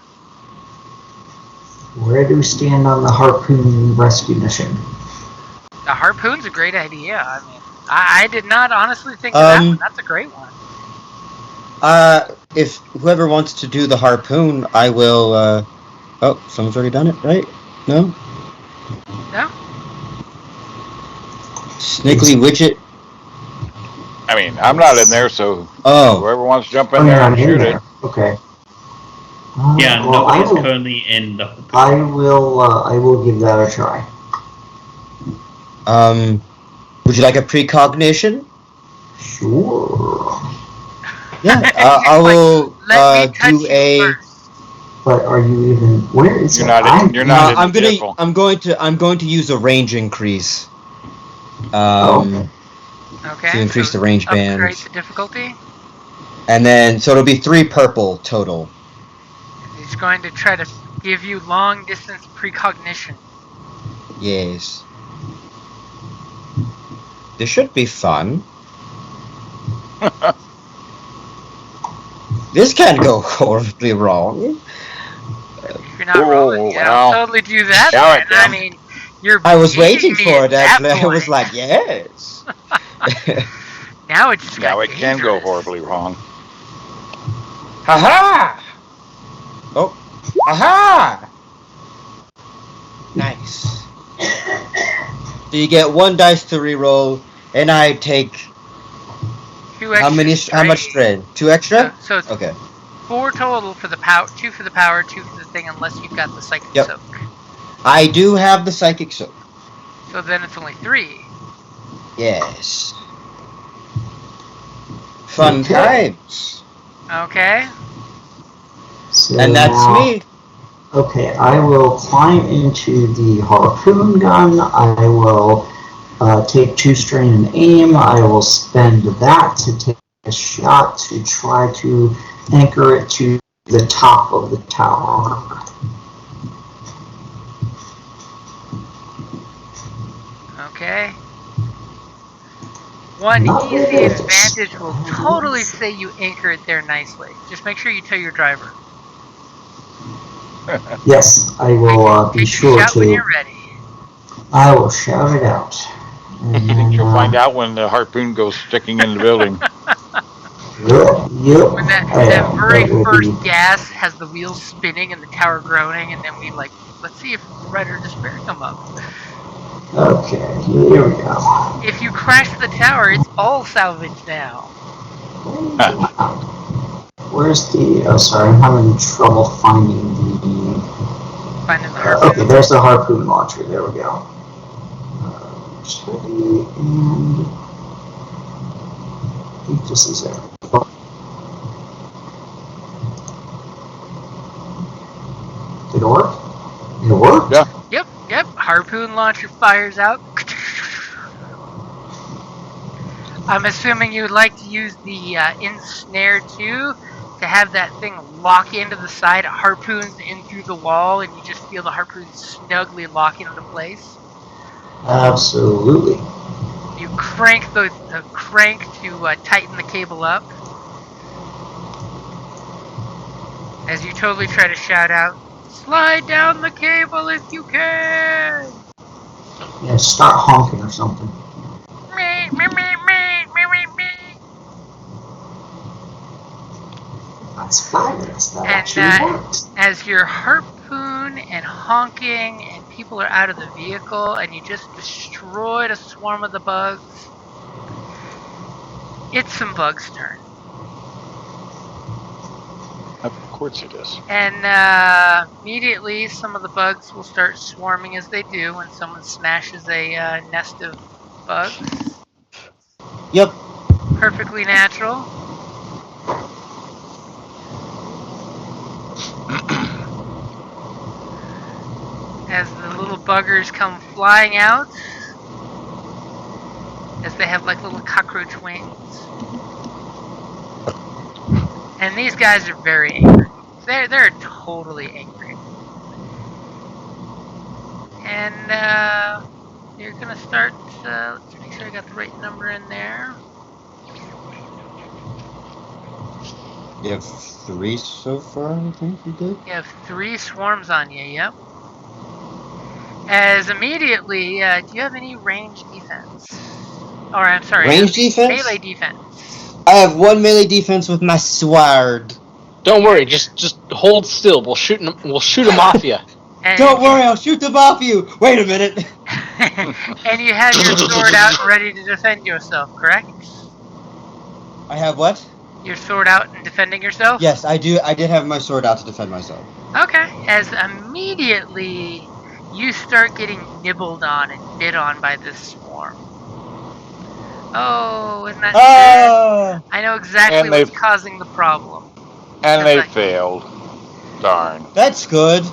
A: Where do we stand on the harpoon rescue mission?
B: The harpoon's a great idea. I mean, I did not honestly think of that one. That's a great one.
C: If whoever wants to do the harpoon, I will. Oh, someone's already done it, right? No.
B: No?
C: Sniggly widget.
D: I mean, I'm not in there, so
C: Oh,
D: whoever wants to jump in
A: Oh,
D: there
A: yeah,
D: and
A: I'm in
D: shoot it.
A: there. Okay.
E: Yeah,
A: Well,
E: nobody's currently in the.
A: I will give that a try.
C: would you like a precognition?
A: Sure.
C: Yeah,
B: He's
C: I
B: like,
C: will
B: let me touch
C: do
B: you
C: a.
B: first.
A: But are you even? Where is
D: You're
A: it?
D: not. You're not in the vehicle.
C: I'm going to use a range increase.
A: Okay.
B: Okay,
C: To increase
B: so
C: the range
B: upgrade
C: band.
B: the difficulty.
C: And then, so it'll be 3 purple total.
B: He's going to try to give you long distance precognition.
C: Yes. This should be fun. This can't go horribly wrong.
B: If you're not rolling,
D: well.
B: totally do that.
D: Yeah,
B: Then.
D: it can.
B: I mean, you're
C: I was
B: beating
C: waiting
B: me
C: for
B: at
C: it,
B: that
C: actually. I was
B: point.
C: like, yes.
B: Now it just
D: Now
B: got
D: it can go
B: dangerous.
D: horribly wrong.
C: Haha! Oh, aha! Nice. So you get 1 dice to reroll, and I take
B: 2 extra.
C: how much strain? 2 extra?
B: So it's
C: Okay.
B: 4 total for the power, 2 for the power, 2 for the thing, unless you've got the psychic
C: Yep.
B: soak.
C: I do have the psychic soak.
B: So then it's only 3.
C: Yes. Fun times.
B: Okay.
A: So
C: And that's
A: now,
C: me.
A: Okay, I will climb into the harpoon gun. I will take 2 strain and aim. I will spend that to take a shot to try to anchor it to the top of the tower.
B: Okay. One
A: Not
B: easy
A: very good.
B: advantage will totally say you anchor it there nicely. Just make sure you tell your driver.
A: Yes, I will be
B: Take
A: sure
B: a shot when
A: to.
B: you're ready.
A: I will shout it out.
D: I
A: And
D: think you'll find out when the harpoon goes sticking in the building.
A: Yep.
B: When that very
A: That would
B: first
A: be.
B: gas has the wheels spinning and the tower groaning, and then we let's see if Rider and Despair come up.
A: Okay, here we go.
B: If you crash the tower, it's all salvage now.
A: Where's the? Oh, sorry, I'm having trouble finding the.
B: Finding the harpoon.
A: Okay, there's the harpoon launcher. There we go. Steady and. I think this is it. Did it work? It worked?
D: Yeah.
B: Yep. Yep, harpoon launcher fires out. I'm assuming you'd like to use the ensnare too, to have that thing lock into the side. It harpoons in through the wall, and you just feel the harpoon snugly lock into place.
A: Absolutely.
B: You crank the crank to tighten the cable up. As you totally try to shout out, "Slide down the cable if you can!"
A: Yeah, start honking or something.
B: Me, me, me, me, me, me, me.
A: That's fabulous. That
B: And
A: actually works.
B: as your harpoon and honking and people are out of the vehicle and you just destroyed a swarm of the bugs, it's some bugs' turn.
D: Of course it is.
B: And immediately some of the bugs will start swarming as they do when someone smashes a nest of bugs.
C: Yep.
B: Perfectly natural. As the little buggers come flying out, as they have like little cockroach wings. And these guys are very angry. They're totally angry. And you're gonna start. Let's make sure I got the right number in there.
C: You have 3 so far, I think you did?
B: You have 3 swarms on you. Yep. As immediately, do you have any range defense? Or I'm sorry,
C: Range defense?
B: melee defense.
C: I have 1 melee defense with my sword.
F: Don't worry, just hold still. We'll shoot him off you.
C: Don't worry, I'll shoot them off you! Wait a minute!
B: And you have your sword out and ready to defend yourself, correct?
C: I have what?
B: Your sword out and defending yourself?
C: Yes, I do. I did have my sword out to defend myself.
B: Okay. As immediately you start getting nibbled on and bit on by this swarm. Oh, isn't that sad? I know exactly
D: And
B: what's
D: they've-
B: causing the problem.
D: And
B: Because
D: they
B: I-
D: failed. Darn.
C: That's good.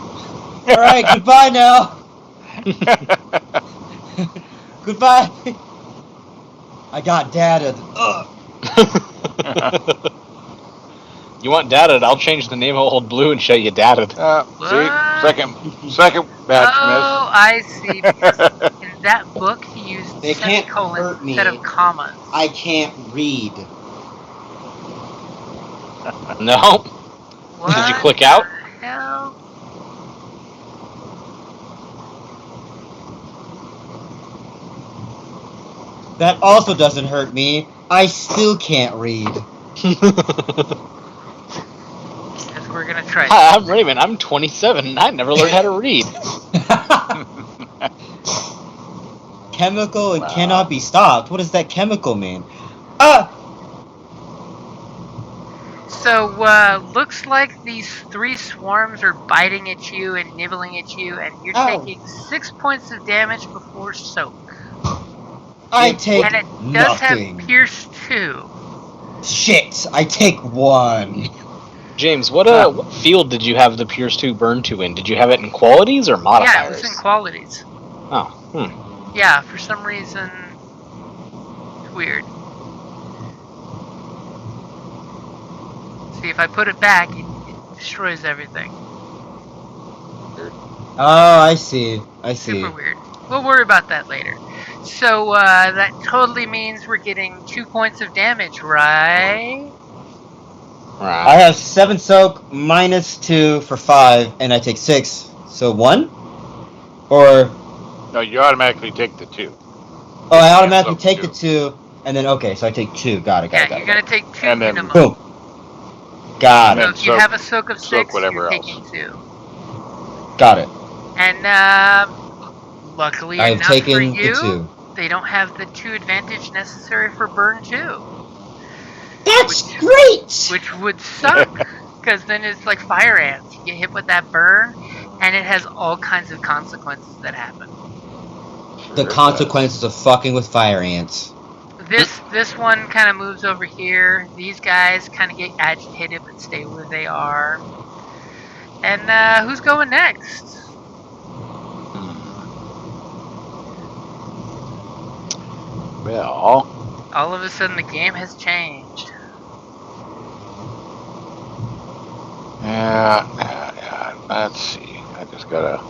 C: Alright, goodbye now! Goodbye! I got dadded. Ugh.
F: You want dadded? I'll change the name of Old Blue and show you dadded.
D: See? Second batch
B: Oh, I see. Because in that book, he used
C: They can't
B: semicolons
C: hurt me.
B: instead of commas.
C: I can't read.
F: No?
B: What
F: Did you click out?
B: the hell?
C: That also doesn't hurt me. I still can't read.
B: Because we're gonna try.
F: Hi, I'm Raymond. I'm 27 and I never learned how to read.
C: Chemical and
D: Wow.
C: cannot be stopped. What does that chemical mean?
B: So, looks like these 3 swarms are biting at you and nibbling at you, and you're taking 6 points of damage before soak.
C: I take
B: And it does have Pierce 2.
C: Shit, I take 1.
F: James, what field did you have the Pierce 2 burn to in? Did you have it in qualities or modifiers?
B: Yeah, it was in qualities.
F: Oh,
B: Yeah, for some reason, it's weird. See, if I put it back, it destroys everything.
C: Oh, I see.
B: Super weird. We'll worry about that later. So, that totally means we're getting 2 points of damage, right?
F: Right.
C: I have 7 soak, minus 2 for 5, and I take 6. So 1? Or...
D: No, you automatically take the 2.
C: Oh, I automatically take the 2, and then, okay, so I take 2. Got it.
B: You're gonna take 2
D: and then,
B: minimum.
C: Boom. Got
B: So
C: it.
B: if you have a soak of 6,
D: soak whatever
B: you're
D: else.
B: taking 2.
C: Got it.
B: And, luckily
C: I've
B: enough for
C: taken
B: you,
C: the 2.
B: they don't have the 2 advantage necessary for burn 2.
C: That's great!
B: Which would suck, because then it's like fire ants. You get hit with that burn, and it has all kinds of consequences that happen.
C: The consequences of fucking with fire ants.
B: This one kind of moves over here. These guys kind of get agitated but stay where they are. And who's going next?
D: Well,
B: All of a sudden, the game has changed.
D: yeah. Let's see. I just gotta.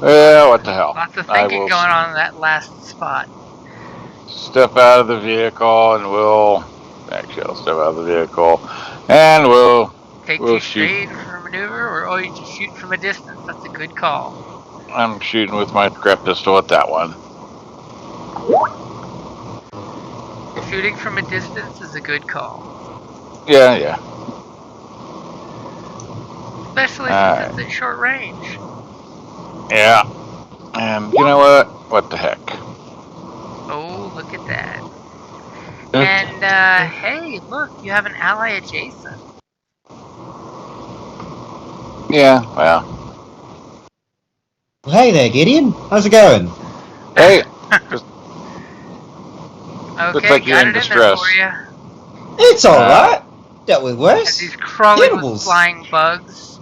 D: Well, what the hell?
B: Lots of
D: I
B: thinking
D: will
B: going on in that last spot.
D: step out of the vehicle and we'll. Actually, I'll step out of the vehicle and we'll
B: Take
D: shoot.
B: straight for a maneuver, or you just shoot from a distance. That's a good call.
D: I'm shooting with my scrap pistol at that one.
B: Shooting from a distance is a good call.
D: Yeah.
B: Especially since it's at short range.
D: Yeah. And you know what? What the heck?
B: Oh, look at that. And, hey, look, you have an ally adjacent.
D: Yeah, well.
C: Well, hey there, Gideon. How's it going?
D: Hey, just
B: Okay,
D: looks like you're
B: got
D: in
B: it in there
D: distress.
B: for you.
C: It's alright. Dealt with
B: As
C: worse.
B: he's crawling with
C: Cannibals.
B: flying bugs.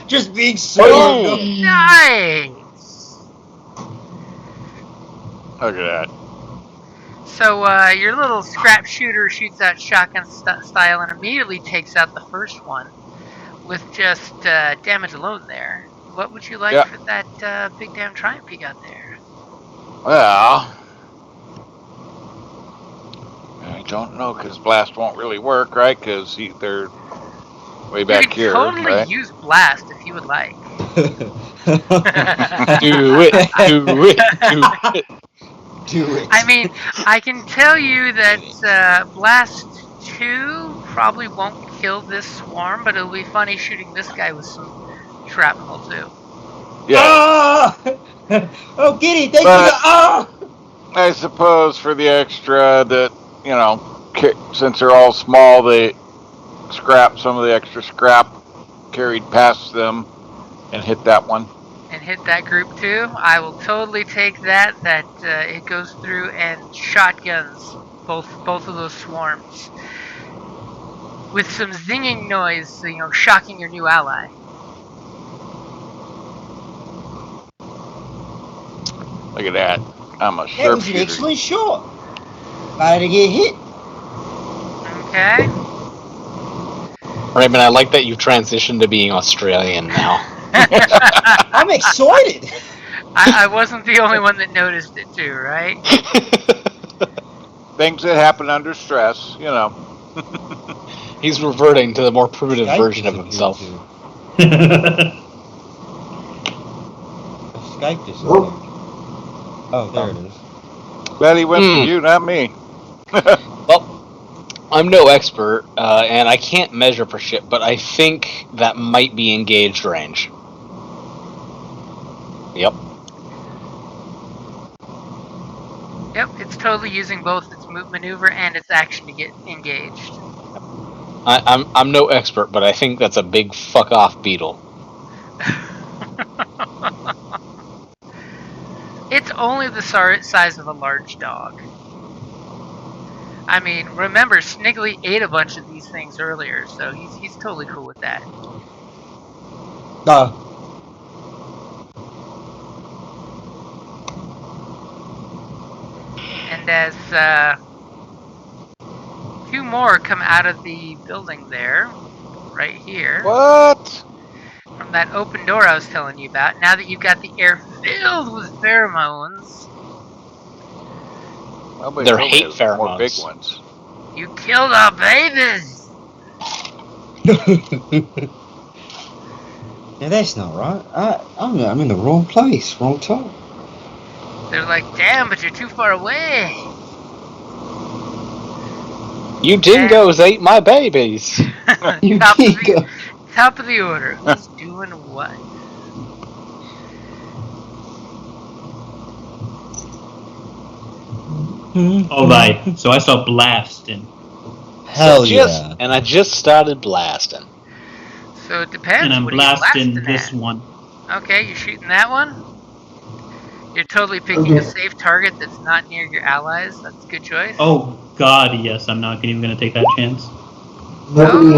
C: Just being served up.
B: Nice!
D: Look at that.
B: So, your little scrap shooter shoots out shotgun style and immediately takes out the first one with just damage alone there. What would you like for that big damn triumph you got there?
D: Well, I don't know because blast won't really work, right? Because they're way back here,
B: You can totally
D: right?
B: use blast if you would like.
F: Do it.
C: Do it.
B: I mean, I can tell you that Blast 2 probably won't kill this swarm, but it'll be funny shooting this guy with some shrapnel too.
D: Yeah.
C: Oh, Giddy, thank you.
D: I suppose for the extra that, since they're all small, they scrap some of the extra scrap carried past them and hit that one.
B: And hit that group too. I will totally take that. It goes through and shotguns both of those swarms with some zinging noise, shocking your new ally.
D: Look at that. I'm a
C: That was an
D: sharpshooter.
C: excellent shot. Glad to get hit.
B: Okay.
F: Raymond, I like that you've transitioned to being Australian now.
C: I'm excited.
B: I wasn't the only one that noticed it too, right?
D: Things that happen under stress,
F: He's reverting to the more primitive
C: Skype
F: version of
C: disappeared
F: himself.
C: too. Skype disappeared. Oh, there it is.
D: Glad he went for you, not me.
F: Well, I'm no expert, and I can't measure for shit, but I think that might be engaged range. Yep.
B: Yep, it's totally using both its maneuver and its action to get engaged.
F: I'm no expert, but I think that's a big fuck off beetle.
B: It's only the size of a large dog. I mean, remember, Sniggly ate a bunch of these things earlier, so he's totally cool with that. And as two more come out of the building there, right here.
D: What?
B: From that open door I was telling you about. Now that you've got the air filled with pheromones.
D: Nobody
F: They're
D: told me
F: hate
D: there's more
F: pheromones.
D: big ones.
B: You killed our babies!
C: Now that's not right. I'm in the wrong place, wrong time.
B: They're like, damn, but you're too far away.
F: You dingoes ate my babies.
B: Top of the order. Who's doing what?
E: Alright, so I saw blasting.
C: Hell yeah.
F: And I just started blasting.
B: So it depends.
E: And I'm
B: what are you
E: blasting
B: at?
E: this one.
B: Okay, you're shooting that one? You're totally picking a safe target that's not near your allies. That's a good choice.
E: Oh god, yes, I'm not even gonna take that chance.
A: Nobody,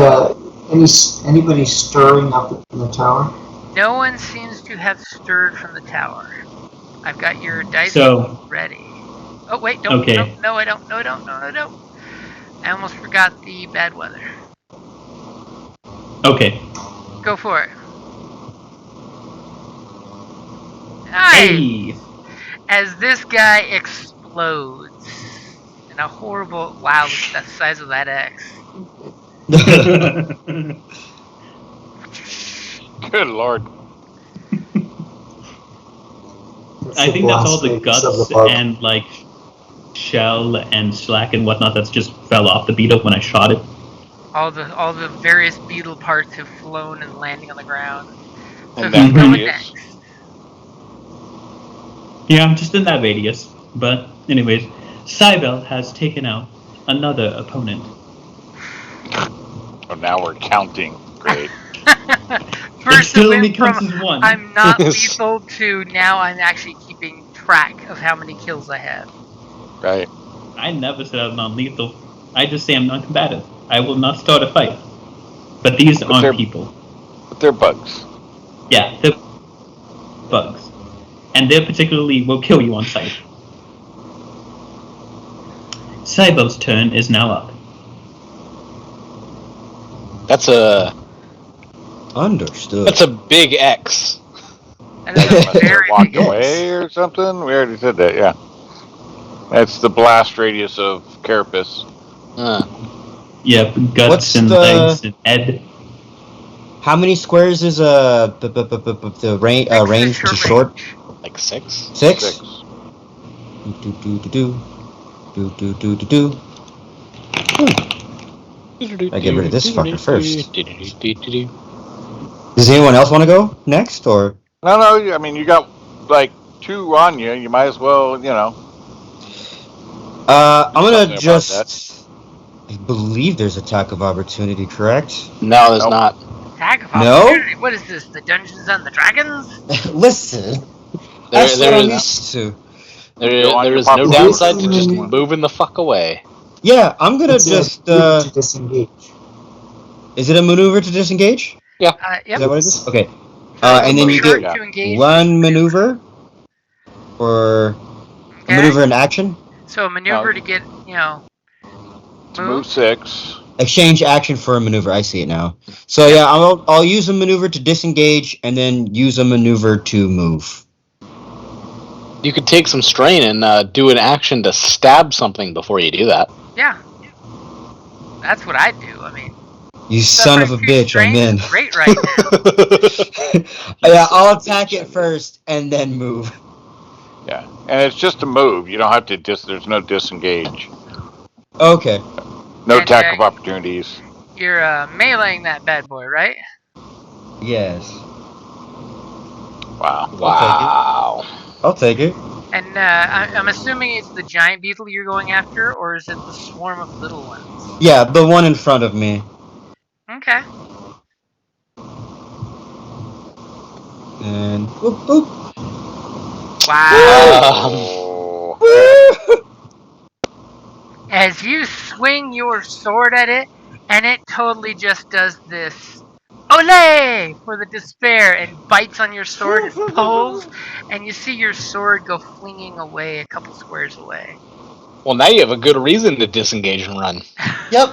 A: anybody stirring up in the tower?
B: No one seems to have stirred from the tower. I've got your dice
E: So-
B: ready. Oh wait, don't.
E: Okay.
B: No, I don't. No, I don't. No, I don't. I almost forgot the bad weather.
E: Okay.
B: Go for it. Nice.
E: Hey!
B: As this guy explodes in a horrible. Wow, look at the size of that X.
D: Good lord.
E: I think that's all the
A: radius of
E: guts
A: the bug.
E: and like shell and slack and whatnot that's just fell off the beetle when I shot it.
B: All the various beetle parts have flown and landing on the ground. So
D: And
B: who's
D: that
B: going
D: radius.
B: next?
E: Yeah, I'm just in that radius. But anyways, Cybele has taken out another opponent.
D: Oh, now we're counting. Great.
B: First,
E: It still
B: went
E: only counts
B: from
E: as one.
B: I'm not lethal to now I'm actually keeping track of how many kills I have.
D: Right.
E: I never said I'm non-lethal. I just say I'm non-combative. I will not start a fight. But these
D: But
E: aren't
D: they're-
E: people.
D: But they're bugs.
E: Yeah, they're bugs. And they particularly will kill you on sight. Cybele's turn is now up.
F: That's a
C: Understood.
F: that's a big X.
B: That is a
D: Must have
B: very
D: walked
B: big
D: away or something. We already said that, yeah. That's the blast radius of Carapace.
E: Yep, guts
C: What's
E: and
C: the-
E: legs and head.
C: How many squares is the range
B: Six is
C: range to short?
B: range.
F: Like 6?
C: 6? Do. I get rid of this fucker first. Does anyone else want to go next, or?
D: No, I mean, you got like 2 on you. You might as well,
C: I'm
D: something
C: gonna
D: about
C: just. I believe there's attack of opportunity, correct?
F: No, there's
D: Nope.
F: not.
B: Attack of
C: No?
B: opportunity. What is this? The Dungeons and the Dragons?
C: Listen,
F: There,
C: that's
F: there
C: what I'm
F: is
C: used to.
D: Go on
F: there
D: your
F: is no
D: popcorn.
F: downside to just moving the fuck away.
C: Yeah, I'm gonna
A: It's
C: just.
A: to disengage.
C: Is it a maneuver to disengage?
B: Yep.
C: Is that what it is? Okay.
B: So
C: And then you
B: short
C: get
B: to engage.
C: one maneuver, or
B: Okay.
C: a maneuver in action.
B: So a maneuver
D: No.
B: to get,
D: To move 6.
C: Exchange action for a maneuver. I see it now. So yeah, I'll use a maneuver to disengage, and then use a maneuver to move.
F: You could take some strain and do an action to stab something before you do that.
B: Yeah. That's what I'd do. I mean,
C: You son of a
B: suffering 2
C: bitch! I'm
B: strain
C: in.
B: is great right now.
C: Yeah, I'll attack it first and then move.
D: Yeah. And it's just a move. You don't have to there's no disengage.
C: Okay.
D: No
B: And,
D: attack of opportunities.
B: You're meleeing that bad boy, right?
C: Yes.
D: Wow.
F: Wow.
C: I'll take it.
B: And I'm assuming it's the giant beetle you're going after, or is it the swarm of little ones?
C: Yeah, the one in front of me.
B: Okay.
C: And boop boop.
B: Wow.
D: Oh.
B: As you swing your sword at it, and it totally just does this "Olé!" for the despair and bites on your sword and pulls, and you see your sword go flinging away a couple squares away.
F: Well, now you have a good reason to disengage and run.
C: Yep.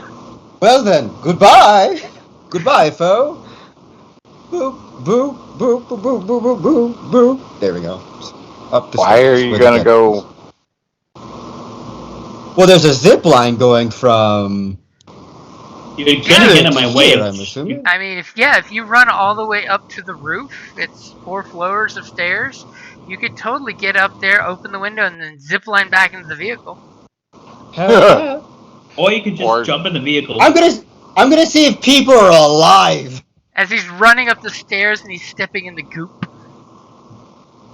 C: Well then, goodbye. Goodbye, foe. Boop boop boop boop boop boop boop boop boop. There we go. Up the
D: Why are
C: stairs.
D: you
C: where
D: going
C: the
D: to go?
C: Well, there's a zip line going from.
E: You're gonna get in my way.
C: Here, I'm assuming.
B: I mean, if you run all the way up to the roof, it's 4 floors of stairs. You could totally get up there, open the window, and then zip line back into the vehicle.
C: Hell yeah.
E: Or you could just
D: Or-
E: jump in the vehicle.
C: I'm gonna see if people are alive.
B: As he's running up the stairs and he's stepping in the goop.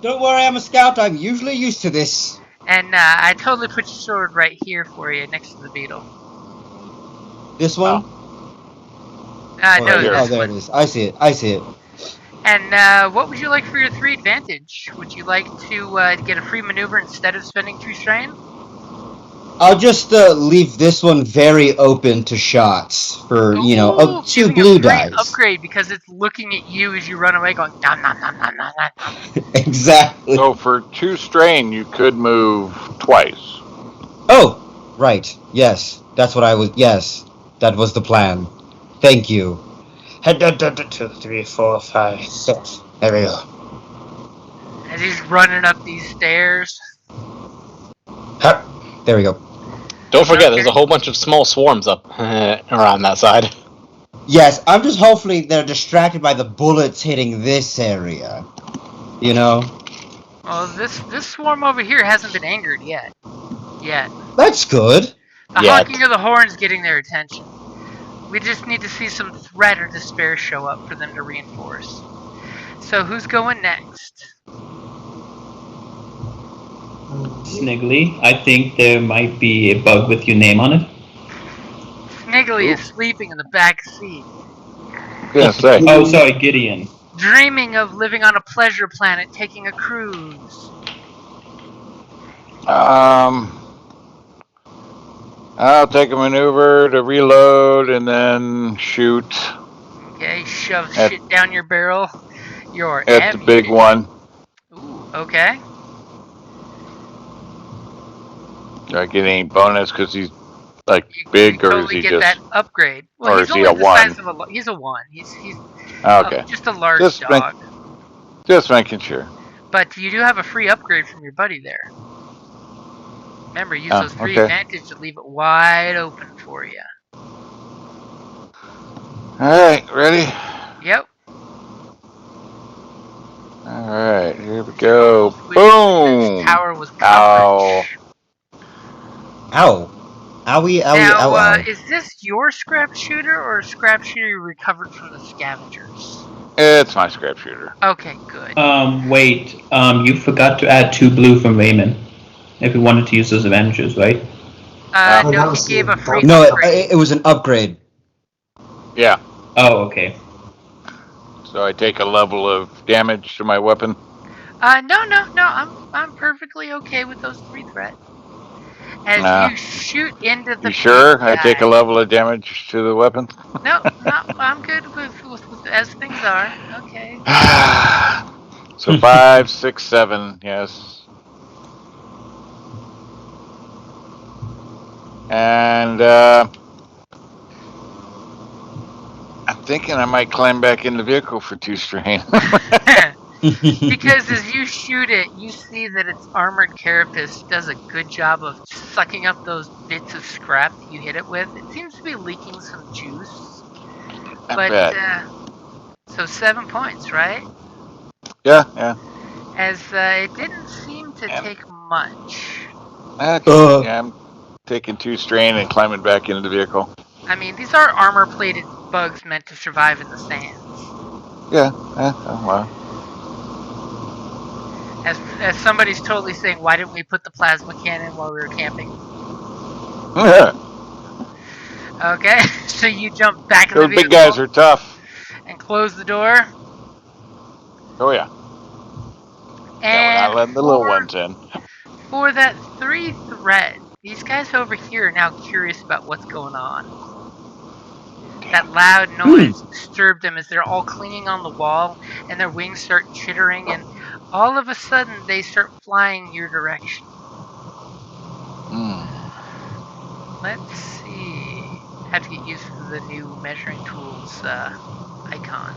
C: Don't worry, I'm a scout. I'm usually used to this.
B: And I totally put your sword right here for you, next to the beetle.
C: This one?
B: No,
D: here.
B: this
C: there
B: one.
C: it is. I see it.
B: And what would you like for your 3 advantage? Would you like to get a free maneuver instead of spending 2 strain?
C: I'll just leave this one very open to shots for,
B: Ooh,
C: 2
B: giving a
C: blue
B: free
C: dice.
B: upgrade because it's looking at you as you run away going, nom, nom, nom, nom, nom, nom, nom.
C: Exactly.
D: So for 2 strain, you could move twice.
C: Oh, right. Yes, that's what I was. Yes, that was the plan. Thank you. 2, 3, 4, 5, 6. There we go.
B: As he's running up these stairs.
C: Hup. There we go.
F: Don't forget,
B: Okay.
F: there's a whole bunch of small swarms up around that side.
C: Yes, I'm just hopefully they're distracted by the bullets hitting this area. You know?
B: Well, this swarm over here hasn't been angered yet.
C: That's good.
B: The
F: Yet.
B: honking of the horn's getting their attention. We just need to see some threat or despair show up for them to reinforce. So who's going next?
E: Sniggly, I think there might be a bug with your name on it.
B: Sniggly
D: Ooh.
B: is sleeping in the back seat,
D: I was gonna say.
E: Oh, sorry, Gideon.
B: dreaming of living on a pleasure planet, taking a cruise.
D: I'll take a maneuver to reload and then shoot
B: Okay, shove
D: At-
B: shit down your barrel. Your
D: at the big
B: ammunition.
D: one.
B: Ooh, okay.
D: Do I get any bonus because he's like
B: You
D: big, or
B: totally
D: is he
B: get
D: just?
B: that upgrade. Well,
D: Or
B: he's
D: is he
B: only
D: a
B: the size
D: 1?
B: of a. He's a 1. He's
D: Okay.
B: just a large
D: Just
B: dog.
D: Just making sure.
B: But you do have a free upgrade from your buddy there. Remember, use those 3
D: okay.
B: advantage to leave it wide open for you.
D: All right, ready?
B: Yep.
D: All right, here we go.
B: This
D: Boom!
B: tower was
D: Ow!
B: coverage.
C: Ow. Owie, owie,
B: Now,
C: ow, ow.
B: is this your scrap shooter or a scrap shooter you recovered from the scavengers?
D: It's my scrap shooter.
B: Okay, good.
E: Wait. You forgot to add 2 blue from Raymond. If you wanted to use those advantages, right?
B: No,
A: that
B: he
A: was
B: gave a free
C: No,
B: upgrade.
C: it was an upgrade.
D: Yeah.
E: Oh, okay.
D: So I take a level of damage to my weapon.
B: No. I'm perfectly okay with those 3 threat. As you shoot into the
D: You sure?
B: big
D: I take a
B: guy.
D: level of damage to the weapon.
B: No, I'm good with as things are. Okay.
D: So 5, 6, 7. Yes. And I'm thinking I might climb back in the vehicle for 2 strain.
B: Because as you shoot it, you see that its armored carapace does a good job of sucking up those bits of scrap that you hit it with. It seems to be leaking some juice.
D: I
B: But
D: bet.
B: so 7 points, right?
D: Yeah.
B: As it didn't seem to
D: And-
B: take much.
D: Okay. Yeah, I'm taking 2 strain and climbing back into the vehicle.
B: I mean, these are armor-plated bugs meant to survive in the sands.
D: Yeah. Oh, wow.
B: As somebody's totally saying, why didn't we put the plasma cannon while we were camping? Okay, so you jump back in the
D: Those
B: vehicle
D: big guys are tough.
B: and close the door.
D: Oh yeah. Yeah, we're
B: And
D: not letting the little ones in.
B: for that 3 threat, these guys over here are now curious about what's going on. That loud noise disturbed them as they're all clinging on the wall and their wings start chittering, and all of a sudden they start flying your direction. Let's see. Have to get used to the new measuring tools icon.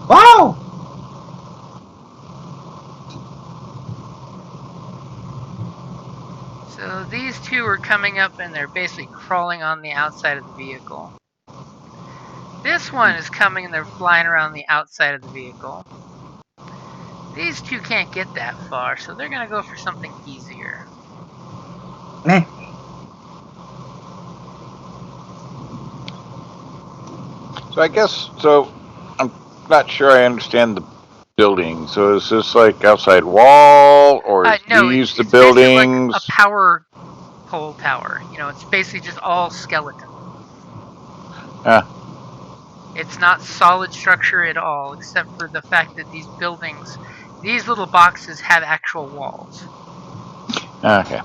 C: Wow!
B: So these 2 are coming up and they're basically crawling on the outside of the vehicle. This one is coming and they're flying around the outside of the vehicle. These 2 can't get that far, so they're going to go for something easier.
D: So I guess I'm not sure I understand the building. So is this like outside wall, or is
B: No,
D: these the
B: it's basically
D: buildings?
B: like a power pole tower. You know, it's basically just all skeleton. It's not solid structure at all, except for the fact that these buildings, These little boxes have actual walls.
D: Okay.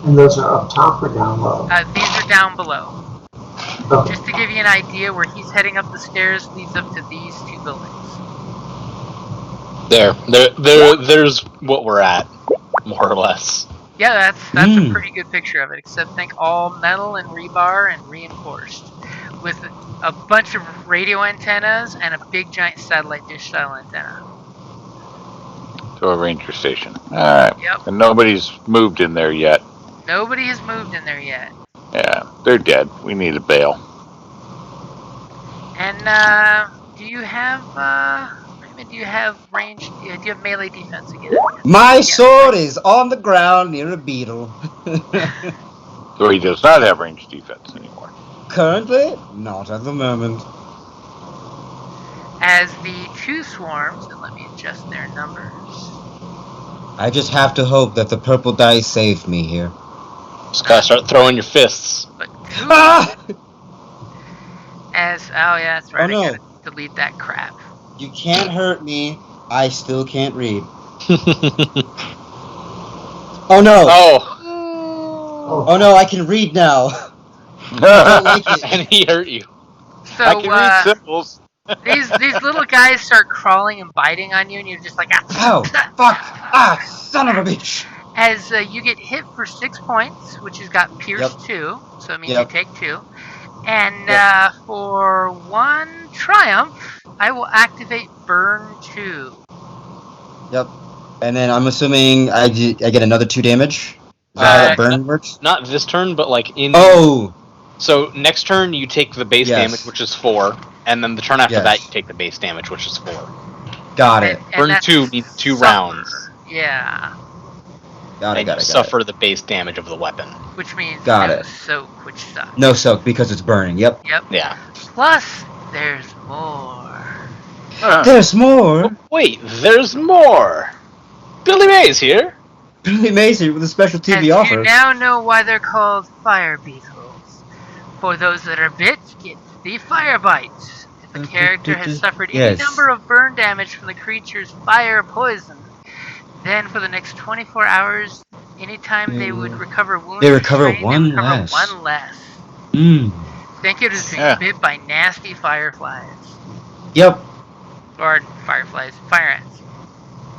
A: And those are up top or down low?
B: These are down below.
A: Okay.
B: Just to give you an idea, where he's heading up the stairs leads up to these two buildings.
F: There's what we're at, more or less.
B: Yeah, that's a pretty good picture of it, except think all metal and rebar and reinforced. With a bunch of radio antennas and a big giant satellite dish style antenna.
D: To a ranger station. Alright.
B: Yep.
D: And nobody's moved in there yet.
B: Nobody has moved in there yet.
D: Yeah, they're dead. We need a bail.
B: And do you have range? Do you have melee defense again?
C: My sword is on the ground near a beetle.
D: So he does not have range defense anymore.
C: Currently, not at the moment.
B: As the two swarms, and let me adjust their numbers.
C: I just have to hope that the purple dice saved me here.
F: Just gotta start throwing your fists.
B: But two.
C: Ah!
B: That's right.
C: Oh, no.
B: I gotta delete that crap.
C: You can't hurt me. I still can't read. Oh no! Oh no! I can read now. I don't like it.
F: And he hurt you.
B: So
D: I can read symbols.
B: these little guys start crawling and biting on you, and you're just like,
C: Ow! Fuck! Ah! Son of a bitch!
B: As you get hit for 6 points, which has got Pierce 2, so it means you take 2. And for 1 triumph, I will activate Burn 2.
C: Yep. And then I'm assuming I get another 2 damage? Is that how that burn works?
F: Not this turn, but like in...
C: Oh!
F: So next turn you take the base damage, which is 4, and then the turn after that you take the base damage, which is 4.
C: Got it.
F: Burn 2 means 2 rounds.
B: Yeah.
C: Got it.
F: Suffer the base damage of the weapon.
B: Which means
C: no
B: soak, which sucks.
C: No soak because it's burning. Yep.
F: Yeah.
B: Plus, there's more.
C: There's more.
F: Wait, there's more. Billy Mays here.
C: Billy Mason with a special TV
B: and
C: offer.
B: You now know why they're called fire beetles. For those that are bit, get the fire bites. If a character has suffered any number of burn damage from the creature's fire poison, then for the next 24 hours, anytime they would recover wounds,
C: they recover one less.
B: Think it is being bit by nasty fireflies.
C: Yep.
B: Or fireflies, fire ants.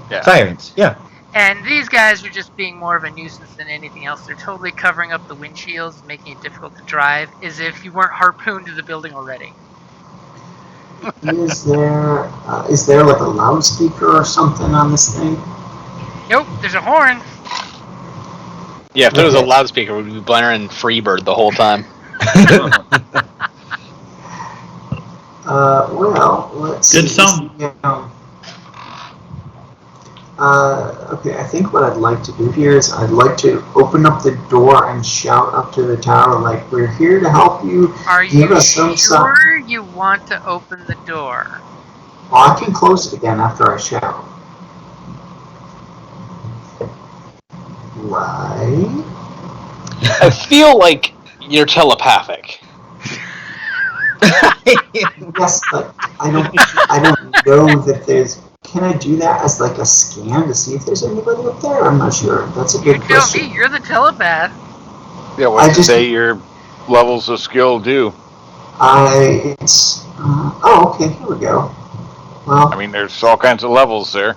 D: Yeah.
C: Fire ants, yeah.
B: And these guys are just being more of a nuisance than anything else. They're totally covering up the windshields, making it difficult to drive, as if you weren't harpooned to the building already.
A: Is there like a loudspeaker or something on this thing?
B: Nope, there's a horn.
F: Yeah, if there was a loudspeaker, we'd be blaring Freebird the whole time.
A: Well, let's see.
E: Good song.
A: Okay, I think what I'd like to do here is I'd like to open up the door and shout up to the tower, like, we're here to help you.
B: Are you sure you want to open the door?
A: Well, I can close it again after I shout. Right?
F: I feel like you're telepathic.
A: Yes, but I don't know that there's... Can I do that as like a scan to see if there's anybody up there? I'm not sure. That's a good question.
B: You tell me, you're the telepath.
D: Yeah, what do say your levels of skill do?
A: Okay, here we go. Well,
D: I mean, there's all kinds of levels there.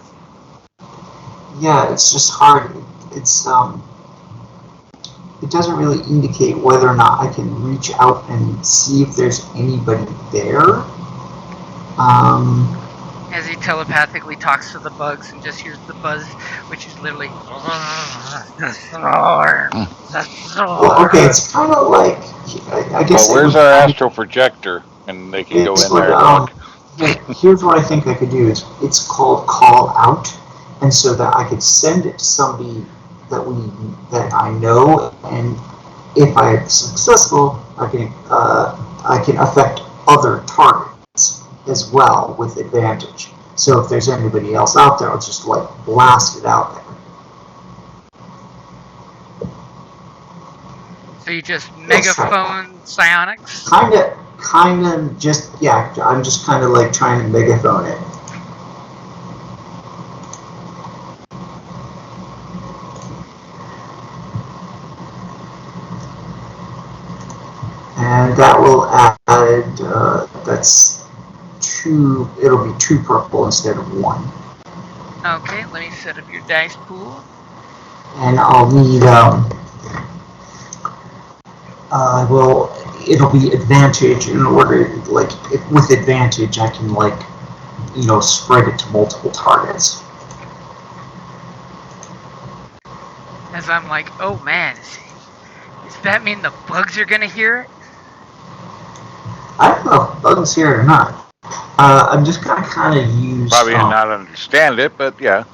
A: Yeah, it's just hard. It's it doesn't really indicate whether or not I can reach out and see if there's anybody there.
B: As he telepathically talks to the bugs and just hears the buzz, which is literally the storm.
A: Well, okay, it's kind of like I guess.
D: Well, where's our astral projector? And they can go in there and look.
A: Here's what I think I could do. It's called call out, and so that I could send it to somebody that I know, and if I'm successful, I can affect other targets as well with advantage. So if there's anybody else out there, I'll just like blast it out there.
B: So you just megaphone psionics?
A: Kind of, just, yeah, I'm just kind of like trying to megaphone it. And that will add, that's 2, it'll be 2 purple instead of 1.
B: Okay, let me set up your dice pool.
A: And I'll need, it'll be advantage in order, like, with advantage I can, like, spread it to multiple targets.
B: As I'm like, oh man, does that mean the bugs are gonna hear it?
A: I don't know if bugs here or not. I'm just gonna kind of use.
D: Probably not understand it, but yeah.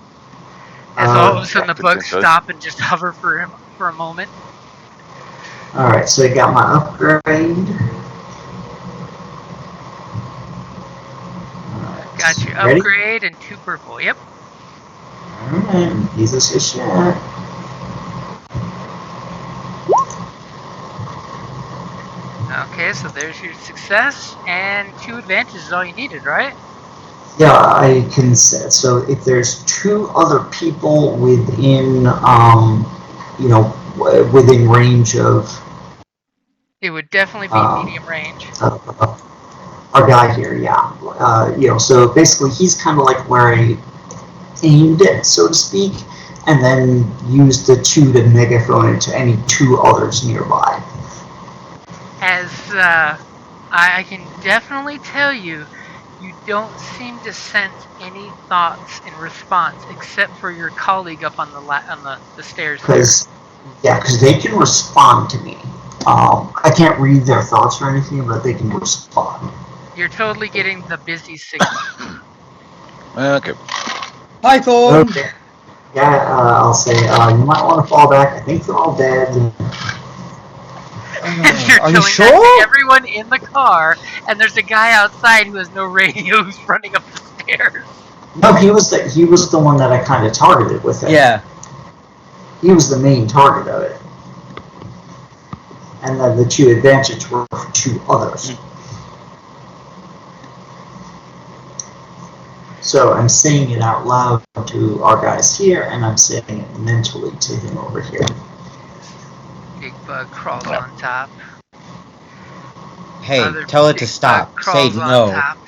B: As all of a sudden the
D: Captain
B: bugs
D: Kintos.
B: stop and just hover for him for a moment.
A: Alright, so I got my upgrade.
B: Got your
A: Ready?
B: upgrade and 2 purple. Yep.
A: Alright, Jesus is shit.
B: Okay, so there's your success and 2 advantages is all you needed, right?
A: Yeah, I can set. So if there's 2 other people within, within range of
B: It would definitely be medium range.
A: our guy here, yeah. So basically he's kind of like where I aimed it, so to speak, and then used the 2 to megaphone it to any 2 others nearby.
B: As I can definitely tell you, you don't seem to sense any thoughts in response except for your colleague up on the stairs there.
A: Because they can respond to me. I can't read their thoughts or anything, but they can respond.
B: You're totally getting the busy signal.
D: Okay.
C: Michael!
A: Okay. Yeah, I'll say, you might want to fall back. I think they're all dead.
B: You're
C: Are you
B: telling
C: sure?
B: that to everyone in the car, and there's a guy outside who has no radio who's running up the stairs.
A: No, he was the one that I kind of targeted with it.
C: Yeah.
A: He was the main target of it. And then the 2 advantages were for 2 others. So I'm saying it out loud to our guys here, and I'm saying it mentally to him over here.
B: Big bug crawls on top.
C: Hey,
B: Other
C: tell it to
B: big
C: stop.
B: bug
C: Say
B: crawls on
C: no.
B: top.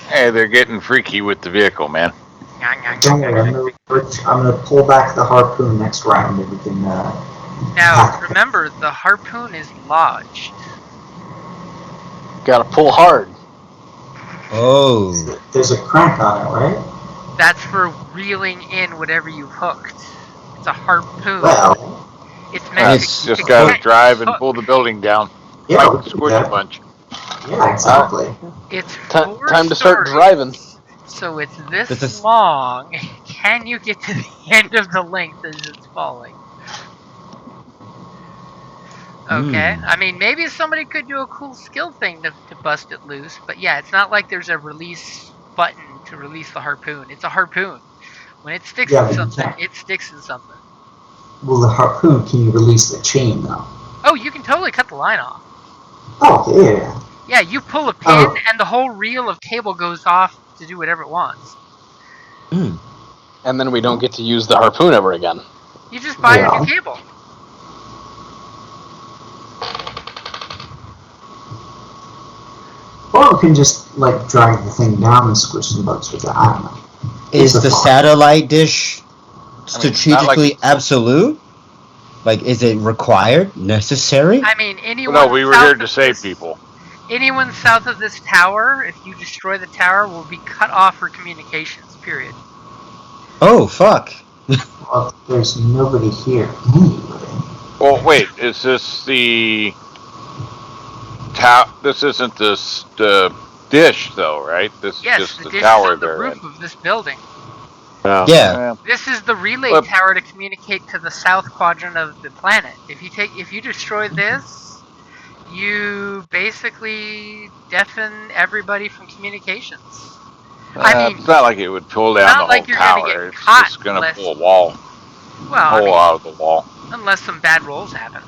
D: Hey, they're getting freaky with the vehicle, man.
A: Don't worry, I'm gonna pull back the harpoon next round, and we can.
B: Now, remember, the harpoon is lodged.
F: Gotta pull hard.
C: Oh.
A: There's a crank on it, right?
B: That's for reeling in whatever you've hooked. It's a harpoon.
A: Well,
B: It's meant
C: It's
B: to
D: Just gotta
B: catch
D: drive
B: the
D: and
B: hook.
D: pull the building down.
A: yeah,
D: Like
A: we
D: the
A: can do
D: squish
A: that.
D: punch.
A: Yeah, exactly.
B: It's 4
F: Time to start
B: stories,
F: driving.
B: so it's this
C: This is-
B: long. Can you get to the end of the length as it's falling? Okay. I mean, maybe somebody could do a cool skill thing to bust it loose, but yeah, it's not like there's a release button to release the harpoon. It's a harpoon. When it sticks
A: Yeah,
B: in
A: but you
B: something,
A: can't.
B: it sticks in something.
A: Well, the harpoon, can you release the chain though?
B: Oh, you can totally cut the line off.
A: Oh yeah.
B: Yeah, you pull a pin and the whole reel of cable goes off to do whatever it wants.
F: And then we don't get to use the harpoon ever again.
B: You just buy a new
A: Yeah.
B: cable.
A: Or we can just like drag the thing down and squish some bugs with it. I don't know.
C: Is
A: It's a
C: the
A: thought.
C: satellite dish
D: I mean, not
C: strategically
D: like.
C: absolute? Like, is it required? Necessary?
B: I mean, anyone
D: No, we were
B: south
D: here
B: of
D: to save
B: this,
D: people.
B: anyone south of this tower, if you destroy the tower, will be cut off for communications. Period.
C: Oh, fuck.
A: Well, there's nobody here anyway.
D: Well, wait. Is this the This isn't the dish, though, right? This is
B: Yes,
D: just
B: the
D: the
B: dish is
D: tower
B: on the
D: they're
B: roof
D: in.
B: of this building.
C: Yeah.
D: Yeah.
B: This is the relay
D: Well-
B: tower to communicate to the south quadrant of the planet. If you destroy this, you basically deafen everybody from communications. I mean,
D: It's not like it would pull down the
B: not
D: whole
B: like you're gonna get
D: tower. It's
B: caught
D: just gonna
B: unless,
D: pull a wall,
B: well, I
D: hole
B: mean,
D: out of the wall.
B: unless some bad rolls happen.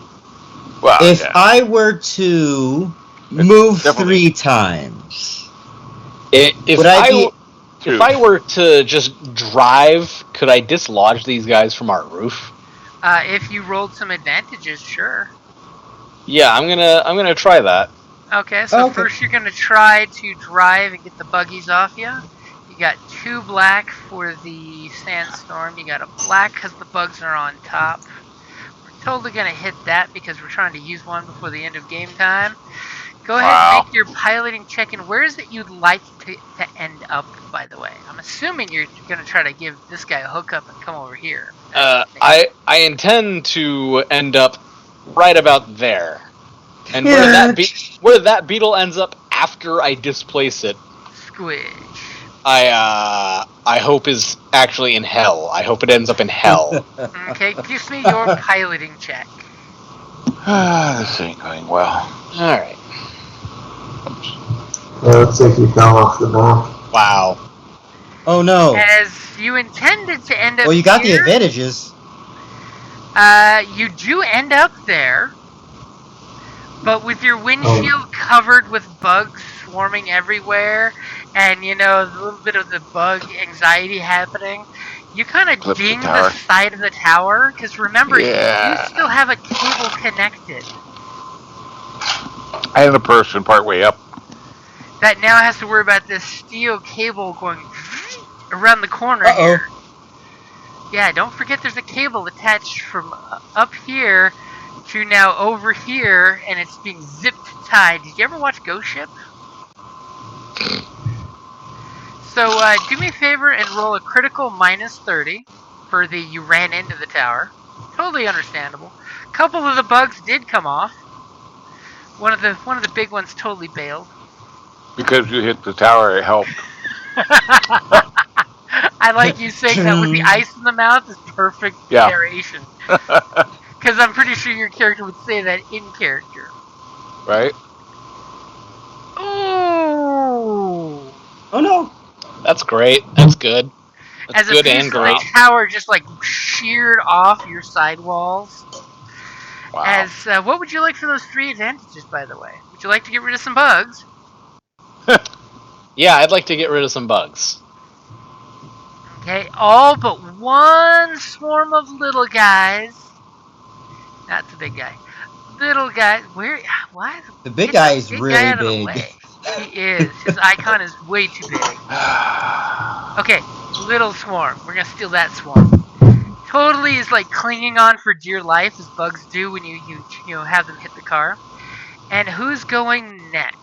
D: Well,
C: If
D: yeah.
C: I were to move
D: definitely-
C: 3 times,
F: If
C: would I be...
F: if I were to just drive, could I dislodge these guys from our roof?
B: If you rolled some advantages, sure.
F: Yeah, I'm gonna try that.
B: Okay, so
C: Okay.
B: first you're gonna try to drive and get the buggies off you. You got 2 black for the sandstorm. You got a black because the bugs are on top. We're totally gonna hit that because we're trying to use one before the end of game time. Go ahead and
D: Wow.
B: make your piloting check. And where is it you'd like to end up? By the way, I'm assuming you're gonna try to give this guy a hookup and come over here.
F: I intend to end up right about there, and
G: Shit.
F: where that beetle ends up after I displace it,
B: Squish.
F: I hope is actually in hell. I hope it ends up in hell.
B: Okay, give me your piloting check.
D: This ain't going well.
F: All right.
A: Yeah, looks like you fell off the map.
F: Wow.
C: Oh no.
B: As you intended to end up
C: Well, you got the
B: here,
C: advantages.
B: you do end up there, but with your windshield covered with bugs swarming everywhere, and a little bit of the bug anxiety happening, you kind of
D: Clip the
B: ding the
D: tower.
B: side of the tower. Because remember, you
D: Yeah.
B: still have a cable connected
D: And a person part way up.
B: that now has to worry about this steel cable going around the corner
C: Uh
B: here.
C: oh.
B: Yeah, don't forget there's a cable attached from up here to now over here, and it's being zipped tied. Did you ever watch Ghost Ship? So do me a favor and roll a critical -30 for the you ran into the tower. Totally understandable. A couple of the bugs did come off. One of the big ones totally bailed.
D: Because you hit the tower, it helped.
B: I like you saying that with the ice in the mouth is perfect
D: Yeah.
B: narration. Because I'm pretty sure your character would say that in character.
D: Right?
B: Ooh!
C: Oh no.
F: That's great. That's good. That's
B: As a
F: good
B: piece
F: and
B: of the
F: great.
B: tower just like sheared off your sidewalls.
D: Wow.
B: As what would you like for those 3 advantages, by the way? Would you like to get rid of some bugs?
F: Yeah, I'd like to get rid of some bugs.
B: Okay, all but one swarm of little guys. That's a big guy. Little guy, where? Why?
C: The big
B: Get the
C: guy is
B: big guy
C: really
B: out of the
C: big.
B: way. He is. His icon is way too big. Okay, little swarm. We're gonna steal that swarm. Totally is like clinging on for dear life, as bugs do when you have them hit the car. And who's going next?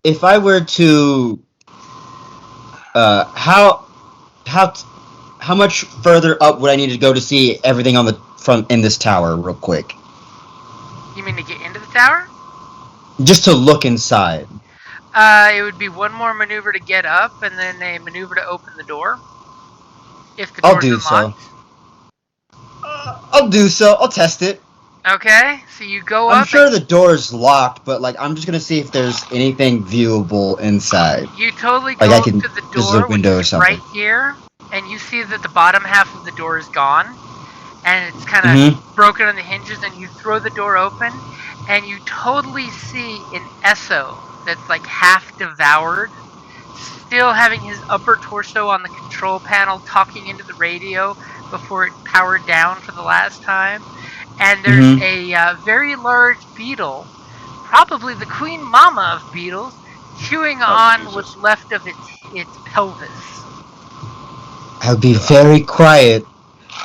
C: If I were to, how much further up would I need to go to see everything on the front in this tower, real quick?
B: You mean to get into the tower?
C: Just to look inside.
B: It would be one more maneuver to get up, and then a maneuver to open the door. If the
C: I'll
B: door's
C: do
B: unlocked.
C: so. I'll do so. I'll test it.
B: Okay, so you go
C: I'm
B: up.
C: sure the door's locked, but like I'm just gonna see if there's anything viewable inside.
B: You totally
C: Like
B: go
C: I
B: up
C: can.
B: to the
C: This is a
B: door, which
C: window or
B: is
C: something.
B: right here, and you see that the bottom half of the door is gone, and it's kind of
C: Mm-hmm.
B: broken on the hinges. And you throw the door open, and you totally see an Esso that's like half devoured, still having his upper torso on the control panel, talking into the radio before it powered down for the last time. And there's
C: Mm-hmm.
B: a very large beetle, probably the queen mama of beetles, chewing on
D: Jesus.
B: what's left of its pelvis.
C: I'll be very quiet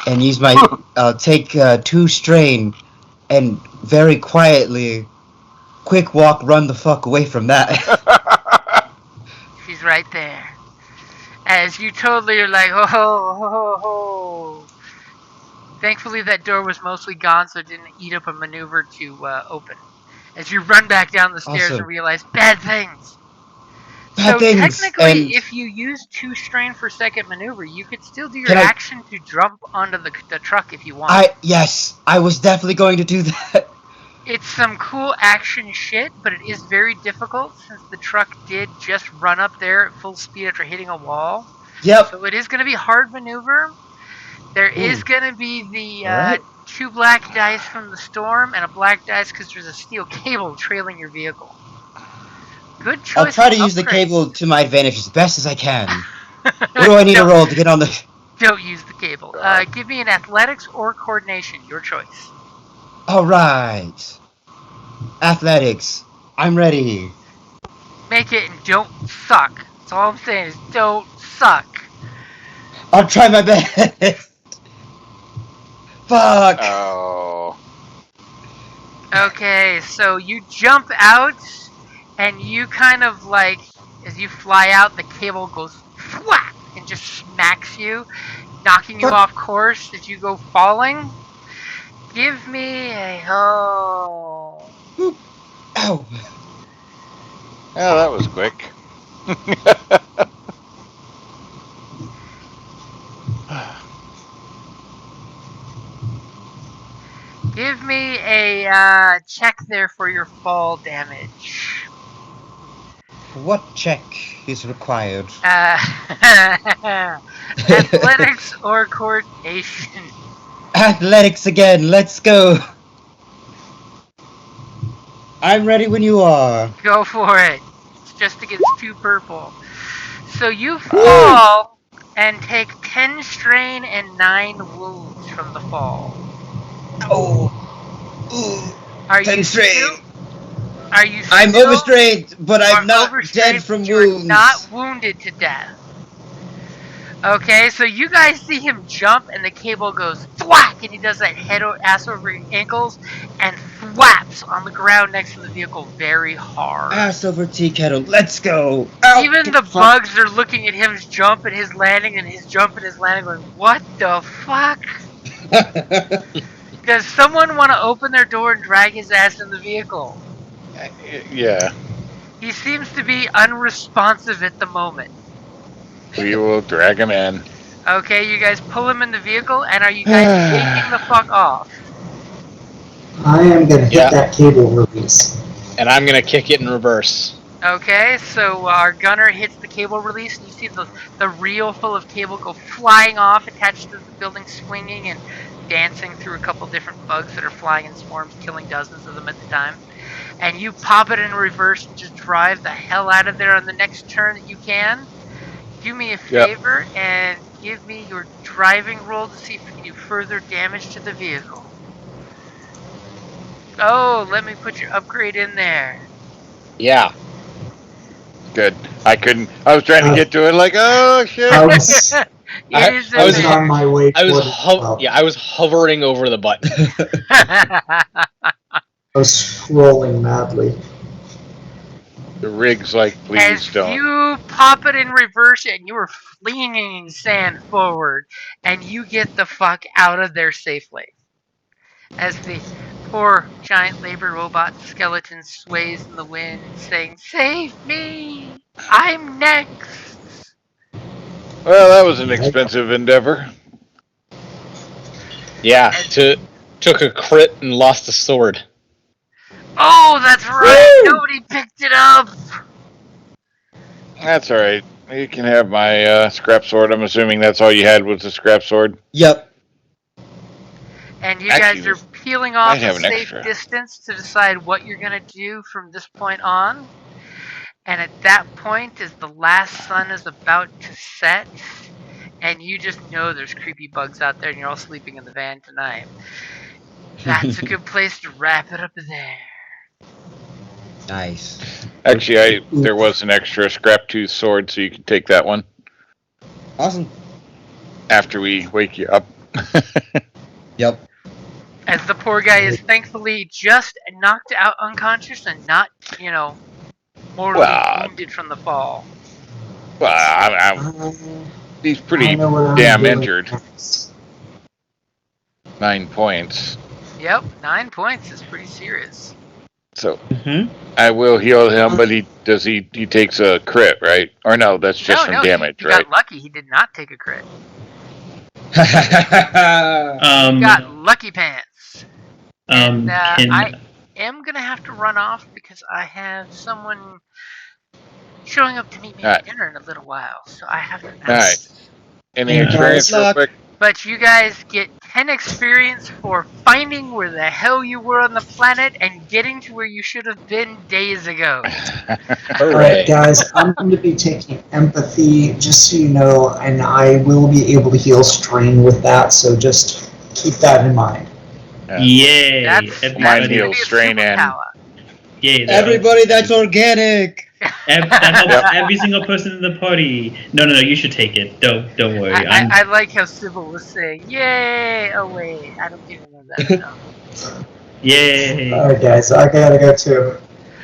C: and use my take 2 strain and very quietly quick walk run the fuck away from that.
B: She's right there. As you totally are like, ho ho ho ho ho. Thankfully, that door was mostly gone, so it didn't eat up a maneuver to open. As you run back down the stairs and
C: Awesome.
B: realize bad things.
C: Bad
B: So
C: things
B: technically,
C: and
B: if you use 2 strain for second maneuver, you could still do your
C: can I
B: action to jump onto the truck if you want.
C: yes, I was definitely going to do that.
B: It's some cool action shit, but it is very difficult since the truck did just run up there at full speed after hitting a wall.
C: Yep.
B: So it is going to be hard maneuver. There is
C: Ooh.
B: going to be the
C: Alright.
B: 2 black dice from the storm and a black dice because there's a steel cable trailing your vehicle. Good choice.
C: I'll try to
B: of
C: use the
B: upgrades.
C: cable to my advantage as best as I can. What do I need to
B: Don't-
C: roll to get on the
B: Don't use the cable. Give me an athletics or coordination, your choice.
C: Alright. Athletics. I'm ready.
B: Make it and don't suck. That's all I'm saying is don't suck.
C: I'll try my best. Fuck.
D: Oh.
B: Okay, so you jump out, and you kind of like, as you fly out, the cable goes flap and just smacks you, knocking you
C: What?
B: off course as you go falling. Give me a
C: Ow.
D: Yeah, that was quick.
B: Give me a check there for your fall damage.
C: What check is required?
B: Athletics or coordination.
C: Athletics again. Let's go. I'm ready when you are.
B: Go for it. It's just against 2 purple. So you fall and take 10 strain and 9 wounds from the fall.
C: Oh.
B: Are
C: 10
B: you
C: strain.
B: still? Are you
C: I'm
B: still
C: overstrained, but I'm not
B: overstrained,
C: dead from
B: but you're
C: wounds.
B: not wounded to death? Okay, so you guys see him jump and the cable goes thwack and he does that head or ass over your ankles and flaps on the ground next to the vehicle very hard.
C: Ass over tea kettle. Let's go. Ow.
B: Even the
C: Fuck.
B: bugs are looking at him jump and his landing and his jump and his landing going, what the fuck? Does someone want to open their door and drag his ass in the vehicle?
D: Yeah.
B: He seems to be unresponsive at the moment.
D: We will drag him in.
B: Okay, you guys pull him in the vehicle, and are you guys taking the fuck off?
A: I am gonna hit
F: Yeah.
A: that cable release.
F: And I'm gonna kick it in reverse.
B: Okay, so our gunner hits the cable release, and you see the reel full of cable go flying off, attached to the building, swinging and dancing through a couple different bugs that are flying in swarms, killing dozens of them at the time. And you pop it in reverse and just drive the hell out of there on the next turn that you can. Do me a favor and give me your driving roll to see if you can do further damage to the vehicle. Oh, let me put your upgrade in there.
F: Yeah.
D: Good. I couldn't. I was trying to get to it like, oh shit.
A: I was,
B: It is
A: I was
B: a
A: on my way
F: I was
A: toward it. Well,
F: I was hovering over the button.
A: I was scrolling madly.
D: The rig's like, please
B: As
D: don't.
B: you pop it in reverse and you are flinging sand forward, and you get the fuck out of there safely. As the poor giant labor robot skeleton sways in the wind, saying, "Save me! I'm next!"
D: Well, that was an expensive endeavor.
F: Yeah.
B: And,
F: Took a crit and lost a sword.
B: oh, that's right! Nobody picked it up!
D: That's all right. You can have my scrap sword. I'm assuming that's all you had was the scrap sword.
C: Yep.
B: And you
D: Actually,
B: guys are peeling
D: might
B: off a
D: have an
B: safe
D: extra.
B: distance to decide what you're going to do from this point on. And at that point, as the last sun is about to set, and you just know there's creepy bugs out there and you're all sleeping in the van tonight, that's a good place to wrap it up there.
C: Nice.
D: Actually, there was an extra scrap tooth sword, so you can take that one
C: Awesome.
D: after we wake you up.
C: Yep.
B: As the poor guy is thankfully just knocked out unconscious and not, mortally
D: Well,
B: wounded from the fall.
D: well, he's pretty
A: I know what I'm
D: damn
A: doing
D: injured.
A: next.
D: 9 points.
B: Yep, 9 points is pretty serious.
D: So
E: Mm-hmm.
D: I will heal him, but he takes a crit, right? Or no, that's just from damage,
B: he
D: right?
B: got lucky. He did not take a crit.
E: Um,
B: Got lucky pants. And
E: can
B: I am going to have to run off because I have someone showing up to meet me at dinner in a little while. So I have to bounce.
D: Alright. Any
E: Yeah.
D: experience real quick?
B: But you guys get 10 experience for finding where the hell you were on the planet and getting to where you should have been days ago.
A: Alright, guys, I'm going to be taking empathy, just so you know, and I will be able to heal strain with that, so just keep that in mind.
E: Yay!
B: That's
D: Mine
E: Everybody,
D: heals strain and
E: yay!
C: Everybody, that's organic.
E: That helps every single person in the party. No, you should take it. Don't worry.
B: I like how Sybil was saying, "Yay!" Oh wait, I don't even know that. So.
E: Yay!
A: Alright, guys, I gotta go too.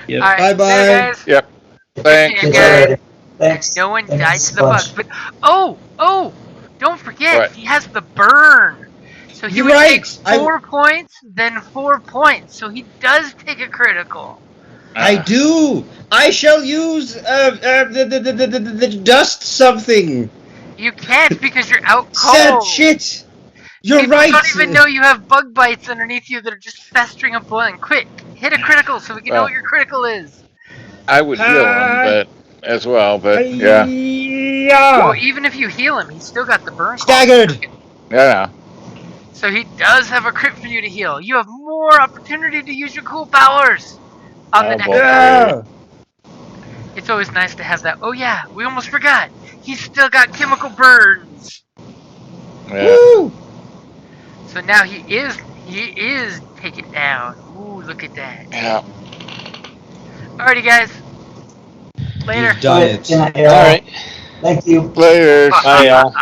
E: Yep.
B: All right,
C: Bye-bye.
B: later, guys.
D: Yep. Thanks.
B: See you
A: Catch
B: guys.
A: you later. Thanks.
B: No one died
A: Thanks
B: to
A: a
B: the bugs,
A: bunch.
B: but don't forget
D: What?
B: he has the burn. So he
C: You're
B: would take
C: right.
B: 4 points, then 4 points. So he does take a critical.
C: I do. I shall use the dust something.
B: You can't because you're out
C: Sad
B: cold.
C: shit. You're
B: People
C: right.
B: don't even know you have bug bites underneath you that are just festering and boiling. Quick, hit a critical so we can know
D: Well,
B: what your critical is.
D: I would heal him, but yeah.
B: Well, even if you heal him, he's still got the burn.
C: Staggered.
D: Yeah.
B: So he does have a crit for you to heal. You have more opportunity to use your cool powers on the
D: Oh,
B: next
D: boy.
B: time. It's always nice to have that. Oh yeah, we almost forgot. He's still got chemical burns.
D: Yeah.
C: Woo.
B: So now he is taken down. Ooh, look at that.
D: Yeah.
B: Alrighty, guys. Later.
C: You've done it.
A: Good night, y'all.
F: All right.
A: Thank you.
D: Later.
F: Bye, y'all.